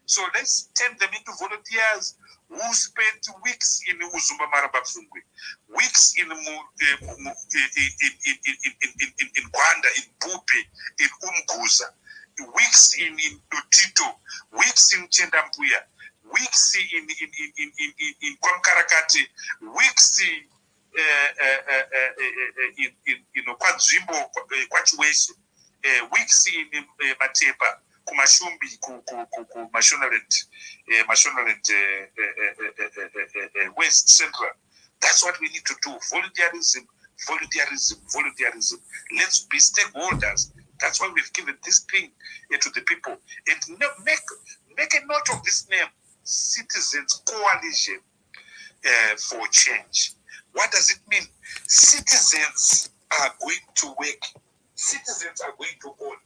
So let's turn them into volunteers who spent weeks in Uzumba Marabafungwe, weeks in Gwanda, in Bupe, in Umguza, weeks in Utito, weeks in Chendambuya, weeks in Kwamkarakati, weeks in Kwadzimbo, Kwachiwesi, weeks in Matepa, Kumashumbi, Mashonaland, West Central. That's what we need to do. Volunteerism. Let's be stakeholders. That's why we've given this thing to the people. And make a note of this name, Citizens Coalition. for change. What does it mean? Citizens are going to work. Citizens are going to own.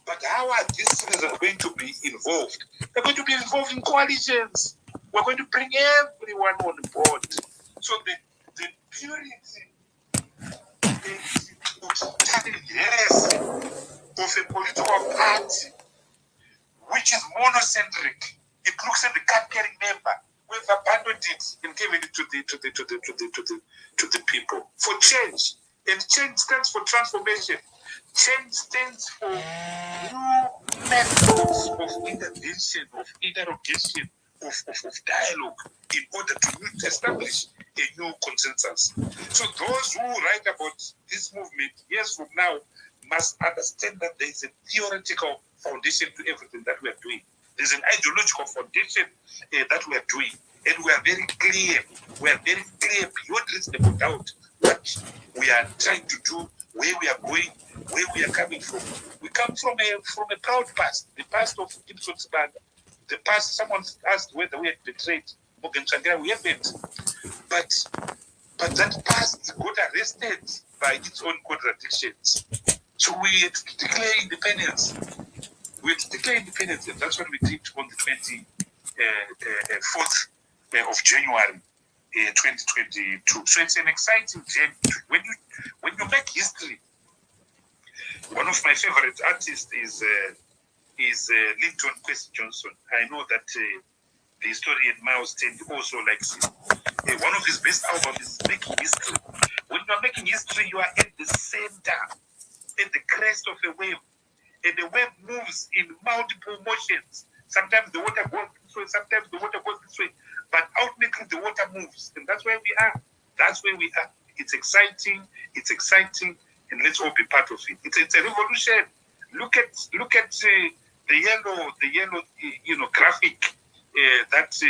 But how are these citizens going to be involved? They're going to be involved in coalitions. We're going to bring everyone on board. So the purity yes, of a political party which is monocentric. It looks at the card-carrying member. We've abandoned it and given it to the people for change. And change stands for transformation. Change stands for new methods of intervention, of interrogation, of dialogue in order to establish a new consensus. So those who write about this movement years from now must understand that there is a theoretical foundation to everything that we are doing. There's an ideological foundation that we are doing. And we are very clear. We are very clear beyond reasonable doubt what we are trying to do, where we are going, where we are coming from. We come from a proud past, the past of Gibson Zimbabwe. The past, someone asked whether we had betrayed Morgan Tsvangirai. We haven't. But that past got arrested by its own contradictions. So we had to declare independence. We had to declare independence, and that's what we did on the 24th of January 2022. So it's an exciting journey. When you make history, one of my favorite artists is Linton Kwesi Johnson. I know that the historian Miles Tendi also likes him. One of his best albums is Making History. When you are making history, you are at the center, at the crest of a wave. And the wave moves in multiple motions. Sometimes the water goes this way, sometimes the water goes this way. But ultimately the water moves. And that's where we are. That's where we are. It's exciting. It's exciting. And let's all be part of it. It's a revolution. Look at the yellow graphic that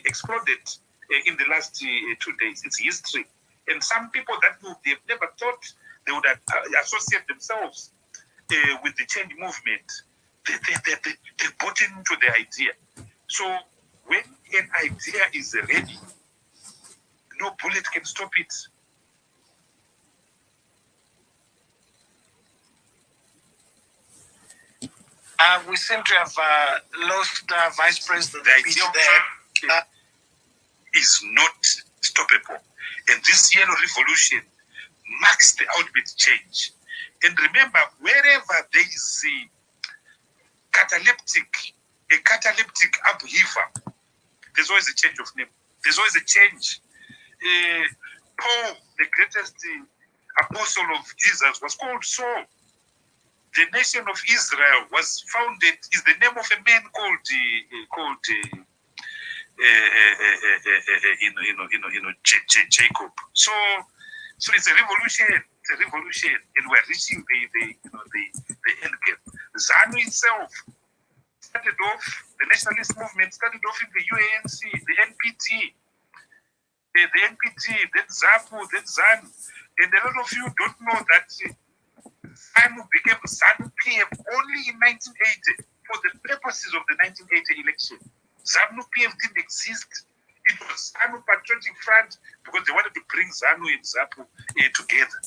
exploded in the last 2 days. It's history. And some people that they've never thought they would associate themselves with the change movement, they bought into the idea. So when an idea is ready, no bullet can stop it. We seem to have lost Vice President. The idea of Trump is not stoppable. And this yellow revolution marks the ultimate change. And remember, wherever there is a cataleptic upheaval, there's always a change of name. There's always a change. Paul, the greatest apostle of Jesus, was called Saul. The nation of Israel was founded, is the name of a man called Jacob. So it's a revolution. It's a revolution, and we're reaching the end game. ZANU itself started off, the nationalist movement started off in the UANC, the NPT, then ZAPU, then ZANU. And a lot of you don't know that ZANU became ZANU PF only in 1980 for the purposes of the 1980 election. ZANU PF didn't exist. It was ZANU Patriotic Front because they wanted to bring ZANU and ZAPU together.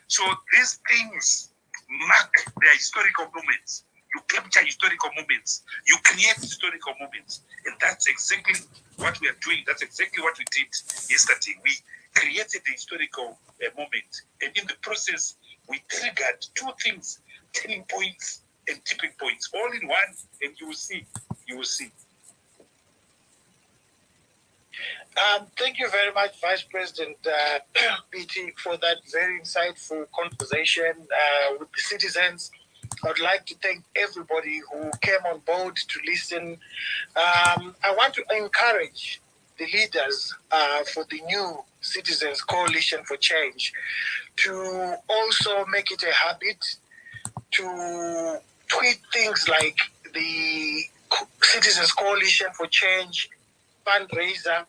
So these things mark their historical moments. You capture historical moments. You create historical moments. And that's exactly what we are doing. That's exactly what we did yesterday. We created the historical moment. And in the process, we triggered two things, turning points and tipping points, all in one. And you will see. You will see. Thank you very much, Vice President Biti, for that very insightful conversation with the citizens. I'd like to thank everybody who came on board to listen. I want to encourage the leaders for the new Citizens Coalition for Change to also make it a habit to tweet things like the Citizens Coalition for Change fundraiser.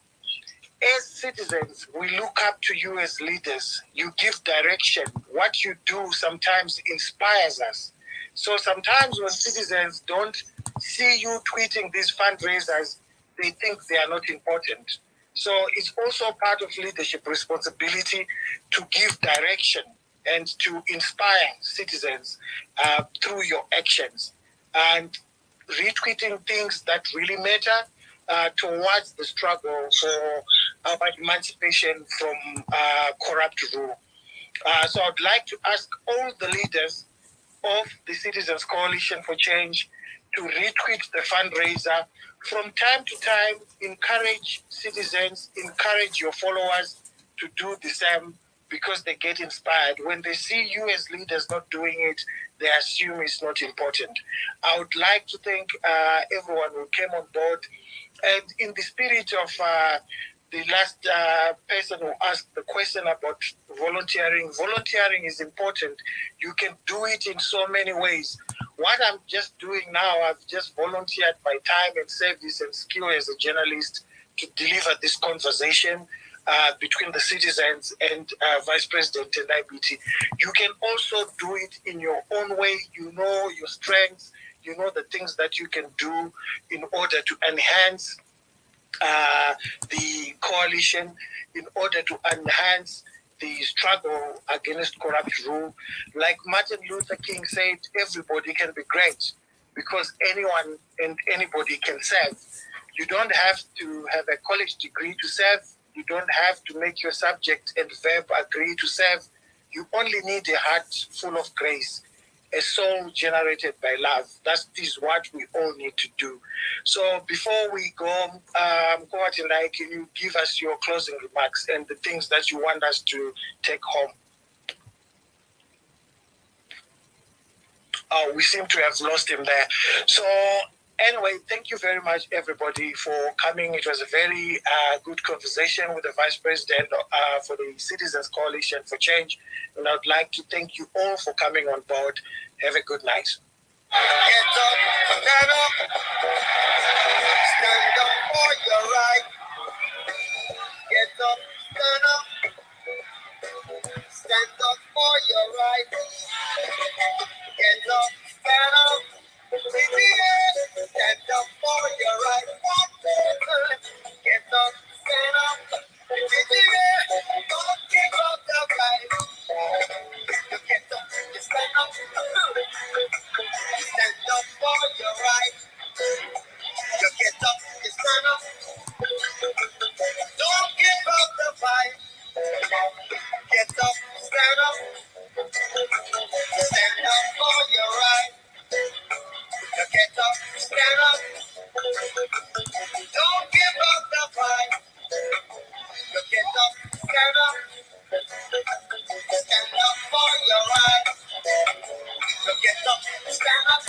As citizens, we look up to you as leaders. You give direction. What you do sometimes inspires us. So sometimes when citizens don't see you tweeting these fundraisers, they think they are not important. So it's also part of leadership responsibility to give direction and to inspire citizens through your actions and retweeting things that really matter towards the struggle for our emancipation from corrupt rule. So I'd like to ask all the leaders of the Citizens Coalition for Change to retweet the fundraiser. From time to time, encourage citizens, encourage your followers to do the same because they get inspired. When they see you as leaders not doing it, they assume it's not important. I would like to thank everyone who came on board. And in the spirit of the last person who asked the question about volunteering is important. You can do it in so many ways. What I'm just doing now, I've just volunteered my time and service and skill as a journalist to deliver this conversation between the citizens and Vice President Tendai Biti. You can also do it in your own way. You know your strengths. You know the things that you can do in order to enhance the coalition, in order to enhance the struggle against corrupt rule. Like Martin Luther King said, everybody can be great because anyone and anybody can serve. You don't have to have a college degree to serve. You don't have to make your subject and verb agree to serve. You only need a heart full of grace, a soul generated by love. That is what we all need to do. So before we go, Tendai, can you give us your closing remarks and the things that you want us to take home? We seem to have lost him there. So anyway, thank you very much, everybody, for coming. It was a very good conversation with the Vice President for the Citizens Coalition for Change. And I'd like to thank you all for coming on board. Have a good night. Get up, stand up. Stand up for your right. Get up, stand up. Stand up for your right. Get up, stand up. Stand up for your right. Get up, stand up. Don't give up the fight. You get up, you stand up. Stand up for your right. You get up, you stand up. Don't give up the fight. Get up, stand up. Stand up for your right. You get up, stand up. Don't give up the fight. You get up, stand up. Stand up for your right. You get up, stand up.